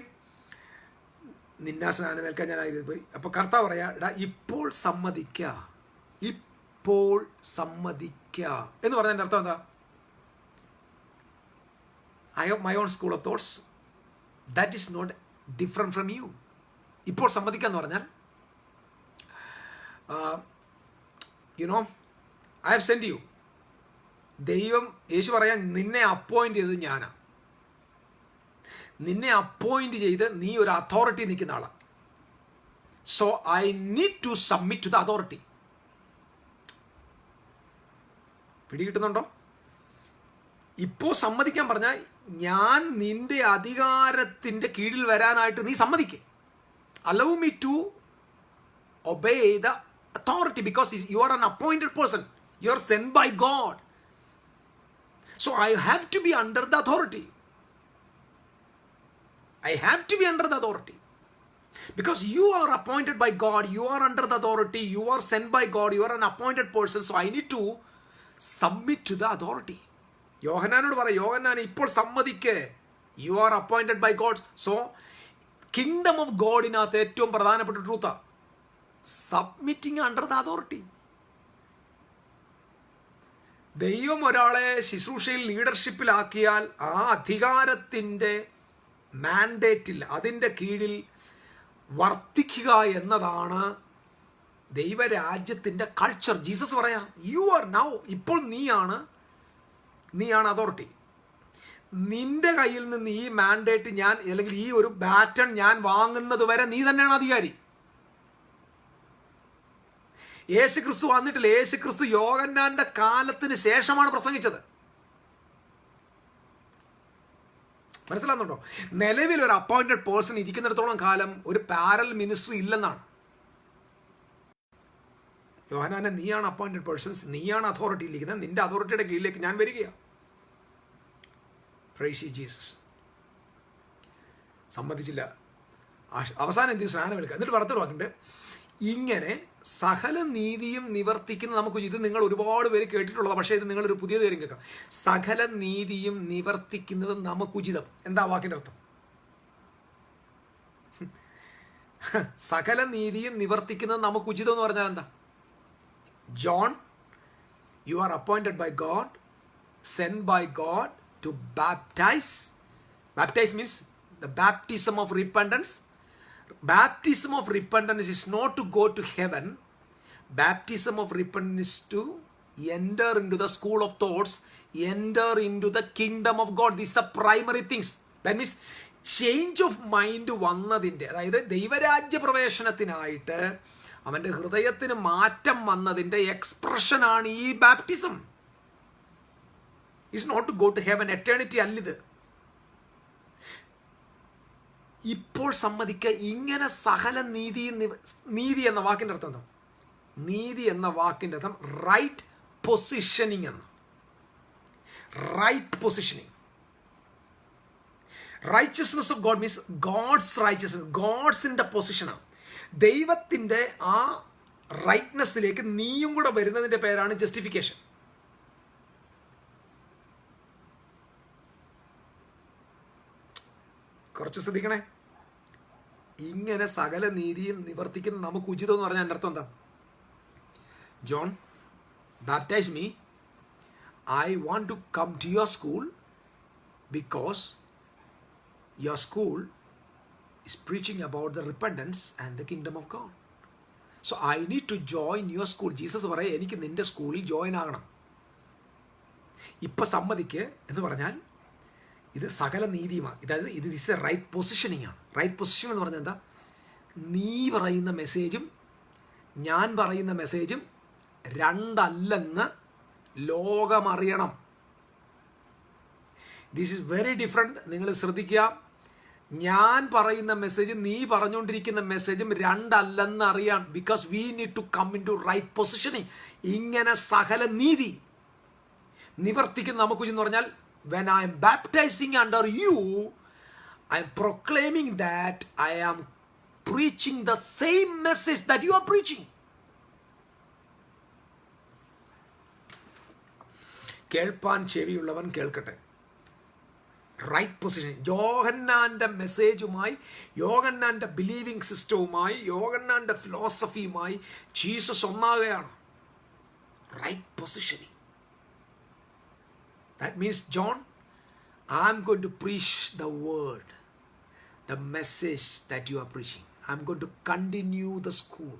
നിന്നാ സ്നാനമേൽക്കാൻ ഞാനായിരുന്നു പോയി. അപ്പോൾ കർത്താവ് പറയാ, ഇപ്പോൾ സമ്മതിക്കുക, ഇപ്പോൾ സമ്മതിക്കുക എന്ന് പറഞ്ഞതിൻ്റെ അർത്ഥം എന്താ? I have my own school of thoughts. That is not different from you. ഇപ്പോൾ സമ്മതിക്കുക എന്ന് പറഞ്ഞാൽ, ഐ ഹാവ് സെൻഡ് യു. ദൈവം, യേശു പറയാൻ, നിന്നെ അപ്പോയിന്റ് ചെയ്തത് ഞാനാ. നിന്നെ അപ്പോയിന്റ് ചെയ്ത് നീ ഒരു അതോറിറ്റി നിൽക്കുന്ന ആളാണ്. So I need to submit to the authority. പിടികിട്ടുന്നുണ്ടോ? ഇപ്പോൾ സമ്മതിക്കാൻ പറഞ്ഞാൽ, ഞാൻ നിന്റെ അധികാരത്തിൻ്റെ കീഴിൽ വരാനായിട്ട് നീ സമ്മതിക്കേ. Allow me to obey the authority because you are an appointed person. You are sent by God. So I have to be under the authority. I have to be under the authority. Because you are appointed by God. You are under the authority. You are sent by God. You are an appointed person. So I need to submit to the authority. യോഹന്നാനോട് പറ, യോഹന്നാൻ ഇപ്പോൾ സമ്മതിക്കേ. You are appointed by God. So kingdom of ഗോഡിനകത്ത് ഏറ്റവും പ്രധാനപ്പെട്ട ട്രൂത്താ സബ്മിറ്റിംഗ് അണ്ടർ ദ അതോറിറ്റി. ദൈവം ഒരാളെ ശുശ്രൂഷയിൽ ലീഡർഷിപ്പിലാക്കിയാൽ ആ അധികാരത്തിൻ്റെ മാൻഡേറ്റിൽ, അതിൻ്റെ കീഴിൽ വർത്തിക്കുക എന്നതാണ് ദൈവരാജ്യത്തിൻ്റെ കൾച്ചർ. ജീസസ് പറയാം, യു ആർ നൗ, ഇപ്പോൾ നീയാണ് അതോറിറ്റി. നിന്റെ കയ്യിൽ നിന്ന് ഈ മാൻഡേറ്റ് ഞാൻ, അല്ലെങ്കിൽ ഈ ഒരു ബാറ്റൺ ഞാൻ വാങ്ങുന്നത് വരെ നീ തന്നെയാണ് അധികാരി. യേശു ക്രിസ്തു വന്നിട്ടില്ല. യേശു ക്രിസ്തു യോഹന്നാന്റെ കാലത്തിന് ശേഷമാണ് പ്രസംഗിച്ചത്. മനസ്സിലാകുന്നുണ്ടോ? നിലവിൽ ഒരു അപ്പോയിന്റഡ് പേഴ്സൺ ഇരിക്കുന്നിടത്തോളം കാലം ഒരു പാരൽ മിനിസ്ട്രി ഇല്ലെന്നാണ്. യോഹന്നാനെ, നീയാണ് അപ്പോയിന്റഡ് പേഴ്സൺസ്, നീയാണ് അതോറിറ്റിയിൽ ഇരിക്കുന്നത്, നിന്റെ അതോറിറ്റിയുടെ കീഴിലേക്ക് ഞാൻ വരികയാണ്. Price Jesus. സമ്മതിച്ചില്ല. അവസാനം എന്ത് സ്നാനം എടുക്കുക. എന്നിട്ട് പുറത്തോട്ട് വാക്കുണ്ട്, ഇങ്ങനെ സകല നീതിയും നിവർത്തിക്കുന്ന നമുക്ക്, ഇത് നിങ്ങൾ ഒരുപാട് പേര് കേട്ടിട്ടുള്ളത്, പക്ഷേ ഇത് നിങ്ങളൊരു പുതിയ കാര്യം കേൾക്കാം. സകല നീതിയും നിവർത്തിക്കുന്നത് നമുക്കുചിതം. എന്താ വാക്കിൻ്റെ അർത്ഥം? സകല നീതിയും നിവർത്തിക്കുന്നത് നമുക്കുചിതം എന്ന് പറഞ്ഞാൽ എന്താ? John, you are appointed by God, send by God to baptize. Baptize means the baptism of repentance. Baptism of repentance is not to go to heaven. Baptism of repentance is to enter into the school of thoughts, enter into the kingdom of God. These are primary things. That means change of mind വന്നതിൻ്റെ, അതായത് ദൈവരാജ്യ പ്രവേശനത്തിനായിട്ട് അവൻ്റെ ഹൃദയത്തിന് മാറ്റം വന്നതിൻ്റെ എക്സ്പ്രഷനാണ് ഈ baptism. It's not to go to heaven, eternity അല്ലിത്. ഇപ്പോൾ സമ്മതിക്കുക, ഇങ്ങനെ സകല നീതി എന്ന വാക്കിൻ്റെ അർത്ഥം എന്താ? നീതി എന്ന വാക്കിൻ്റെ അർത്ഥം റൈറ്റ് പൊസിഷനിങ് എന്ന്. Right positioning. Righteousness of God means God's righteousness, ഗോഡ്സിൻ്റെ പൊസിഷനാണ്. ദൈവത്തിൻ്റെ ആ റൈറ്റ്നെസ്സിലേക്ക് നീയും കൂടെ വരുന്നതിൻ്റെ പേരാണ് ജസ്റ്റിഫിക്കേഷൻ. കുറച്ച് ശ്രദ്ധിക്കണേ. ഇങ്ങനെ സകല നീതിയും നിവർത്തിക്കുന്ന നമുക്ക് ഉചിതം എന്ന് പറഞ്ഞാൽ എൻ്റെ അർത്ഥം എന്താ? John, baptize me, I want to come to your school because your school is preaching about the repentance and the kingdom of God. So I need to join your school. Jesus പറയും, എനിക്ക് നിൻ്റെ സ്കൂളിൽ ജോയിൻ ആകണം. ഇപ്പം സമ്മതിക്ക് എന്ന് പറഞ്ഞാൽ ഇത് സകല നീതിയുമാണ്. അതായത് ഇത് ഇസ് എ റൈറ്റ് പൊസിഷനിങ് ആണ്. റൈറ്റ് പൊസിഷൻ എന്ന് പറഞ്ഞാൽ എന്താ? നീ പറയുന്ന മെസ്സേജും ഞാൻ പറയുന്ന മെസ്സേജും രണ്ടല്ലെന്ന് ലോകമറിയണം. This is very different. നിങ്ങൾ ശ്രദ്ധിക്കുക, ഞാൻ പറയുന്ന മെസ്സേജും നീ പറഞ്ഞുകൊണ്ടിരിക്കുന്ന മെസ്സേജും രണ്ടല്ലെന്ന് അറിയാം. Because we need to come in to right positioning. ഇങ്ങനെ സകല നീതി നിവർത്തിക്കുന്ന നമുക്ക് എന്ന് പറഞ്ഞാൽ, when I am baptizing under you, I am proclaiming that I am preaching the same message that you are preaching. കേൾപ്പാൻ ചെവിയുള്ളവൻ കേൾക്കട്ടെ. Right position. യോഹന്നാൻ്റെ മെസ്സേജുമായി, യോഹന്നാൻ്റെ ബിലീവിംഗ് സിസ്റ്റവുമായി, യോഹന്നാൻ്റെ ഫിലോസഫിയുമായി ജീസസ് ഒന്നാകുകയാണ്. Right positioning. That means, John, I'm going to preach the word, the message that you are preaching. I'm going to continue the school.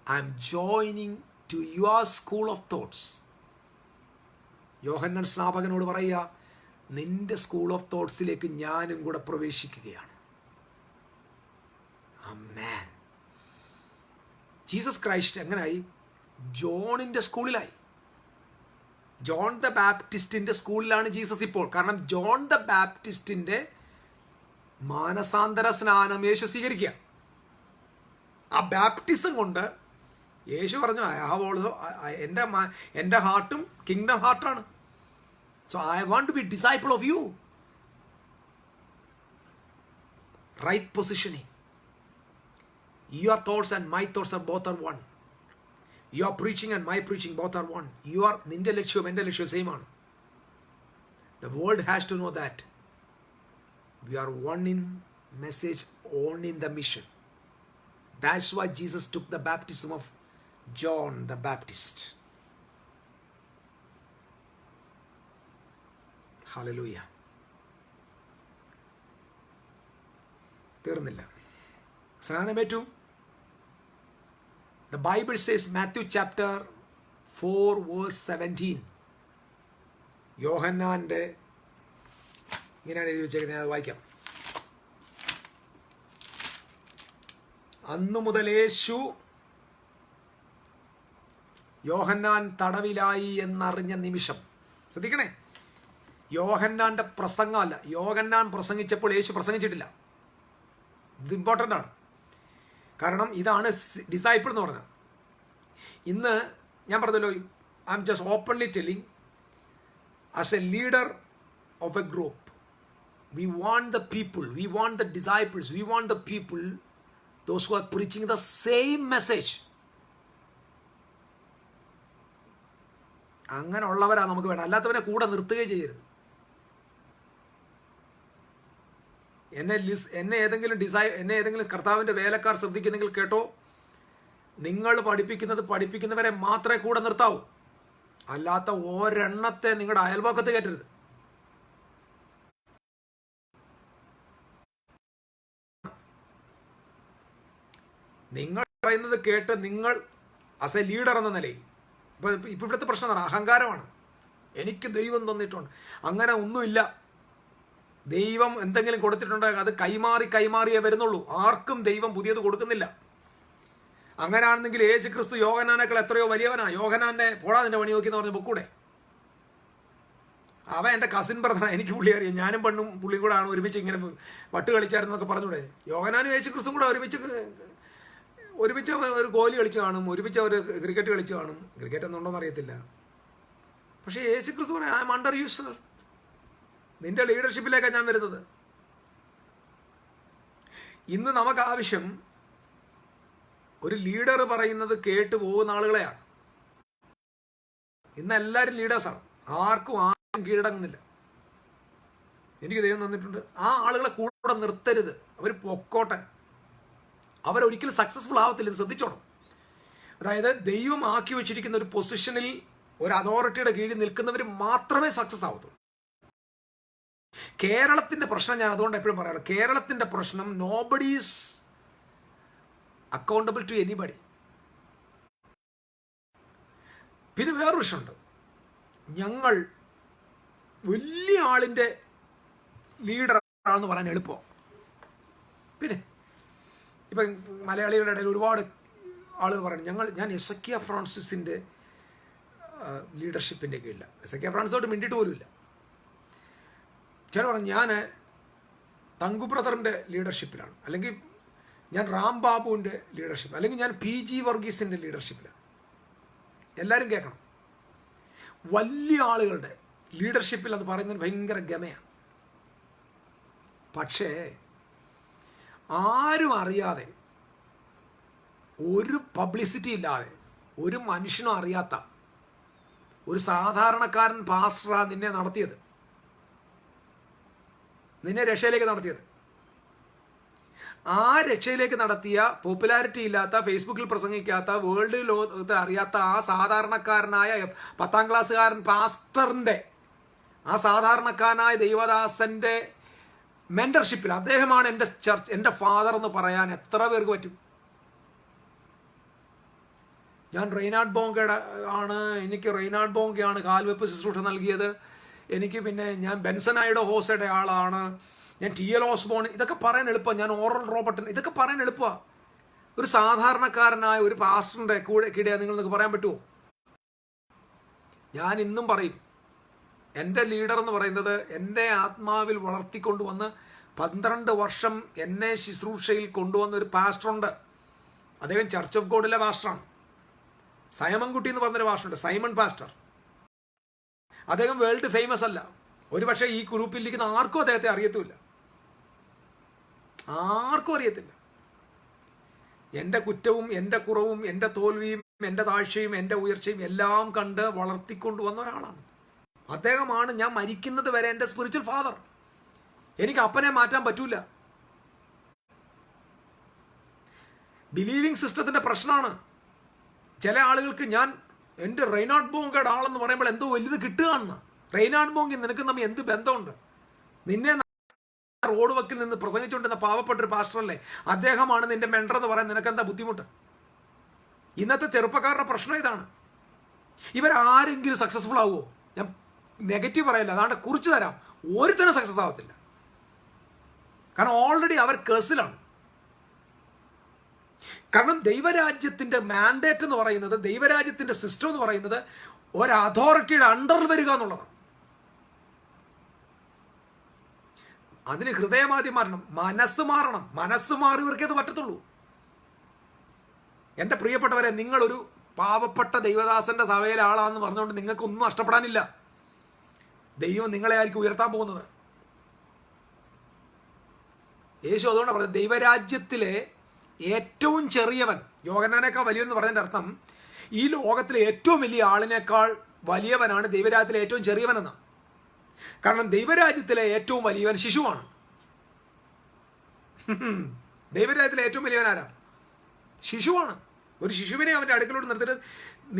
I'm joining to your school of thoughts. യോഹന്നാൻ സ്നാപകനോട് പറയുക, നിന്റെ സ്കൂൾ ഓഫ് തോട്ട്സിലേക്ക് ഞാനും കൂടെ പ്രവേശിക്കുകയാണ്. ആമേൻ. ജീസസ് ക്രൈസ്റ്റ് എങ്ങനായി? ജോണിൻ്റെ സ്കൂളിലായി. ജോൺ ദ ബാപ്റ്റിസ്റ്റിൻ്റെ സ്കൂളിലാണ് ജീസസ് ഇപ്പോൾ. കാരണം ജോൺ ദ ബാപ്റ്റിസ്റ്റിൻ്റെ മാനസാന്തര സ്നാനം യേശു സ്വീകരിക്കുക. ആ ബാപ്റ്റിസം കൊണ്ട് യേശു പറഞ്ഞു, ഐ ഹാവ് ഓൾസോ, എൻ്റെ ഹാർട്ടും കിങ്ഡം ഹാർട്ടാണ്. So I want to be disciple of you. Right positioning. Your thoughts and my thoughts are both are one. Your preaching and my preaching both are one. നിന്റെ ലക്ഷ്യവും എൻ്റെ ലക്ഷ്യവും സെയിം ആണ്. The world has to know that we are one in message, one in the mission. That's why Jesus took the baptism of John the Baptist. Hallelujah. തീർന്നില്ല. സ്നാനമേറ്റു. The Bible says, Matthew chapter 4 verse 17. യോഹന്നാൻ്റെ ഇങ്ങനെയാണ് എഴുതി വെച്ചേക്കുന്നത്. ഞാൻ വായിക്കാം. അന്നു മുതൽ യേശു യോഹന്നാൻ തടവിലായി എന്നറിഞ്ഞ നിമിഷം. ശ്രദ്ധിക്കണേ, യോഹന്നാൻ്റെ പ്രസംഗമല്ല. യോഹന്നാൻ പ്രസംഗിച്ചപ്പോൾ യേശു പ്രസംഗിച്ചിട്ടില്ല. ഇത് ഇമ്പോർട്ടൻ്റ് ആണ്. കാരണം ഇതാണ് ഡിസൈപ്പിൾ എന്ന് പറഞ്ഞത്. ഇന്ന് ഞാൻ പറഞ്ഞല്ലോ, I am just openly telling, as A leader of A group, we want the people, we want the disciples, we want the people, those who are preaching the same message. അങ്ങനെ ഉള്ളവരാണ് നമുക്ക് വേണം. അല്ലാത്തവനെ കൂടെ നിർത്തുകയും ചെയ്യരുത്. എന്നെ ഏതെങ്കിലും കർത്താവിൻ്റെ വേലക്കാർ ശ്രദ്ധിക്കുന്നെങ്കിൽ കേട്ടോ, നിങ്ങൾ പഠിപ്പിക്കുന്നവരെ മാത്രമേ കൂടെ നിർത്താവൂ. അല്ലാത്ത ഒരെണ്ണത്തെ നിങ്ങളുടെ അയൽപക്കത്ത് കയറ്റരുത്. നിങ്ങൾ പറയുന്നത് കേട്ട് നിങ്ങൾ ആസ് എ ലീഡർ എന്ന നിലയിൽ, ഇപ്പം ഇവിടുത്തെ പ്രശ്നം എന്താണ്? അഹങ്കാരമാണ്. എനിക്ക് ദൈവം തന്നിട്ടുണ്ട്. അങ്ങനെ ഒന്നുമില്ല. ദൈവം എന്തെങ്കിലും കൊടുത്തിട്ടുണ്ടെങ്കിൽ അത് കൈമാറിയേ വരുന്നുള്ളൂ. ആർക്കും ദൈവം പുതിയത് കൊടുക്കുന്നില്ല. അങ്ങനെയാണെങ്കിൽ യേശു ക്രിസ്തു യോഹന്നാനേക്കാൾ എത്രയോ വലിയവനാ. യോഹന്നാനെ പോടാ നിന്റെ പണി നോക്കി എന്ന് പറഞ്ഞ പൊക്കൂടെ? അവൻ എൻ്റെ കസിൻ ബ്രദറാണ്, എനിക്ക് പുള്ളി അറിയാം. ഞാനും പെണ്ണും പുള്ളിയും കൂടെ ആണ് ഒരുമിച്ച് ഇങ്ങനെ വട്ട് കളിച്ചായിരുന്നൊക്കെ പറഞ്ഞൂടെ? യോഹന്നാനും യേശു ക്രിസ്തും കൂടെ ഒരുമിച്ച് ഒരു ഗോലി കളിച്ച് കാണും, ഒരുമിച്ച് അവർ ക്രിക്കറ്റ് കളിച്ച് കാണും. ക്രിക്കറ്റ് എന്നുണ്ടോന്ന് അറിയത്തില്ല. പക്ഷേ യേശു ക്രിസ്തു പറയാം, I M under you sir, നിന്റെ ലീഡർഷിപ്പിലേക്കാണ് ഞാൻ വരുന്നത്. ഇന്ന് നമുക്ക് ആവശ്യം ഒരു ലീഡർ പറയുന്നത് കേട്ട് പോകുന്ന ആളുകളെയാണ്. ഇന്ന് എല്ലാവരും ലീഡേഴ്സാണ്. ആരും കീഴടങ്ങുന്നില്ല. എനിക്ക് ദൈവം തന്നിട്ടുണ്ട്. ആ ആളുകളെ കൂടെ നിർത്തരുത്. അവർ പൊക്കോട്ടെ. അവരൊരിക്കലും സക്സസ്ഫുൾ ആവത്തില്ല. ഇത് ശ്രദ്ധിച്ചോണം. അതായത് ദൈവം ആക്കി വെച്ചിരിക്കുന്ന ഒരു പൊസിഷനിൽ, ഒരു അതോറിറ്റിയുടെ കീഴിൽ നിൽക്കുന്നവർ മാത്രമേ സക്സസ് ആവത്തുള്ളൂ. കേരളത്തിൻ്റെ പ്രശ്നം ഞാൻ അതുകൊണ്ട് എപ്പോഴും പറയാറ്, കേരളത്തിൻ്റെ പ്രശ്നം nobody is accountable to anybody. പിന്നെ വേറൊരു പ്രശ്നമുണ്ട്. ഞങ്ങൾ വലിയ ആളിൻ്റെ ലീഡറാണെന്ന് പറയാൻ എളുപ്പമാണ്. പിന്നെ ഇപ്പം മലയാളികളുടെ ഇടയിൽ ഒരുപാട് ആളുകൾ പറയുന്നത് ഞാൻ എസക്കിയ ഫ്രാൻസിസിൻ്റെ ലീഡർഷിപ്പിൻ്റെ കീഴില്ല. എസക്കിയ ഫ്രാൻസിസോട്ട് മിണ്ടിയിട്ട് പോലുമില്ല. ചില പറഞ്ഞു ഞാൻ തങ്കു ബ്രദറിൻ്റെ ലീഡർഷിപ്പിലാണ്, അല്ലെങ്കിൽ ഞാൻ റാം ബാബുവിൻ്റെ ലീഡർഷിപ്പ്, അല്ലെങ്കിൽ ഞാൻ PG വർഗീസിൻ്റെ ലീഡർഷിപ്പിലാണ്. എല്ലാവരും കേൾക്കണം, വലിയ ആളുകളുടെ ലീഡർഷിപ്പിൽ അത് പറയുന്നതിന് ഭയങ്കര ഗമയാണ്. പക്ഷേ ആരും അറിയാതെ, ഒരു പബ്ലിസിറ്റി ഇല്ലാതെ, ഒരു മനുഷ്യനും അറിയാത്ത ഒരു സാധാരണക്കാരൻ പാസ്റ്ററാ നിന്നെ നടത്തിയത്, നിന്നെ രക്ഷയിലേക്ക് നടത്തിയത്. ആ രക്ഷയിലേക്ക് നടത്തിയ പോപ്പുലാരിറ്റി ഇല്ലാത്ത, ഫേസ്ബുക്കിൽ പ്രസംഗിക്കാത്ത, വേൾഡ് ലോകത്തിൽ അറിയാത്ത ആ സാധാരണക്കാരനായ 10ാം ക്ലാസ്സുകാരൻ പാസ്റ്ററിൻ്റെ, ആ സാധാരണക്കാരനായ ദൈവദാസൻ്റെ മെൻറ്റർഷിപ്പിൽ അദ്ദേഹമാണ് എൻ്റെ ചർച്ച്, എൻ്റെ ഫാദർ എന്ന് പറയാൻ എത്ര പേർക്ക് പറ്റും? ഞാൻ റെയ്നാഡ് ബോങ്കയുടെ ആണ്, എനിക്ക് റെയ്നാഡ് ബോങ്കയാണ് കാൽവെപ്പ് ശുശ്രൂഷ നൽകിയത്, എനിക്ക് പിന്നെ ഞാൻ ബെൻസനായുടെ ഹോസയുടെ ആളാണ്, ഞാൻ TL ഓസ്ബോൺ, ഇതൊക്കെ പറയാൻ എളുപ്പം, ഞാൻ ഓറൽ റോബർട്ടൻ, ഇതൊക്കെ പറയാൻ എളുപ്പമാണ്. ഒരു സാധാരണക്കാരനായ ഒരു പാസ്റ്ററിൻ്റെ കീഴെ നിങ്ങൾക്ക് പറയാൻ പറ്റുമോ? ഞാൻ ഇന്നും പറയും, എൻ്റെ ലീഡർ എന്ന് പറയുന്നത് എൻ്റെ ആത്മാവിൽ വളർത്തിക്കൊണ്ടുവന്ന് 12 വർഷം എന്നെ ശുശ്രൂഷയിൽ കൊണ്ടുവന്ന ഒരു പാസ്റ്ററുണ്ട്. അദ്ദേഹം ചർച്ച് ഓഫ് ഗോഡിലെ പാസ്റ്ററാണ്. സൈമൺകുട്ടി എന്ന് പറഞ്ഞൊരു പാസ്റ്ററുണ്ട്, സൈമൺ പാസ്റ്റർ. അദ്ദേഹം വേൾഡ് ഫേമസ് അല്ല. ഒരുപക്ഷെ ഈ ഗ്രൂപ്പിലിരിക്കുന്ന ആർക്കും അദ്ദേഹത്തെ അറിയത്തുമില്ല, ആർക്കും അറിയത്തില്ല. എൻ്റെ കുറ്റവും എൻ്റെ കുറവും എൻ്റെ തോൽവിയും എൻ്റെ താഴ്ചയും എൻ്റെ ഉയർച്ചയും എല്ലാം കണ്ട് വളർത്തിക്കൊണ്ടുവന്ന ഒരാളാണ്. അദ്ദേഹമാണ് ഞാൻ മരിക്കുന്നത് വരെ എൻ്റെ സ്പിരിച്വൽ ഫാദർ. എനിക്ക് അപ്പനെ മാറ്റാൻ പറ്റൂല. ബിലീവിങ് സിസ്റ്റത്തിൻ്റെ പ്രശ്നമാണ്. ചില ആളുകൾക്ക് ഞാൻ എൻ്റെ റെയ്നാഡ് ബോങ്കയുടെ ആളെന്ന് പറയുമ്പോൾ എന്തോ വലുത് കിട്ടുകയാണെന്ന്. റെയ്നാഡ് ബോങ്കി നിനക്ക് തമ്മിൽ എന്ത് ബന്ധമുണ്ട്? നിന്നെ റോഡ് വക്കിൽ നിന്ന് പ്രസംഗിച്ചുകൊണ്ടിരുന്ന പാവപ്പെട്ടൊരു പാസ്റ്ററല്ലേ, അദ്ദേഹമാണ് നിന്റെ മെൻഡർ എന്ന് പറയാൻ നിനക്കെന്താ ബുദ്ധിമുട്ട്? ഇന്നത്തെ ചെറുപ്പക്കാരുടെ പ്രശ്നം ഇതാണ്. ഇവരാരെങ്കിലും സക്സസ്ഫുൾ ആവുമോ? ഞാൻ നെഗറ്റീവ് പറയല്ല, അതാണ്ട് കുറിച്ച് തരാം. ഒരുത്തനും സക്സസ് ആവത്തില്ല. കാരണം ഓൾറെഡി അവർ കേസിലാണ്. കാരണം ദൈവരാജ്യത്തിൻ്റെ മാൻഡേറ്റ് എന്ന് പറയുന്നത്, ദൈവരാജ്യത്തിൻ്റെ സിസ്റ്റം എന്ന് പറയുന്നത് ഒരു അതോറിറ്റിയുടെ അണ്ടറിൽ വരിക എന്നുള്ളതാണ്. അതിന് ഹൃദയമാദ്യം മാറണം, മനസ്സ് മാറണം. മനസ്സ് മാറിയവർക്കേ അത് പറ്റത്തുള്ളൂ. എൻ്റെ പ്രിയപ്പെട്ടവരെ, നിങ്ങളൊരു പാവപ്പെട്ട ദൈവദാസന്റെ സഭയിലെ ആളാണെന്ന് പറഞ്ഞുകൊണ്ട് നിങ്ങൾക്കൊന്നും നഷ്ടപ്പെടാനില്ല. ദൈവം നിങ്ങളെ ആയിരിക്കും ഉയർത്താൻ പോകുന്നത്. യേശു അതുകൊണ്ടാണ് പറഞ്ഞത്, ദൈവരാജ്യത്തിലെ ഏറ്റവും ചെറിയവൻ, യോഹന്നാനേക്കാൾ വലിയവനെന്ന് പറഞ്ഞതിൻ്റെ അർത്ഥം ഈ ലോകത്തിലെ ഏറ്റവും വലിയ ആളിനേക്കാൾ വലിയവനാണ് ദൈവരാജ്യത്തിലെ ഏറ്റവും ചെറിയവനെന്ന്. കാരണം ദൈവരാജ്യത്തിലെ ഏറ്റവും വലിയവൻ ശിശുവാണ്. ദൈവരാജ്യത്തിലെ ഏറ്റവും വലിയവൻ ആരാ? ശിശുവാണ്. ഒരു ശിശുവിനെ അവൻ്റെ അടുക്കലോട്ട് നിർത്തിയിട്ട്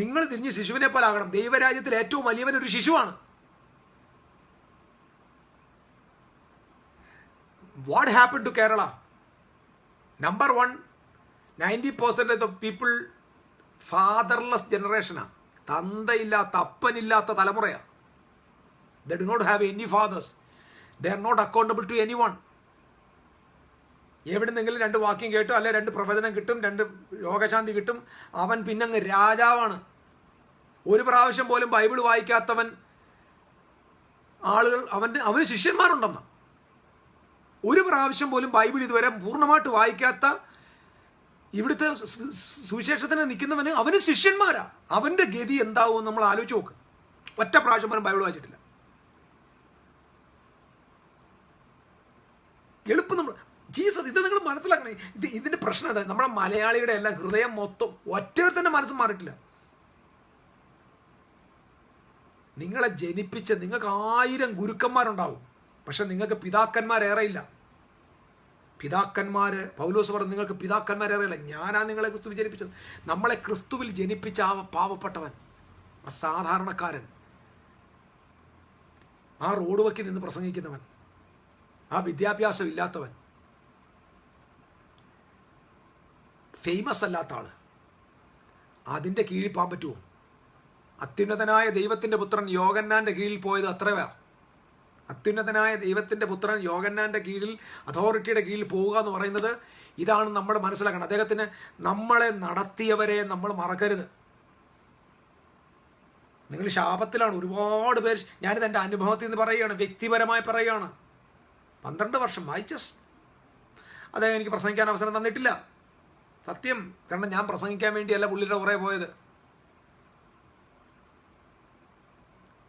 നിങ്ങൾ തിരിഞ്ഞ് ശിശുവിനെ പോലെ ആകണം. ദൈവരാജ്യത്തിലെ ഏറ്റവും വലിയവൻ ഒരു ശിശുവാണ്. What happen to Kerala? Number 1, 90% of the people fatherless ജനറേഷനാണ്. തന്തയില്ലാത്ത, അപ്പനില്ലാത്ത തലമുറയാണ്. They do not have any fathers. They are not accountable to anyone. എവിടെന്നെങ്കിലും 2 വാക്യം കേട്ടു, അല്ലെ 2 പ്രവചനം കിട്ടും, 2 രോഗശാന്തി കിട്ടും, അവൻ പിന്നങ്ങ് രാജാവാണ്. ഒരു പ്രാവശ്യം പോലും ബൈബിൾ വായിക്കാത്തവൻ ആളുകൾ അവന് ശിഷ്യന്മാരുണ്ടെന്ന. ഒരു പ്രാവശ്യം പോലും ബൈബിൾ ഇതുവരെ പൂർണ്ണമായിട്ട് വായിക്കാത്ത ഇവിടുത്തെ സുവിശേഷത്തിന് നിൽക്കുന്നവന് അവന് ശിഷ്യന്മാരാ. അവൻ്റെ ഗതി എന്താവും നമ്മൾ ആലോചിച്ച് നോക്ക്. ഒറ്റ പ്രാവശ്യം പോലും ബൈബിൾ വായിച്ചിട്ടില്ല. എളുപ്പം നമ്മൾ ജീസസ്, ഇത് നിങ്ങൾ മനസ്സിലാക്കണേ. ഇതിൻ്റെ പ്രശ്നം എന്താ? നമ്മുടെ മലയാളിയുടെ എല്ലാം ഹൃദയം മൊത്തം ഒറ്റത്തന്നെ മനസ്സ് മാറിയിട്ടില്ല. നിങ്ങളെ ജനിപ്പിച്ച നിങ്ങൾക്ക് 1000 ഗുരുക്കന്മാരുണ്ടാവും, പക്ഷെ നിങ്ങൾക്ക് പിതാക്കന്മാരേറെയില്ല. പൗലോസ് പറഞ്ഞു, നിങ്ങൾക്ക് പിതാക്കന്മാരേറെയില്ല. ഞാനാ നിങ്ങളെ ക്രിസ്തുവിൽ ജനിപ്പിച്ചത്. നമ്മളെ ക്രിസ്തുവിൽ ജനിപ്പിച്ച ആ പാവപ്പെട്ടവൻ, ആ സാധാരണക്കാരൻ, ആ റോഡ് വക്കി നിന്ന് പ്രസംഗിക്കുന്നവൻ, ആ വിദ്യാഭ്യാസം ഇല്ലാത്തവൻ, ഫേമസ് അല്ലാത്ത ആള്, അതിൻ്റെ കീഴിൽ പോകാൻ പറ്റുമോ? അത്യുന്നതനായ ദൈവത്തിൻ്റെ പുത്രൻ യോഹന്നാൻ്റെ കീഴിൽ പോയത് അത്രയാ. അത്യുന്നതനായ ദൈവത്തിൻ്റെ പുത്രൻ യോഹന്നാൻ്റെ കീഴിൽ, അതോറിറ്റിയുടെ കീഴിൽ പോവുക എന്ന് പറയുന്നത് ഇതാണ് നമ്മൾ മനസ്സിലാക്കണം. അദ്ദേഹത്തിന് നമ്മളെ നടത്തിയവരെ നമ്മൾ മറക്കരുത്. നിങ്ങൾ ശാപത്തിലാണ്. ഒരുപാട് പേര്, ഞാനിത് എൻ്റെ അനുഭവത്തിൽ നിന്ന് പറയുകയാണ്, വ്യക്തിപരമായി പറയുകയാണ്. 12 വർഷം അദ്ദേഹം എനിക്ക് പ്രസംഗിക്കാൻ അവസരം തന്നിട്ടില്ല. സത്യം. കാരണം ഞാൻ പ്രസംഗിക്കാൻ വേണ്ടിയല്ല പുള്ളിയുടെ പുറകെ പോയത്.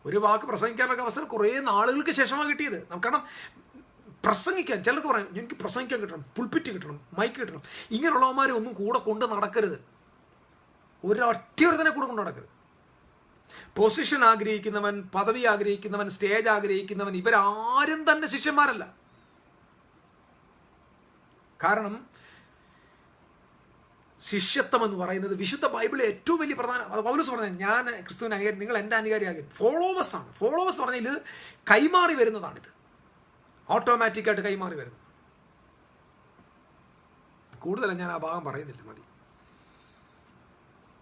ഒരു വാക്ക് പ്രസംഗിക്കാനൊക്കെ അവസരം കുറേ നാളുകൾക്ക് ശേഷമാണ് കിട്ടിയത്. കാരണം പ്രസംഗിക്കാൻ ചിലർക്ക് പറയും, എനിക്ക് പ്രസംഗിക്കാൻ കിട്ടണം, പുൾപിറ്റ് കിട്ടണം, മൈക്ക് കിട്ടണം. ഇങ്ങനെയുള്ളവന്മാരെ ഒന്നും കൂടെ കൊണ്ട് നടക്കരുത്. ഒരൊറ്റൊരുത്തനെ കൂടെ കൊണ്ട് നടക്കരുത്. പൊസിഷൻ ആഗ്രഹിക്കുന്നവൻ, പദവി ആഗ്രഹിക്കുന്നവൻ, സ്റ്റേജ് ആഗ്രഹിക്കുന്നവൻ, ഇവരാരും തന്നെ ശിഷ്യന്മാരല്ല. കാരണം ശിഷ്യത്വം എന്ന് പറയുന്നത് വിശുദ്ധ ബൈബിളിലെ ഏറ്റവും വലിയ പ്രധാന, പൗലോസ് പറഞ്ഞത്, ഞാൻ ക്രിസ്തുവിന് അനുകാരി, നിങ്ങൾ എൻ്റെ അനുകാരിയാകും. ഫോളോവേഴ്സ് ആണ്. ഫോളോവേഴ്സ് പറഞ്ഞാൽ ഇത് കൈമാറി വരുന്നതാണിത്, ഓട്ടോമാറ്റിക്കായിട്ട് കൈമാറി വരുന്നത്. കൂടുതലും ഞാൻ ആ ഭാഗം പറയുന്നില്ല, മതി.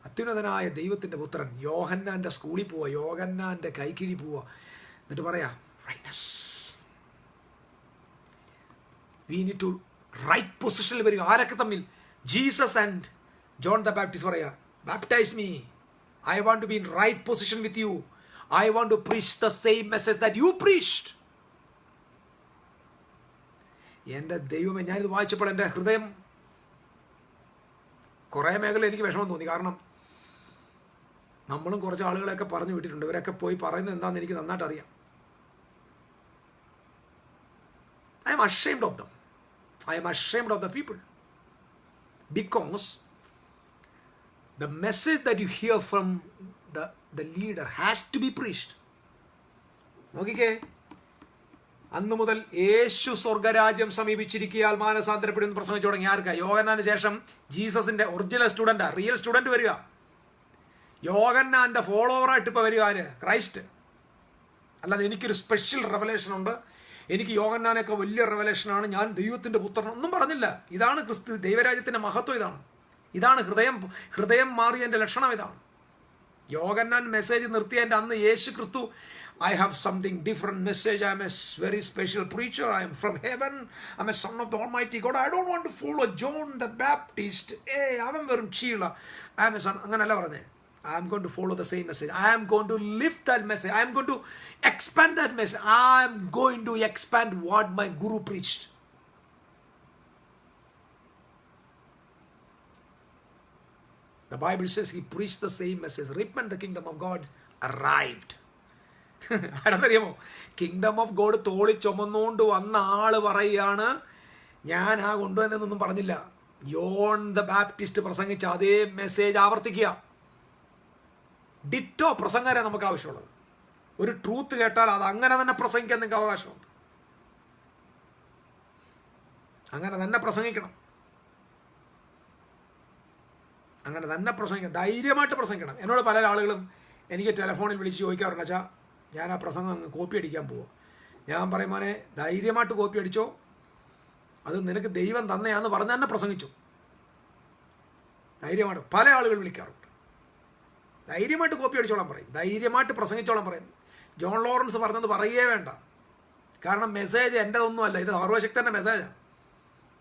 അത്യുന്നതനായ ദൈവത്തിൻ്റെ പുത്രൻ യോഹന്നാൻ്റെ സ്കൂളിൽ പോവുക, യോഹന്നാൻ്റെ കൈക്കിഴി പോവുക, എന്നിട്ട് പറയാ rightness. We need to right പൊസിഷനിൽ വരിക. ആരൊക്കെ തമ്മിൽ? Jesus and John the Baptist പറയാ, baptise me, I want to be in right position with you, I want to preach the same message that you preached. എൻ്റെ ദൈവമേ, ഞാനിത് വായിച്ചപ്പോൾ എൻ്റെ ഹൃദയം കുറേ മേഖല എനിക്ക് വിഷമം തോന്നി. കാരണം നമ്മളും കുറച്ച് ആളുകളെയൊക്കെ പറഞ്ഞു വിട്ടിട്ടുണ്ട്. ഇവരൊക്കെ പോയി പറയുന്നത് എന്താണെന്ന് എനിക്ക് നന്നായിട്ട് അറിയാം. I M ashamed of them. I am ashamed of the people, because the message that you hear from the leader has to be preached. നോക്കിക്കേ, അന്ന് മുതൽ യേശു സ്വർഗരാജ്യം സമീപിച്ചിരിക്കയാൽ മാനസാന്തരപ്പെടുന്ന പ്രസംഗിച്ചു തുടങ്ങി. ആർക്കാ? യോഹന്നാന് ശേഷം ജീസസിന്റെ ഒറിജിനൽ സ്റ്റുഡൻ്റാ, റിയൽ സ്റ്റുഡൻറ്റ് വരിക. യോഹന്നാന്റെ ഫോളോവറായിട്ട് ഇപ്പോൾ വരിക ആര്? ക്രൈസ്റ്റ്. അല്ലാതെ എനിക്കൊരു സ്പെഷ്യൽ റെവലേഷൻ ഉണ്ട്, എനിക്ക് യോഹന്നാനൊക്കെ വലിയ റെവലേഷനാണ്, ഞാൻ ദൈവത്തിൻ്റെ പുത്രൻ ഒന്നും പറഞ്ഞില്ല. ഇതാണ് ക്രിസ്തു ദൈവരാജ്യത്തിൻ്റെ മഹത്വം. ഇതാണ് ഹൃദയം മാറിയതിൻ്റെ ലക്ഷണം. ഇതാണ് യോഹന്നാൻ മെസ്സേജ് നിർത്തിയതിൻ്റെ അന്ന് യേശു ക്രിസ്തു, I have something different message, I am a very special preacher, I am from heaven, I am a son of the Almighty God, I don't want to follow John the Baptist, അവൻ വെറും ചീള, I am a son. അങ്ങനല്ല പറഞ്ഞേ. I am going to follow the same message. I am going to live that message. I am going to expand that message. I am going to expand what my guru preached. The Bible says he preached the same message. Repent, the kingdom of God arrived. ആരെന്നറിയാമോ? കിങ്ഡം ഓഫ് ഗോഡ് തോളി ചുമന്നുകൊണ്ട് വന്ന ആള് പറയുകയാണ്, ഞാൻ ആ കൊണ്ടുവന്നൊന്നും പറഞ്ഞില്ല. യോൺ ദ ബാപ്റ്റിസ്റ്റ് പ്രസംഗിച്ച അതേ മെസ്സേജ് ആവർത്തിക്കുക. ഡിറ്റോ പ്രസംഗരെ നമുക്ക് ആവശ്യമുള്ളത്. ഒരു ട്രൂത്ത് കേട്ടാൽ അത് അങ്ങനെ തന്നെ പ്രസംഗിക്കാൻ നിങ്ങൾക്ക് അവകാശമുണ്ട്. അങ്ങനെ തന്നെ പ്രസംഗിക്കണം. അങ്ങനെ തന്നെ പ്രസംഗിക്കണം. ധൈര്യമായിട്ട് പ്രസംഗിക്കണം. എന്നോട് പല ആളുകളും എനിക്ക് ടെലിഫോണിൽ വിളിച്ച് ചോദിക്കാറുണ്ട്, അച്ഛാ ഞാൻ ആ പ്രസംഗം കോപ്പി അടിക്കാൻ പോവുക. ഞാൻ പറയും, മോനെ ധൈര്യമായിട്ട് കോപ്പി അടിച്ചോ, അത് നിനക്ക് ദൈവം തന്നെയാന്ന് പറഞ്ഞ് തന്നെ പ്രസംഗിച്ചു. ധൈര്യമായിട്ട് പല ആളുകൾ വിളിക്കാറുണ്ട്. ധൈര്യമായിട്ട് കോപ്പി അടിച്ചോളാൻ പറയും, ധൈര്യമായിട്ട് പ്രസംഗിച്ചോളാൻ പറയും. ജോൺ ലോറൻസ് പറഞ്ഞത് പറയുകയേ വേണ്ട. കാരണം മെസ്സേജ് എൻ്റെതൊന്നുമല്ല, ഇത് സർവശക്തൻ്റെ മെസ്സേജാണ്.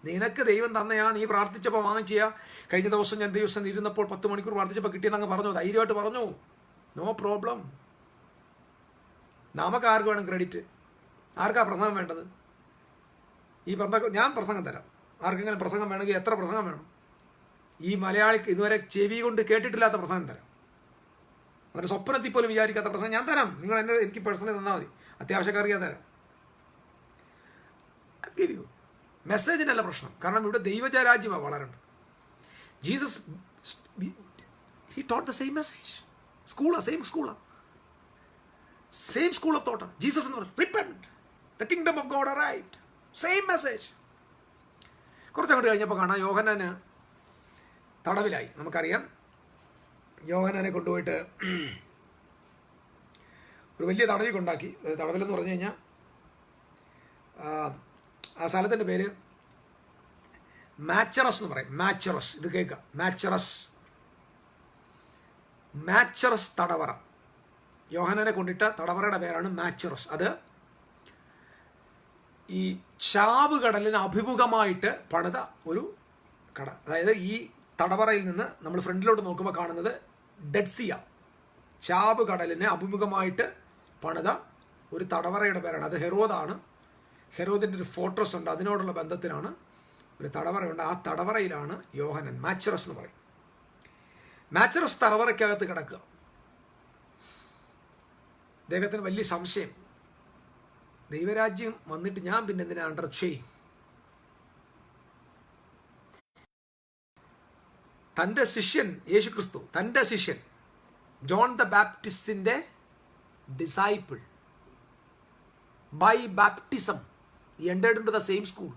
നിനക്ക് ദൈവം തന്നെയാ, നീ പ്രാർത്ഥിച്ചപ്പോൾ വാങ്ങിച്ചാ. കഴിഞ്ഞ ദിവസം ഞാൻ ദിവസം ഇരുന്നപ്പോൾ 10 മണിക്കൂർ പ്രാർത്ഥിച്ചപ്പോൾ കിട്ടിയെന്നങ്ങ് പറഞ്ഞു, ധൈര്യമായിട്ട് പറഞ്ഞു, നോ പ്രോബ്ലം. നമുക്ക് ആർക്ക് വേണം ക്രെഡിറ്റ്? ആർക്കാ പ്രസംഗം വേണ്ടത്? ഞാൻ പ്രസംഗം തരാം. ആർക്കെങ്കിലും പ്രസംഗം വേണമെങ്കിൽ എത്ര പ്രസംഗം വേണം? ഈ മലയാളിക്ക് ഇതുവരെ ചെവി കൊണ്ട് കേട്ടിട്ടില്ലാത്ത പ്രസംഗം തരാം. അവരുടെ സ്വപ്നത്തിൽ പോലും വിചാരിക്കാത്ത പ്രസംഗം ഞാൻ തരാം. നിങ്ങൾ എനിക്ക് പേഴ്സണലി തന്നാൽ മതി, അത്യാവശ്യക്കാർക്ക് ഞാൻ തരാം. Give you. മെസ്സേജിനല്ല പ്രശ്നം. കാരണം ഇവിടെ ദൈവരാജ്യമാണ് വളരേണ്ടത്. Jesus he taught the same message. Same school of thought. Jesus എന്ന് പറഞ്ഞു, repent, the kingdom of God arrived. Same message. കുറച്ചങ്ങോട്ട് കഴിഞ്ഞപ്പോൾ കാണാം യോഹന്നാന് തടവിലായി. നമുക്കറിയാം, യോഹന്നാനെ കൊണ്ടുപോയിട്ട് ഒരു വലിയ തടവിൽ കൊണ്ടാക്കി. തടവിലെന്ന് പറഞ്ഞു കഴിഞ്ഞാൽ ആ സ്ഥലത്തിൻ്റെ പേര് മാച്ചറസ് എന്ന് പറയും. മാച്ചറസ്, ഇത് കേൾക്കുക, മാച്ചറസ് തടവറ. യോഹന്നാനെ കൊണ്ടിട്ട തടവറയുടെ പേരാണ് മാച്ചറസ്. അത് ഈ ചാവുകടലിന് അഭിമുഖമായിട്ട് പണിത ഒരു കട. അതായത് ഈ തടവറയിൽ നിന്ന് നമ്മൾ ഫ്രണ്ടിലോട്ട് നോക്കുമ്പോൾ കാണുന്നത് ഡെഡ് സിയ, ചാവുകടലിന് അഭിമുഖമായിട്ട് പണിത ഒരു തടവറയുടെ പേരാണ്. അത് ഹെരോദാണ്. ഹെരോദിൻ്റെ ഒരു ഫോർട്രസ് ഉണ്ട്, അതിനോടുള്ള ബന്ധത്തിലാണ് ഒരു തടവറയുണ്ട്. ആ തടവറയിലാണ് യോഹന്നാൻ, മാച്ചറസ് എന്ന് പറയും. മാച്ചറസ് തടവറയ്ക്കകത്ത് കിടക്കുക. അദ്ദേഹത്തിന് വലിയ സംശയം, ദൈവരാജ്യം വന്നിട്ട് ഞാൻ പിന്നെ എന്തിനാ അണ്ടർ ചെയിൻ? തൻ്റെ ശിഷ്യൻ യേശു ക്രിസ്തു, തൻ്റെ ശിഷ്യൻ ജോൺ ദ ബാപ്റ്റിസ്റ്റിൻ്റെ disciple, by baptism entered into the same school.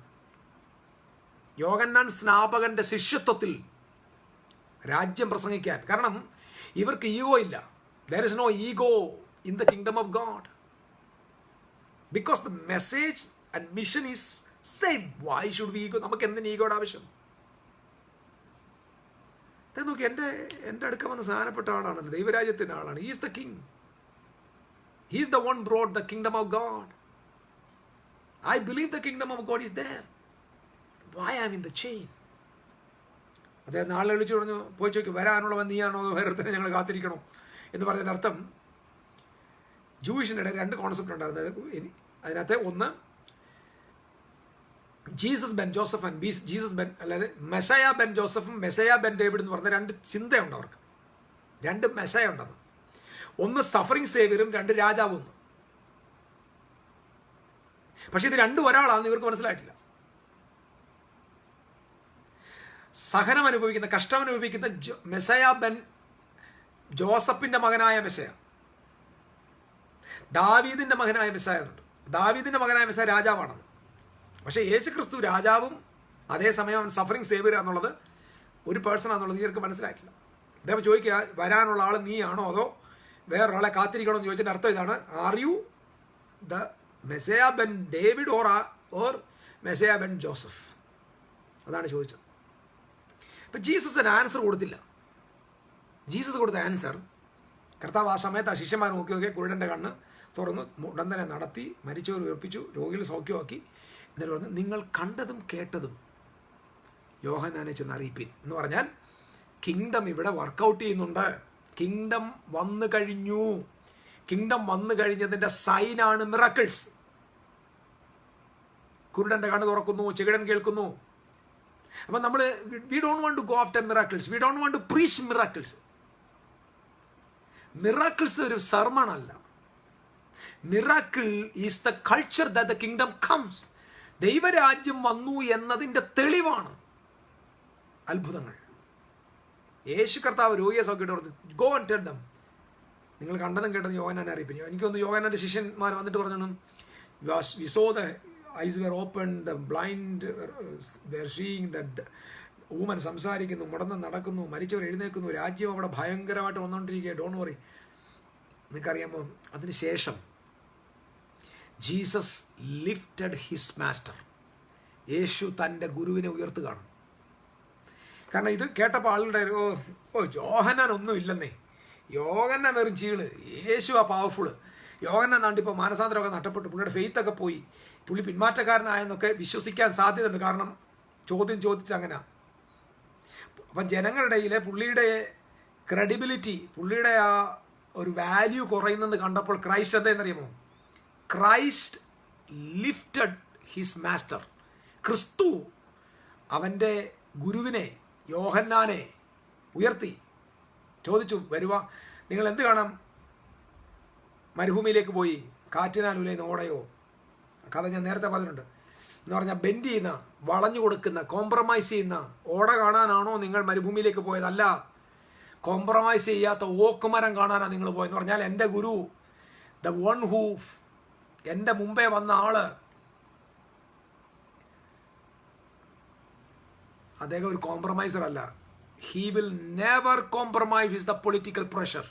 യോഹന്നാൻ സ്നാപകന്റെ ശിഷ്യത്വത്തിൽ രാജ്യം പ്രസംഗിക്കാൻ. കാരണം ഇവർക്ക് ഈഗോ ഇല്ല. there is no ego in the kingdom of God, because the message and mission is same. Why should we ego? നമുക്ക് എന്തിന് ഈഗോയുടെ ആവശ്യം? നോക്കി, എൻ്റെ അടുക്ക വന്ന സാധനപ്പെട്ട ആളാണല്ലോ, ദൈവരാജ്യത്തിൻ്റെ ആളാണ്. He is the king. He is the one brought the kingdom of God. I believe the kingdom of God is there. Why I am in the chain? അദ്ദേഹം നാളെ വിളിച്ചു പറഞ്ഞു, പോയി ചോദിക്കും, വരാനുള്ളവൻ നീയാണോ അതോ വേറെ ഞങ്ങൾ കാത്തിരിക്കണോ എന്ന് പറഞ്ഞതിൻ്റെ അർത്ഥം, ജൂയിഷിനിടെ രണ്ട് കോൺസെപ്റ്റ് ഉണ്ടായിരുന്നത്. അതിനകത്ത് ഒന്ന് Jesus Ben Joseph and Jesus Ben, അല്ലാതെ മെസയ ബെൻ ജോസഫും മെസയ ബെൻ ഡേവിഡ് എന്ന് പറഞ്ഞ രണ്ട് ചിന്തയുണ്ട് അവർക്ക്. രണ്ട് മെസയ ഉണ്ടെന്ന്. ഒന്ന് സഫറിങ് സേവിയറും രണ്ട് രാജാവും. പക്ഷെ ഇത് രണ്ടും ഒരാളാണെന്ന് ഇവർക്ക് മനസ്സിലായിട്ടില്ല. സഹനം അനുഭവിക്കുന്ന, കഷ്ടം അനുഭവിക്കുന്ന മെസയ ബെൻ ജോസഫിന്റെ മകനായ മെസയ, ദാവീദിന്റെ മകനായ മെസയ ഉണ്ട്. ദാവീദിന്റെ മകനായ മെസയ രാജാവാണെന്ന്. പക്ഷേ യേശു ക്രിസ്തു രാജാവും അതേസമയം അവൻ സഫറിങ് സേവിയർ എന്നുള്ളത് ഒരു പേഴ്സൺ ആണെന്നുള്ളത് ഇവർക്ക് മനസ്സിലായിട്ടില്ല. അദ്ദേഹം ചോദിക്കുക, വരാനുള്ള ആൾ നീയാണോ അതോ വേറൊരാളെ കാത്തിരിക്കണോ എന്ന് ചോദിച്ചതിൻ്റെ അർത്ഥം ഇതാണ്, are you the messiah ben David or messiah ben Joseph? അതാണ് ചോദിച്ചത്. അപ്പം ജീസസ് ഒരു ആൻസർ കൊടുത്തില്ല. ജീസസ് കൊടുത്ത ആൻസർ, കർത്താവ് ആ സമയത്ത് ആ ശിഷ്യന്മാർ നോക്കി കുരുടൻ്റെ കണ്ണ് തുറന്നു, ഉടന്തനെ നടത്തി, മരിച്ചവർ ഉയർപ്പിച്ചു, രോഗികൾ സൗഖ്യമാക്കി. എന്നിട്ട് പറഞ്ഞു, നിങ്ങൾ കണ്ടതും കേട്ടതും യോഹന്നാനെ ചെന്ന് അറിയിപ്പിൻ എന്ന് പറഞ്ഞാൽ, കിങ്ഡം ഇവിടെ വർക്കൗട്ട് ചെയ്യുന്നുണ്ട്. കിങ്ഡം വന്നു കഴിഞ്ഞു. കിങ്ഡം വന്നു കഴിഞ്ഞതിൻ്റെ സൈനാണ് മിറക്കിൾസ്. കുരുടൻ്റെ കണ്ണ് തുറക്കുന്നു, ചെകിടൻ കേൾക്കുന്നു. അപ്പം നമ്മൾ we don't want to go after miracles, we don't want to preach miracles. Miracles ഒരു സർമൺ അല്ല. Miracle is the culture that the kingdom comes. ദൈവരാജ്യം വന്നു എന്നതിൻ്റെ തെളിവാണ് അത്ഭുതങ്ങൾ. യേശു കർത്താവ് രോഗിയെ സൗഖ്യമായിട്ട് പറഞ്ഞു, ഗോ ആൻഡ് ടെൽ ദം. നിങ്ങൾ കണ്ടതും കേട്ടതും യോഹന്നാനെ അറിയിപ്പിച്ചു. എനിക്ക് തോന്നുന്നു യോഹന്നാൻ്റെ ശിഷ്യന്മാർ വന്നിട്ട് പറഞ്ഞു, we saw the eyes were open, the blind were seeing, the ഊമൻ സംസാരിക്കുന്നു, മുടന്ന് നടക്കുന്നു, മരിച്ചവർ എഴുന്നേൽക്കുന്നു, രാജ്യം അവിടെ ഭയങ്കരമായിട്ട് വന്നുകൊണ്ടിരിക്കുക. Don't worry. നിങ്ങൾക്കറിയാമോ, അതിനുശേഷം ജീസസ് ലിഫ്റ്റഡ് ഹിസ് മാസ്റ്റർ. യേശു തൻ്റെ ഗുരുവിനെ ഉയർത്തുകയാണ്. കാരണം ഇത് കേട്ടപ്പോൾ ആളുടെ യോഹന്നാൻ ഒന്നും ഇല്ലെന്നേ, യോഹന്നാൻ വെറും ചീള്, യേശു ആ പവർഫുള്ള്. യോഹന്നാൻ നാണ്ടിപ്പോൾ മാനസാന്തരമൊക്കെ നഷ്ടപ്പെട്ടു, പുള്ളിയുടെ ഫെയ്ത്തൊക്കെ പോയി, പുള്ളി പിന്മാറ്റക്കാരനായെന്നൊക്കെ വിശ്വസിക്കാൻ സാധ്യതയുണ്ട്. കാരണം ചോദ്യം ചോദിച്ചങ്ങനെ. അപ്പം ജനങ്ങളുടെ ഇടയിലെ പുള്ളിയുടെ ക്രെഡിബിലിറ്റി, പുള്ളിയുടെ ആ ഒരു വാല്യൂ കുറയുന്നെന്ന് കണ്ടപ്പോൾ ക്രൈസ്റ്റ് എന്താണെന്നറിയുമോ? Christ lifted his master. ക്രിസ്തു അവൻ്റെ ഗുരുവിനെ, യോഹന്നാനെ ഉയർത്തി. ചോദിച്ചു, വരുവാ, നിങ്ങൾ എന്ത് കാണാം? മരുഭൂമിയിലേക്ക് പോയി കാറ്റിനാൽ ഉലയുന്ന ഓടയോ? കഥ ഞാൻ നേരത്തെ പറഞ്ഞിട്ടുണ്ട്. എന്ന് പറഞ്ഞാൽ ബെൻഡ് ചെയ്യുന്ന, വളഞ്ഞു കൊടുക്കുന്ന, കോംപ്രമൈസ് ചെയ്യുന്ന ഓട കാണാനാണോ നിങ്ങൾ മരുഭൂമിയിലേക്ക് പോയതല്ല, കോംപ്രമൈസ് ചെയ്യാത്ത ഓക്കുമരം കാണാനാണ് നിങ്ങൾ പോയെന്ന് പറഞ്ഞാൽ, എൻ്റെ ഗുരു, ദ വൺ ഹൂ, എൻ്റെ മുമ്പേ വന്ന ആള്, അദ്ദേഹം ഒരു കോംപ്രമൈസർ അല്ല. He will never compromise with the political pressure.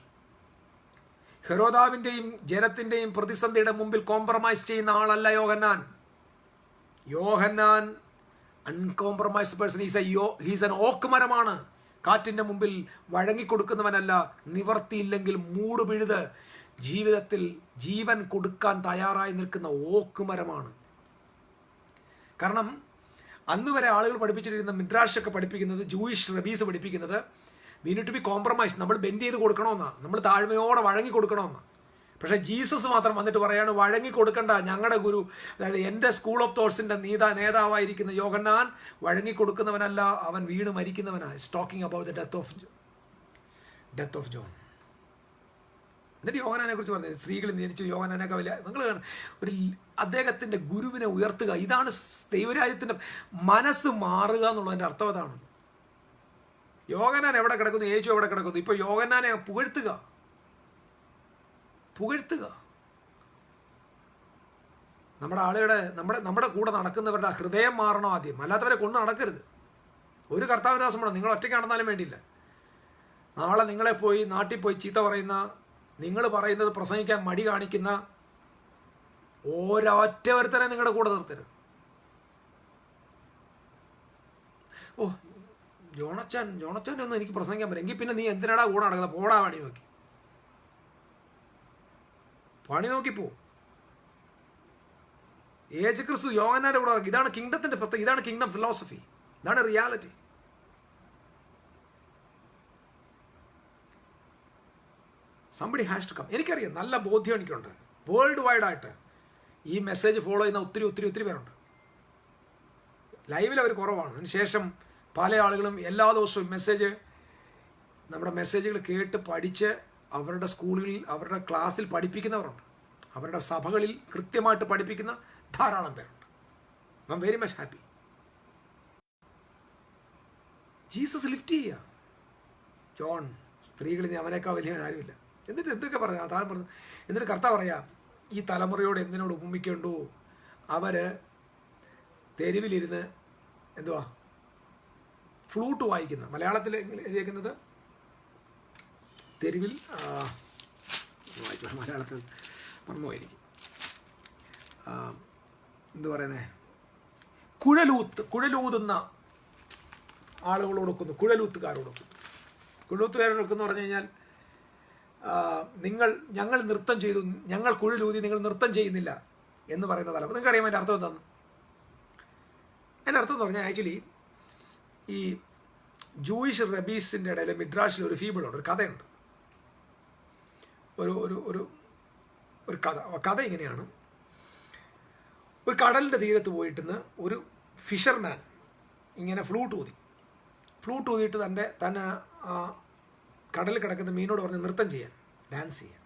ഹെരോദാവിൻ്റെയും ജനത്തിൻ്റെയും പ്രതിസന്ധിയുടെ മുമ്പിൽ കോംപ്രമൈസ് ചെയ്യുന്ന ആളല്ല യോഹന്നാൻ. യോഹന്നാൻ uncompromised person. He's an oak മരമാണ്. കാറ്റിൻ്റെ മുമ്പിൽ വഴങ്ങിക്കൊടുക്കുന്നവനല്ല. നിവർത്തിയില്ലെങ്കിൽ മൂട് പിഴുത് ജീവിതത്തിൽ ജീവൻ കൊടുക്കാൻ തയ്യാറായി നിൽക്കുന്ന ഓക്ക് മരമാണ്. കാരണം അന്ന് വരെ ആളുകൾ പഠിപ്പിച്ചിരിക്കുന്ന മിഡ്രാഷൊക്കെ പഠിപ്പിക്കുന്നത്, ജൂയിഷ് റബീസ് പഠിപ്പിക്കുന്നത്, we need to be compromise, നമ്മൾ ബെൻഡ് ചെയ്ത് കൊടുക്കണമെന്നാണ്, നമ്മൾ താഴ്മയോടെ വഴങ്ങി കൊടുക്കണമെന്നാണ്. പക്ഷേ ജീസസ് മാത്രം വന്നിട്ട് പറയാണ്, വഴങ്ങി കൊടുക്കണ്ട. ഞങ്ങളുടെ ഗുരു, അതായത് എൻ്റെ സ്കൂൾ ഓഫ് തോട്ട്സിൻ്റെ നേതാവായിരിക്കുന്ന യോഹന്നാൻ വഴങ്ങി കൊടുക്കുന്നവനല്ല, അവൻ വീണ് മരിക്കുന്നവനാണ്. Talking about the death of John. എന്നിട്ട് യോഹന്നാനെ കുറിച്ച് പറഞ്ഞത്, സ്ത്രീകൾ ജനിച്ചു യോഹന്നാനൊക്കെ വലിയ, നിങ്ങൾ ഒരു അദ്ദേഹത്തിൻ്റെ ഗുരുവിനെ ഉയർത്തുക. ഇതാണ് ദൈവരാജ്യത്തിൻ്റെ മനസ്സ് മാറുക എന്നുള്ളതിൻ്റെ അർത്ഥം. അതാണ്. യോഹന്നാൻ എവിടെ കിടക്കുന്നു, യേശു എവിടെ കിടക്കുന്നു? ഇപ്പോൾ യോഹന്നാനെ പുകഴ്ത്തുക. നമ്മുടെ ആളുകളുടെ, നമ്മുടെ കൂടെ നടക്കുന്നവരുടെ ഹൃദയം മാറണം ആദ്യം, അല്ലാത്തവരെ കൊണ്ട് നടക്കരുത്. ഒരു കർത്താവിനാസം വേണം. നിങ്ങൾ ഒറ്റയ്ക്ക് നടന്നാലും വേണ്ടിയില്ല. നാളെ നിങ്ങളെ പോയി നാട്ടിൽ പോയി ചീത്ത പറയുന്ന, നിങ്ങൾ പറയുന്നത് പ്രസംഗിക്കാൻ മടി കാണിക്കുന്ന ഒരൊറ്റ ഒരുത്തനെ നിങ്ങളുടെ കൂടെ നിർത്തരുത്. ഓ, ജോണച്ചാൻ്റെ ഒന്നും എനിക്ക് പ്രസംഗിക്കാൻ പറ്റും, എങ്കിൽ പിന്നെ നീ എന്തിനാടാ കൂടെ നടക്കുന്നത്? പോടാ, പണി നോക്കിപ്പോ. യേശുക്രിസ്തു യോഹന്നാന്റെ കൂടെ നടക്കും. ഇതാണ് കിങ്ഡത്തിന്റെ പ്രത്യേകത, ഇതാണ് കിങ്ഡം ഫിലോസഫി, ഇതാണ് reality. Somebody has to come. എനിക്കറിയാം, നല്ല ബോധ്യം എനിക്കുണ്ട്. വേൾഡ് വൈഡായിട്ട് ഈ മെസ്സേജ് ഫോളോ ചെയ്യുന്ന ഒത്തിരി പേരുണ്ട്. ലൈവിൽ അവർ കുറവാണ്. അതിനുശേഷം പല ആളുകളും എല്ലാ ദിവസവും നമ്മുടെ മെസ്സേജുകൾ കേട്ട് പഠിച്ച് അവരുടെ സ്കൂളുകളിൽ, അവരുടെ ക്ലാസ്സിൽ പഠിപ്പിക്കുന്നവരുണ്ട്. അവരുടെ സഭകളിൽ കൃത്യമായിട്ട് പഠിപ്പിക്കുന്ന ധാരാളം പേരുണ്ട്. I am very much happy. Jesus lift ചെയ്യുക. ജോൺ, സ്ത്രീകളിൽ നിന്ന് അവനേക്കാൾ വലിയവൻ ആരുമില്ല. എന്നിട്ട് എന്തൊക്കെ പറഞ്ഞു, അതാണ് പറഞ്ഞു. എന്നിട്ട് കർത്താവ് പറയാം, ഈ തലമുറയോട് എന്തിനോട് ഉപമിക്കേണ്ടു? അവർ തെരുവിലിരുന്ന് ഫ്ലൂട്ട് വായിക്കുന്ന, മലയാളത്തിൽ എഴുതിയേക്കുന്നത് തെരുവിൽ, വായിച്ചു മലയാളത്തിൽ മറന്നുപോയിരിക്കും, കുഴലൂതുന്ന ആളുകളോടൊക്കുന്നു, കുഴലൂത്തുകാരോടൊക്കുന്നു. കുഴലൂത്തുകാരോടൊക്കെന്ന് പറഞ്ഞു കഴിഞ്ഞാൽ, ഞങ്ങൾ നൃത്തം ചെയ്തു, ഞങ്ങൾ കുഴലൂതി, നിങ്ങൾ നൃത്തം ചെയ്യുന്നില്ല എന്ന് പറയുന്ന തലം. നിങ്ങൾക്കറിയാം അതിൻ്റെ അർത്ഥം എന്താണെന്ന്? അതിൻ്റെ അർത്ഥം എന്ന് പറഞ്ഞാൽ, ആക്ച്വലി ഈ ജൂയിഷ് റബീസിൻ്റെ ഇടയിൽ മിഡ്രാഷിൽ ഒരു ഫീബിളുണ്ട്, ഒരു കഥയുണ്ട്. ഒരു കഥ ഇങ്ങനെയാണ്. ഒരു കടലിൻ്റെ തീരത്ത് പോയിട്ടെന്ന് ഒരു ഫിഷർമാൻ ഇങ്ങനെ ഫ്ലൂട്ട് ഊതിയിട്ട് തന്നെ കടലിൽ കിടക്കുന്ന മീനോട് പറഞ്ഞ് നൃത്തം ചെയ്യാൻ, ഡാൻസ് ചെയ്യാൻ.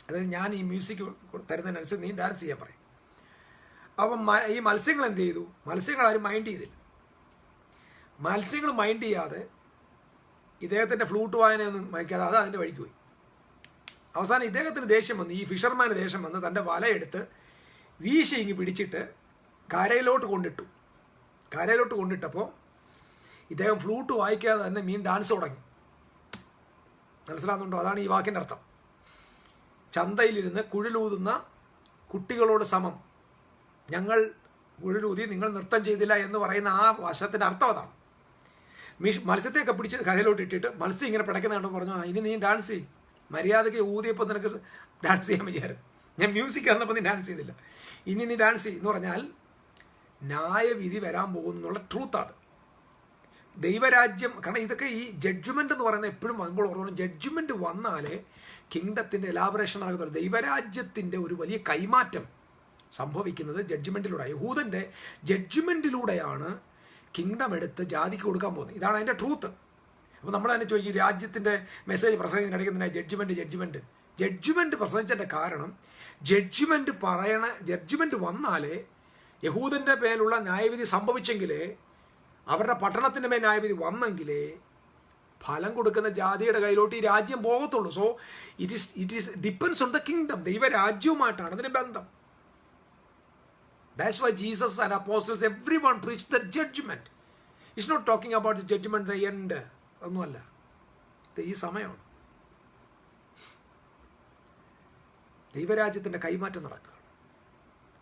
അതായത് ഞാൻ ഈ മ്യൂസിക് തരുന്നതിനനുസരിച്ച് നീ ഡാൻസ് ചെയ്യാൻ പറയും. അപ്പം ഈ മത്സ്യങ്ങൾ എന്ത് ചെയ്തു? മത്സ്യങ്ങൾ ആരും മൈൻഡ് ചെയ്തില്ല. മത്സ്യങ്ങൾ മൈൻഡ് ചെയ്യാതെ ഇദ്ദേഹത്തിൻ്റെ ഫ്ലൂട്ട് വായനയൊന്നും വയ്ക്കാതെ അത് അതിൻ്റെ വഴിക്ക് പോയി. അവസാനം ഇദ്ദേഹത്തിന് ദേഷ്യം വന്നു, ഈ ഫിഷർമാന് ദേഷ്യം വന്ന് തൻ്റെ വലയെടുത്ത് വീശി ഇങ്ങ് പിടിച്ചിട്ട് കരയിലോട്ട് കൊണ്ടിട്ടപ്പോൾ ഇദ്ദേഹം ഫ്ലൂട്ട് വായിക്കാതെ തന്നെ മീൻ ഡാൻസ് തുടങ്ങി. മനസ്സിലാകുന്നുണ്ടോ? അതാണ് ഈ വാക്കിൻ്റെ അർത്ഥം. ചന്തയിലിരുന്ന് കുഴലൂതുന്ന കുട്ടികളോട് സമം ഞങ്ങൾ കുഴലൂതി, നിങ്ങൾ നൃത്തം ചെയ്തില്ല എന്ന് പറയുന്ന ആ വശത്തിൻ്റെ അർത്ഥം അതാണ്. മത്സ്യത്തെയൊക്കെ പിടിച്ച് കരയിലോട്ട് ഇട്ടിട്ട് മത്സ്യം ഇങ്ങനെ പിടയ്ക്കുന്ന കണ്ടു പറഞ്ഞു, ഇനി നീ ഡാൻസ് ചെയ്യും. മര്യാദയ്ക്ക് ഊതിയപ്പോൾ നിനക്ക് ഡാൻസ് ചെയ്യാൻ വയ്യായിരുന്നു, ഞാൻ മ്യൂസിക് തന്നപ്പോൾ നീ ഡാൻസ് ചെയ്തില്ല, ഇനി നീ ഡാൻസ് ചെയ്യും എന്ന് പറഞ്ഞാൽ ന്യായവിധി വരാൻ പോകുന്നുള്ള ട്രൂത്ത്. അത് ദൈവരാജ്യം. കാരണം ഇതൊക്കെ ഈ ജഡ്ജ്മെൻ്റ് എന്ന് പറയുന്നത് എപ്പോഴും വരുമ്പോൾ ഓർമ്മ, ജഡ്ജ്മെൻറ്റ് വന്നാലേ കിങ്ഡത്തിൻ്റെ എലാബറേഷൻ നടക്കത്തുള്ളൂ. ദൈവരാജ്യത്തിൻ്റെ ഒരു വലിയ കൈമാറ്റം സംഭവിക്കുന്നത് ജഡ്ജ്മെൻറ്റിലൂടെ. യഹൂദൻ്റെ ജഡ്ജ്മെൻറ്റിലൂടെയാണ് കിങ്ഡം എടുത്ത് ജാതിക്ക് കൊടുക്കാൻ പോകുന്നത്. ഇതാണ് അതിൻ്റെ ട്രൂത്ത്. അപ്പോൾ നമ്മൾ തന്നെ ചോദിക്കും, രാജ്യത്തിൻ്റെ മെസ്സേജ് പ്രസംഗിക്കുന്നതിനിടയ്ക്ക് ജഡ്ജ്മെൻറ്റ് പ്രസംഗിച്ചതിൻ്റെ കാരണം ജഡ്ജ്മെൻറ്റ് വന്നാലേ, യഹൂദൻ്റെ മേലുള്ള ന്യായവിധി സംഭവിച്ചെങ്കിലേ, അവരുടെ പട്ടണത്തിൻ്റെ മേൽ ന്യായവിധി വന്നെങ്കിലേ ഫലം കൊടുക്കുന്ന ജാതിയുടെ കയ്യിലോട്ട് ഈ രാജ്യം പോകത്തുള്ളൂ. So it is depends on the kingdom. ദൈവരാജ്യവുമായിട്ടാണ് അതിന് ബന്ധം. That's why Jesus and apostles, everyone preached the judgment. It's not talking about the judgment, the end. ഒന്നുമല്ല, ഇത് ഈ സമയമാണ്. ദൈവരാജ്യത്തിൻ്റെ കൈമാറ്റം നടക്കുകയാണ്.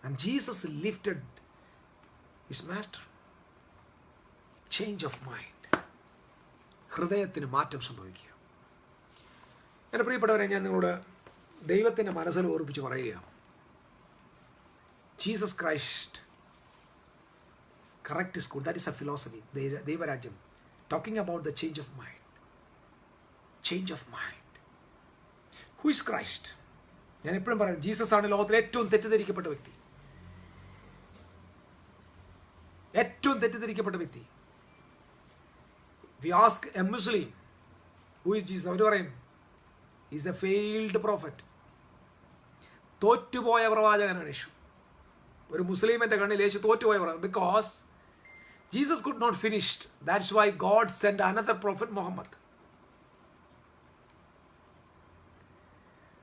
And Jesus lifted his master. Change of mind. ഹൃദയത്തിന് മാറ്റം സംഭവിക്കുക. എൻ്റെ പ്രിയപ്പെട്ടവരെ, ഞാൻ നിങ്ങളോട് ദൈവത്തിൻ്റെ മനസ്സിൽ ഓർപ്പിച്ച് പറയുകയാണ്, Jesus Christ correct school, that is a philosophy, ദൈവരാജ്യം. Talking about the change of mind. Change of mind. Who is Christ? ഞാൻ എപ്പോഴും പറയാം, ജീസസ് ആണ് ലോകത്തിലെ ഏറ്റവും തെറ്റിദ്ധരിക്കപ്പെട്ട വ്യക്തി. ഏറ്റവും തെറ്റിദ്ധരിക്കപ്പെട്ട വ്യക്തി. We ask a Muslim who is Jesus, അവർ പറയും ഈസ് എ ഫെയിൽഡ് പ്രോഫറ്റ്. തോറ്റുപോയ പ്രവാചകനാണ് യേശു. ഒരു മുസ്ലിമിന്റെ കണ്ണിൽ യേശു തോറ്റുപോയ പ്രവാചകൻ. Because Jesus could not finished, that's why God send another prophet Muhammad.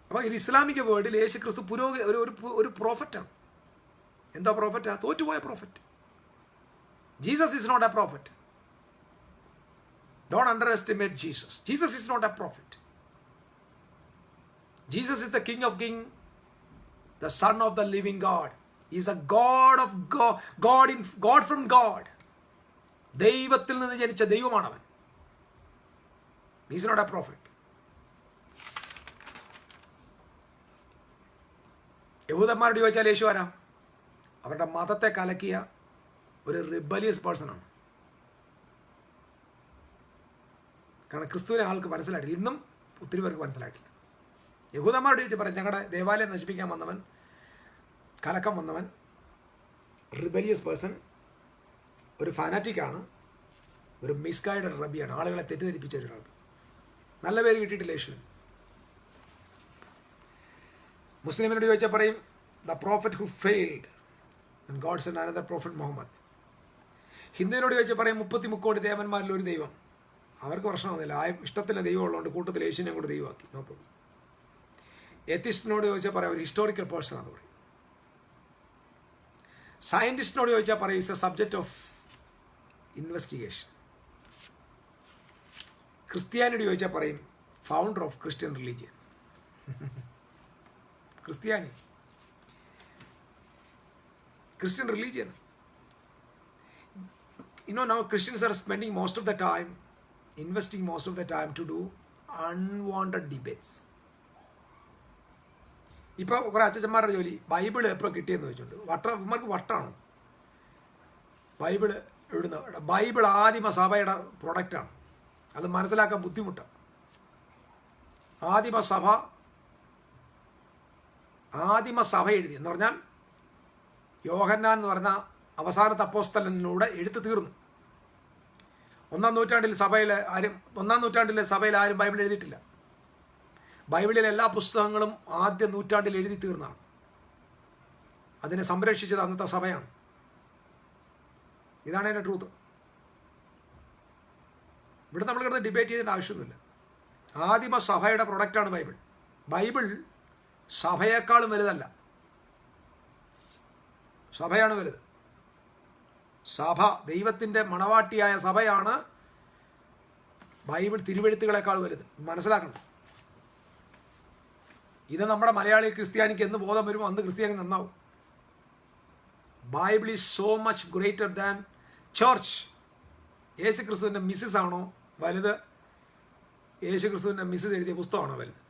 അപ്പോൾ ഈ ഇസ്ലാമിക വേർഡിൽ യേശു ക്രിസ്തു ഒരു പ്രോഫറ്റാണ്. എന്താ പ്രോഫറ്റാ? തോറ്റുപോയ prophet. Jesus is not a prophet. Don't underestimate Jesus. Jesus is not a prophet. Jesus is the king of king, the son of the living God. He is a God of God from God. ദൈവത്തിൽ നിന്ന് ജനിച്ച ദൈവമാണവൻ. He is not a prophet. യഹൂദന്മാരോട് ചോദിച്ചാൽ യേശു ആരാ? അവരുടെ മതത്തെ കലക്കിയ ഒരു റിബലിയസ് പേഴ്സൺ ആണ്. കാരണം ക്രിസ്തുവിനെ ആൾക്ക് മനസ്സിലായിട്ടില്ല. ഇന്നും ഒത്തിരി പേർക്ക് മനസ്സിലായിട്ടില്ല. യഹൂദന്മാരോട് ചോദിച്ച് പറയാം, ഞങ്ങളുടെ ദേവാലയം നശിപ്പിക്കാൻ വന്നവൻ, കലക്കം വന്നവൻ, റിബലിയസ് പേഴ്സൺ, ഒരു ഫാനാറ്റിക്കാണ്, ഒരു മിസ്ഗൈഡഡ് റബിയാണ്, ആളുകളെ തെറ്റിദ്ധരിപ്പിച്ച ഒരു റബി. നല്ല പേര് കിട്ടിയിട്ടില്ല യേശുവിന്. മുസ്ലിമിനോട് ചോദിച്ചാൽ പറയും the prophet who failed and God send another prophet Muhammad. ഹിന്ദുവിനോട് ചോദിച്ചാൽ പറയും 33 കോടി ദേവന്മാരിൽ ഒരു ദൈവം. അവർക്ക് പ്രശ്നമൊന്നുമില്ല, ആ ഇഷ്ടത്തിൻ്റെ ദൈവം ഉള്ളതുകൊണ്ട് കൂട്ടത്തിൽ യേശുവിനെ കൂടെ ദൈവമാക്കി, നോ പ്രോബ്ലം. എത്തിസ്റ്റിനോട് ചോദിച്ചാൽ പറയാം ഒരു ഹിസ്റ്റോറിക്കൽ പേഴ്സൺ ആണെന്ന് പറയും. സയൻറ്റിസ്റ്റിനോട് ചോദിച്ചാൽ പറയും it's a subject of investigation. ക്രിസ്ത്യാനിയോട് ചോദിച്ചാൽ പറയും founder of Christian religion. Christian religion. Now Christians are spending most of the time, investing most of the time to do unwanted debates. ഇപ്പോൾ കുറേ അച്ഛന്മാരുടെ ജോലി ബൈബിൾ എപ്പോൾ കിട്ടിയെന്ന് ചോദിച്ചിട്ടുണ്ട്. ഇവർക്ക് വട്ടാണോ? ബൈബിൾ എവിടുന്ന? ബൈബിൾ ആദിമ സഭയുടെ പ്രൊഡക്റ്റാണ്. അത് മനസ്സിലാക്കാൻ ബുദ്ധിമുട്ടാണ്. ആദിമ സഭ എഴുതി എന്ന് പറഞ്ഞാൽ യോഹന്നാൻ എന്ന് പറഞ്ഞ അവസാനത്തെ അപ്പോസ്തലനിലൂടെ എഴുത്ത് തീർന്നു. ഒന്നാം നൂറ്റാണ്ടിലെ സഭയിൽ ആരും ബൈബിൾ എഴുതിയിട്ടില്ല. ബൈബിളിലെ എല്ലാ പുസ്തകങ്ങളും ആദ്യ നൂറ്റാണ്ടിൽ എഴുതി തീർന്നതാണ്. അതിനെ സംരക്ഷിച്ചത് അന്നത്തെ സഭയാണ്. ഇതാണ് അതിൻ്റെ ട്രൂത്ത്. ഇവിടെ നമ്മൾ കിടന്ന് ഡിബേറ്റ് ചെയ്യേണ്ട ആവശ്യമൊന്നുമില്ല. ആദിമ സഭയുടെ പ്രൊഡക്റ്റാണ് ബൈബിൾ. ബൈബിൾ സഭയേക്കാളും വലുതല്ല, സഭയാണ് വലുത്. സഭ, ദൈവത്തിൻ്റെ മണവാട്ടിയായ സഭയാണ് ബൈബിൾ തിരുവെഴുത്തുകളെക്കാൾ വലുത്. മനസ്സിലാക്കണം. ഇത് നമ്മുടെ മലയാളി ക്രിസ്ത്യാനിക്ക് എന്ന് ബോധം വരുമോ അന്ന് ക്രിസ്ത്യാനി നന്നാവും. Bible is so much greater than church. യേശു ക്രിസ്തുവിൻ്റെ മിസ്സസ് ആണോ വലുത്? യേശു ക്രിസ്തുവിൻ്റെ മിസ്സസ് എഴുതിയ പുസ്തകമാണോ വലുത്?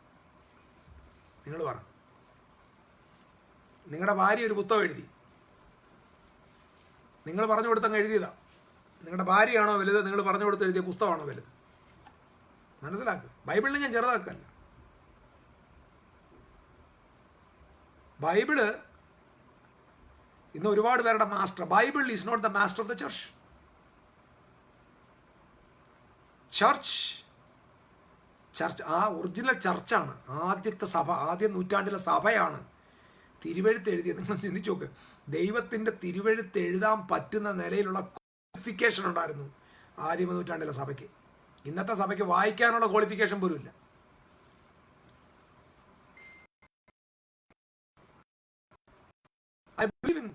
നിങ്ങൾ പറ. നിങ്ങളുടെ ഭാര്യ ഒരു പുസ്തകം എഴുതി, നിങ്ങൾ പറഞ്ഞു കൊടുത്തങ്ങ് എഴുതിയതാ. നിങ്ങളുടെ ഭാര്യയാണോ വലുത്? നിങ്ങൾ പറഞ്ഞു കൊടുത്ത് എഴുതിയ പുസ്തകമാണോ വലുത്? മനസ്സിലാക്കുക. ബൈബിളിനെ ഞാൻ ചെറുതാക്കല്ല. ബൈബിള് ഇന്ന് ഒരുപാട് പേരുടെ master. Bible is not the master of the church. Church ആ ഒറിജിനൽ ചർച്ചാണ്. ആദ്യത്തെ സഭ, ആദ്യ നൂറ്റാണ്ടിലെ സഭയാണ് തിരുവെഴുത്ത് എഴുതിയത്. നിങ്ങൾ ചിന്തിച്ചു നോക്ക്. ദൈവത്തിൻ്റെ തിരുവെഴുത്ത് എഴുതാൻ പറ്റുന്ന നിലയിലുള്ള ക്വാളിഫിക്കേഷൻ ഉണ്ടായിരുന്നു ആദ്യ നൂറ്റാണ്ടിലെ സഭയ്ക്ക്. ഇന്നത്തെ സഭയ്ക്ക് വായിക്കാനുള്ള ക്വാളിഫിക്കേഷൻ പോലും ഇല്ല. I believe in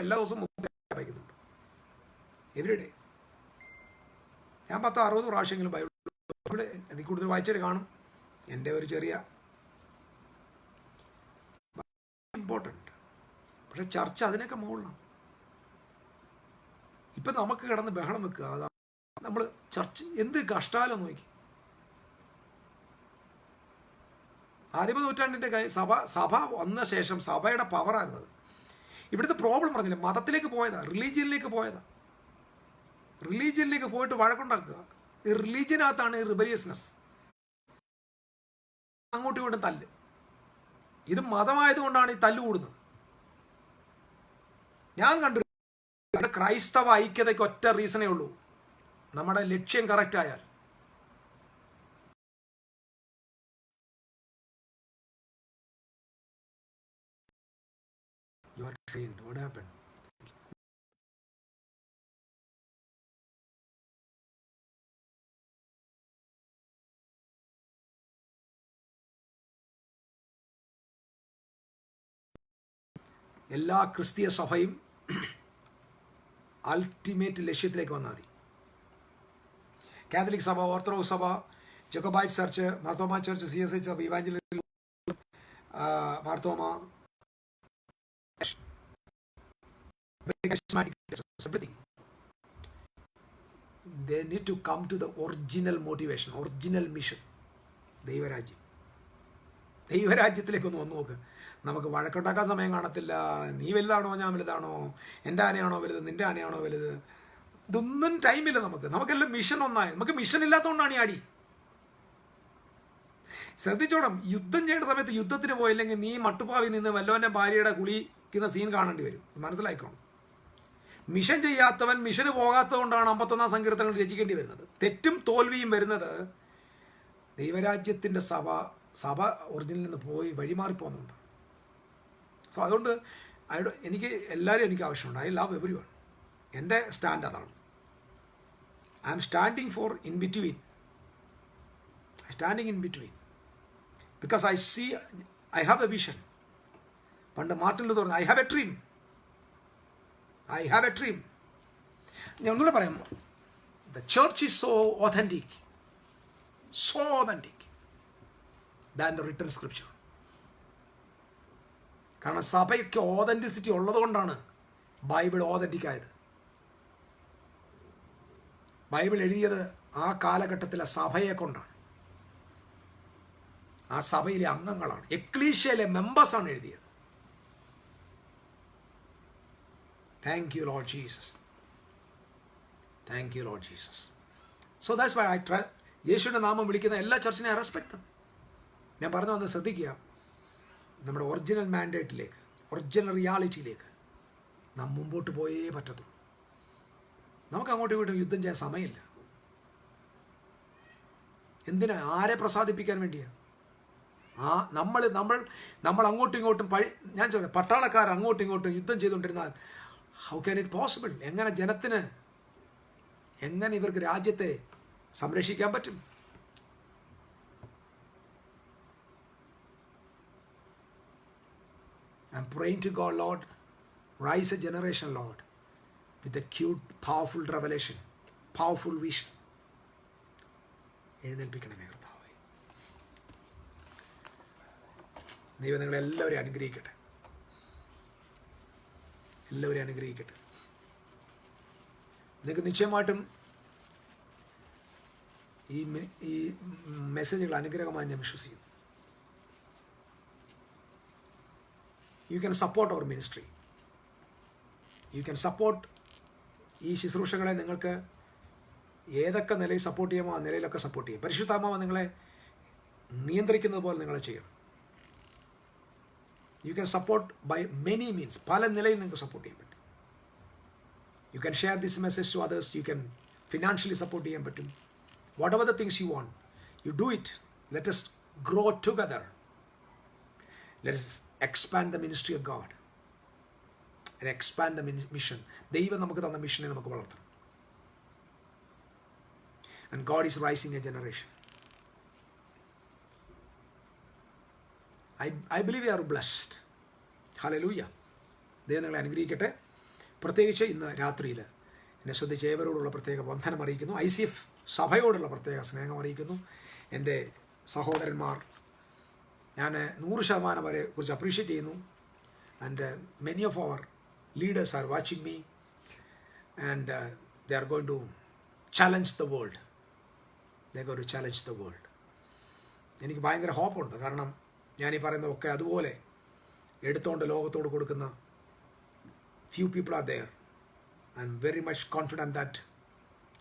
എല്ലാ ദിവസവും വായിക്കുന്നുണ്ട്. Every day. ഞാൻ 10-60 പ്രാവശ്യമെങ്കിലും ബൈബിൾ ഇവിടെ എനിക്ക് കൂടുതൽ വായിച്ചാൽ കാണും. എൻ്റെ ഒരു ചെറിയ ഇമ്പോർട്ടൻറ്റ്, പക്ഷെ ചർച്ച അതിനൊക്കെ മുകളിലാണ്. ഇപ്പം നമുക്ക് കിടന്ന് ബഹളം വെക്കുക, അതാ നമ്മൾ ചർച്ച എന്ത് കഷ്ടാലം നോക്കി. ആദിമ നൂറ്റാണ്ടിൻ്റെ സഭ വന്ന ശേഷം സഭയുടെ പവറായിരുന്നത്. ഇവിടുത്തെ പ്രോബ്ലം പറഞ്ഞില്ല, മതത്തിലേക്ക് പോയതാ, റിലീജിയനിലേക്ക് പോയതാ. റിലീജിയനിലേക്ക് പോയിട്ട് വഴക്കുണ്ടാക്കുക. ഈ റിലീജിയനകത്താണ് ഈ റിബലിയസ്നെസ്, അങ്ങോട്ടും ഇങ്ങോട്ടും തല്ല്. ഇത് മതമായതുകൊണ്ടാണ് ഈ തല്ല് കൂടുന്നത്. ഞാൻ കണ്ടു ക്രൈസ്തവ ഐക്യതയ്ക്ക് ഒറ്റ റീസണേ ഉള്ളൂ, നമ്മുടെ ലക്ഷ്യം കറക്റ്റ് ആയാൽ. You are trained. What happened? എല്ലാ ക്രിസ്തീയ സഭയും അൾട്ടിമേറ്റ് ലക്ഷ്യത്തിലേക്ക് വന്നാൽ മതി. കാത്തലിക് സഭ, ഓർത്തഡോക്സ് സഭ, ജക്കോബൈറ്റ് ചർച്ച്, മാർത്തോമ ചർച്ച്, CSI സഭ, evangelical Marthoma, everything. They need to come to the original motivation, original mission. ദൈവരാജ്യത്തിലേക്ക് ഒന്ന് വന്നു നോക്ക്. നമുക്ക് വഴക്കുണ്ടാക്കാൻ സമയം കാണത്തില്ല. നീ വലുതാണോ ഞാൻ വലുതാണോ, എൻ്റെ ആനയാണോ വലുത്, നിൻ്റെ ആനയാണോ വലുത്, ഇതൊന്നും ടൈമില്ല നമുക്ക്. നമുക്കെല്ലാം മിഷൻ ഒന്നായി. നമുക്ക് മിഷൻ ഇല്ലാത്തതുകൊണ്ടാണ് ഈ അടി. ശ്രദ്ധിച്ചോണം, യുദ്ധം ചെയ്യേണ്ട സമയത്ത് യുദ്ധത്തിന് പോയില്ലെങ്കിൽ നീ മട്ടുപ്പാവി നിന്ന് വല്ലവൻ്റെ ഭാര്യയുടെ കുളിക്കുന്ന സീൻ കാണേണ്ടി വരും. മനസ്സിലാക്കണം. മിഷൻ ചെയ്യാത്തവൻ മിഷന് പോകാത്തത് കൊണ്ടാണ് 51-ാം സങ്കീർത്തനങ്ങൾ രചിക്കേണ്ടി വരുന്നത്. തെറ്റും തോൽവിയും വരുന്നത് ദൈവരാജ്യത്തിൻ്റെ സഭ ഒറിജിനിൽ നിന്ന് പോയി വഴിമാറിപ്പോകുന്നുണ്ട്. സോ അതുകൊണ്ട് എനിക്ക് ആവശ്യമുണ്ട്. I love every one. എൻ്റെ സ്റ്റാൻഡ് അതാണ്. I M standing four in between. Because I have A vision. പണ്ട് മാർട്ടിൻ ലൂതർ പറഞ്ഞു, ഐ ഹാവ് എ ഡ്രീം. ഞാൻ ഒന്നുകൂടെ പറയാം. The church is so authentic than the written scripture. കാരണം സഭയ്ക്ക് ഓതൻറ്റിസിറ്റി ഉള്ളതുകൊണ്ടാണ് ബൈബിൾ ഓതൻറ്റിക് ആയത്. ബൈബിൾ എഴുതിയത് ആ കാലഘട്ടത്തിലെ സഭയെ കൊണ്ടാണ്, ആ സഭയിലെ അംഗങ്ങളാണ്, എക്ലീഷ്യയിലെ മെമ്പേഴ്സാണ് എഴുതിയത്. Thank you, Lord Jesus. So that's why I try. യേശുവിൻ്റെ നാമം വിളിക്കുന്ന എല്ലാ ചർച്ചിനെയും റെസ്പെക്ട്. ഞാൻ പറഞ്ഞു വന്ന് ശ്രദ്ധിക്കുക, നമ്മുടെ ഒറിജിനൽ മാൻഡേറ്റിലേക്ക്, ഒറിജിനൽ റിയാലിറ്റിയിലേക്ക് നാം മുമ്പോട്ട് പോയേ പറ്റത്തുള്ളൂ. നമുക്ക് അങ്ങോട്ടും ഇങ്ങോട്ടും യുദ്ധം ചെയ്യാൻ സമയമില്ല. എന്തിനാ? ആരെ പ്രസാദിപ്പിക്കാൻ വേണ്ടിയാണ്? നമ്മൾ അങ്ങോട്ടും ഇങ്ങോട്ടും ഞാൻ ചോദിക്കാം, പട്ടാളക്കാർ അങ്ങോട്ടും ഇങ്ങോട്ടും യുദ്ധം ചെയ്തുകൊണ്ടിരുന്നാൽ ഹൗ ക്യാൻ ഇറ്റ് പോസിബിൾ? എങ്ങനെ ഇവർക്ക് രാജ്യത്തെ സംരക്ഷിക്കാൻ പറ്റും? I'm praying to God, Lord, rise a generation, Lord, with a cute, powerful revelation, powerful vision. എഴുന്നേൽപ്പിക്കണമേ കർത്താവേ. ദൈവം നിങ്ങളെല്ലാവരെയും അനുഗ്രഹിക്കട്ടെ. നിങ്ങൾക്ക് നിശ്ചയമായിട്ടും ഈ മെസ്സേജുകൾ അനുഗ്രഹമായി ഞാൻ വിശ്വസിക്കുന്നു. You can support our ministry. You can support ഈ ശുശ്രൂഷകളെ. നിങ്ങൾക്ക് ഏതൊക്കെ നിലയിൽ സപ്പോർട്ട് ചെയ്യാമോ ആ നിലയിലൊക്കെ സപ്പോർട്ട് ചെയ്യും. പരിശുദ്ധാത്മാവ് നിങ്ങളെ നിയന്ത്രിക്കുന്നത് പോലെ നിങ്ങളെ ചെയ്യണം. You can support by many means. പല നിലയിൽ നിങ്ങൾക്ക് സപ്പോർട്ട് ചെയ്യാൻ പറ്റും. You can share this message to others. You can financially support ചെയ്യാൻ പറ്റും. Whatever the things you want, you do it. Let us grow together. Let us expand the ministry of God and expand the mission. ദൈവം നമുക്ക് തന്ന മിഷനെ നമുക്ക് വളർത്തണം. And God is rising a generation. I believe we are blessed. Hallelujah. ദൈവം നിങ്ങളെ അനുഗ്രഹിക്കട്ടെ. പ്രത്യേകിച്ച് ഇന്ന് രാത്രിയിൽ എന്നെ ശ്രദ്ധിച്ച ഏവരോടുള്ള പ്രത്യേക വന്ദനം അറിയിക്കുന്നു. ICF സഭയോടുള്ള പ്രത്യേക സ്നേഹം അറിയിക്കുന്നു. എൻ്റെ സഹോദരന്മാർ ഞാൻ 100% വരെ കുറിച്ച് അപ്രീഷിയേറ്റ് ചെയ്യുന്നു. And many of our leaders are watching me and they are going to challenge the world. They going to challenge the world. എനിക്ക് ഭയങ്കര ഹോപ്പുണ്ട്. കാരണം ഞാനീ പറയുന്നതൊക്കെ അതുപോലെ എടുത്തുകൊണ്ട് ലോകത്തോട് കൊടുക്കുന്ന few people are there. I'm very much confident that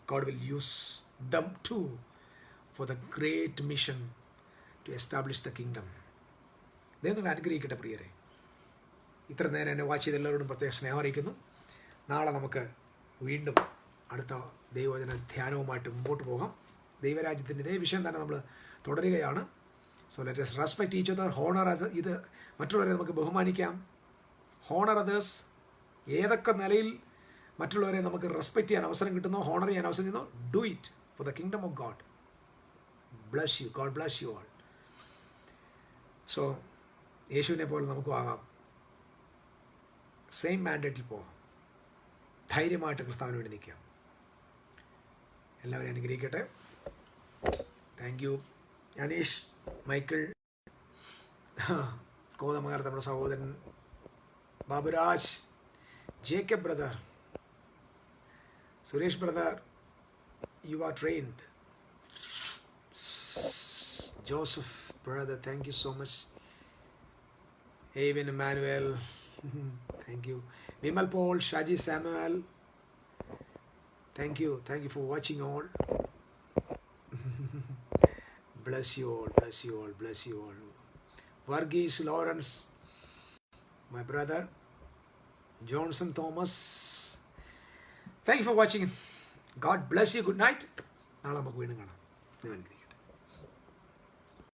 God will use them too for the great mission to establish the kingdom. ദൈവം നിങ്ങൾ അനുഗ്രഹിക്കട്ടെ പ്രിയരെ. ഇത്ര നേരം എന്നെ വാച്ച് ചെയ്ത എല്ലാവരോടും പ്രത്യേക സ്നേഹം അറിയിക്കുന്നു. നാളെ നമുക്ക് വീണ്ടും അടുത്ത ദൈവവചന ധ്യാനവുമായിട്ട് മുമ്പോട്ട് പോകാം. ദൈവരാജ്യത്തിൻ്റെ ഇതേ വിഷയം തന്നെ നമ്മൾ തുടരുകയാണ്. So let us respect each other, honor as ഇത് മറ്റുള്ളവരെ നമുക്ക് ബഹുമാനിക്കാം. Honour others. ഏതൊക്കെ നിലയിൽ മറ്റുള്ളവരെ നമുക്ക് റെസ്പെക്റ്റ് ചെയ്യാൻ അവസരം കിട്ടുന്നോ, ഹോണർ ചെയ്യാൻ അവസരം കിട്ടുന്നോ, do it for the kingdom of God. Bless you. God bless you all. So യേശുവിനെ പോലെ നമുക്കും ആകാം. സെയിം മാൻഡേറ്റിൽ പോകാം. ധൈര്യമായിട്ട് ക്രിസ്തുവിന് വേണ്ടി നിൽക്കാം. എല്ലാവരെയും അനുഗ്രഹിക്കട്ടെ. Thank you. അനീഷ്, മൈക്കിൾ, കോതമംഗലത്ത് നമ്മുടെ സഹോദരൻ Baburaj, Jacob brother, Suresh brother, you are trained. Joseph brother, thank you so much. Avin Emmanuel, thank you. Vimal Paul, Shaji Samuel, thank you for watching all. Bless you all, bless you all, bless you all. Varghese Lawrence, my brother. Johnson Thomas, thank you for watching. God bless you. Good night. നാളെ നമുക്ക് വീണ്ടും കാണാം.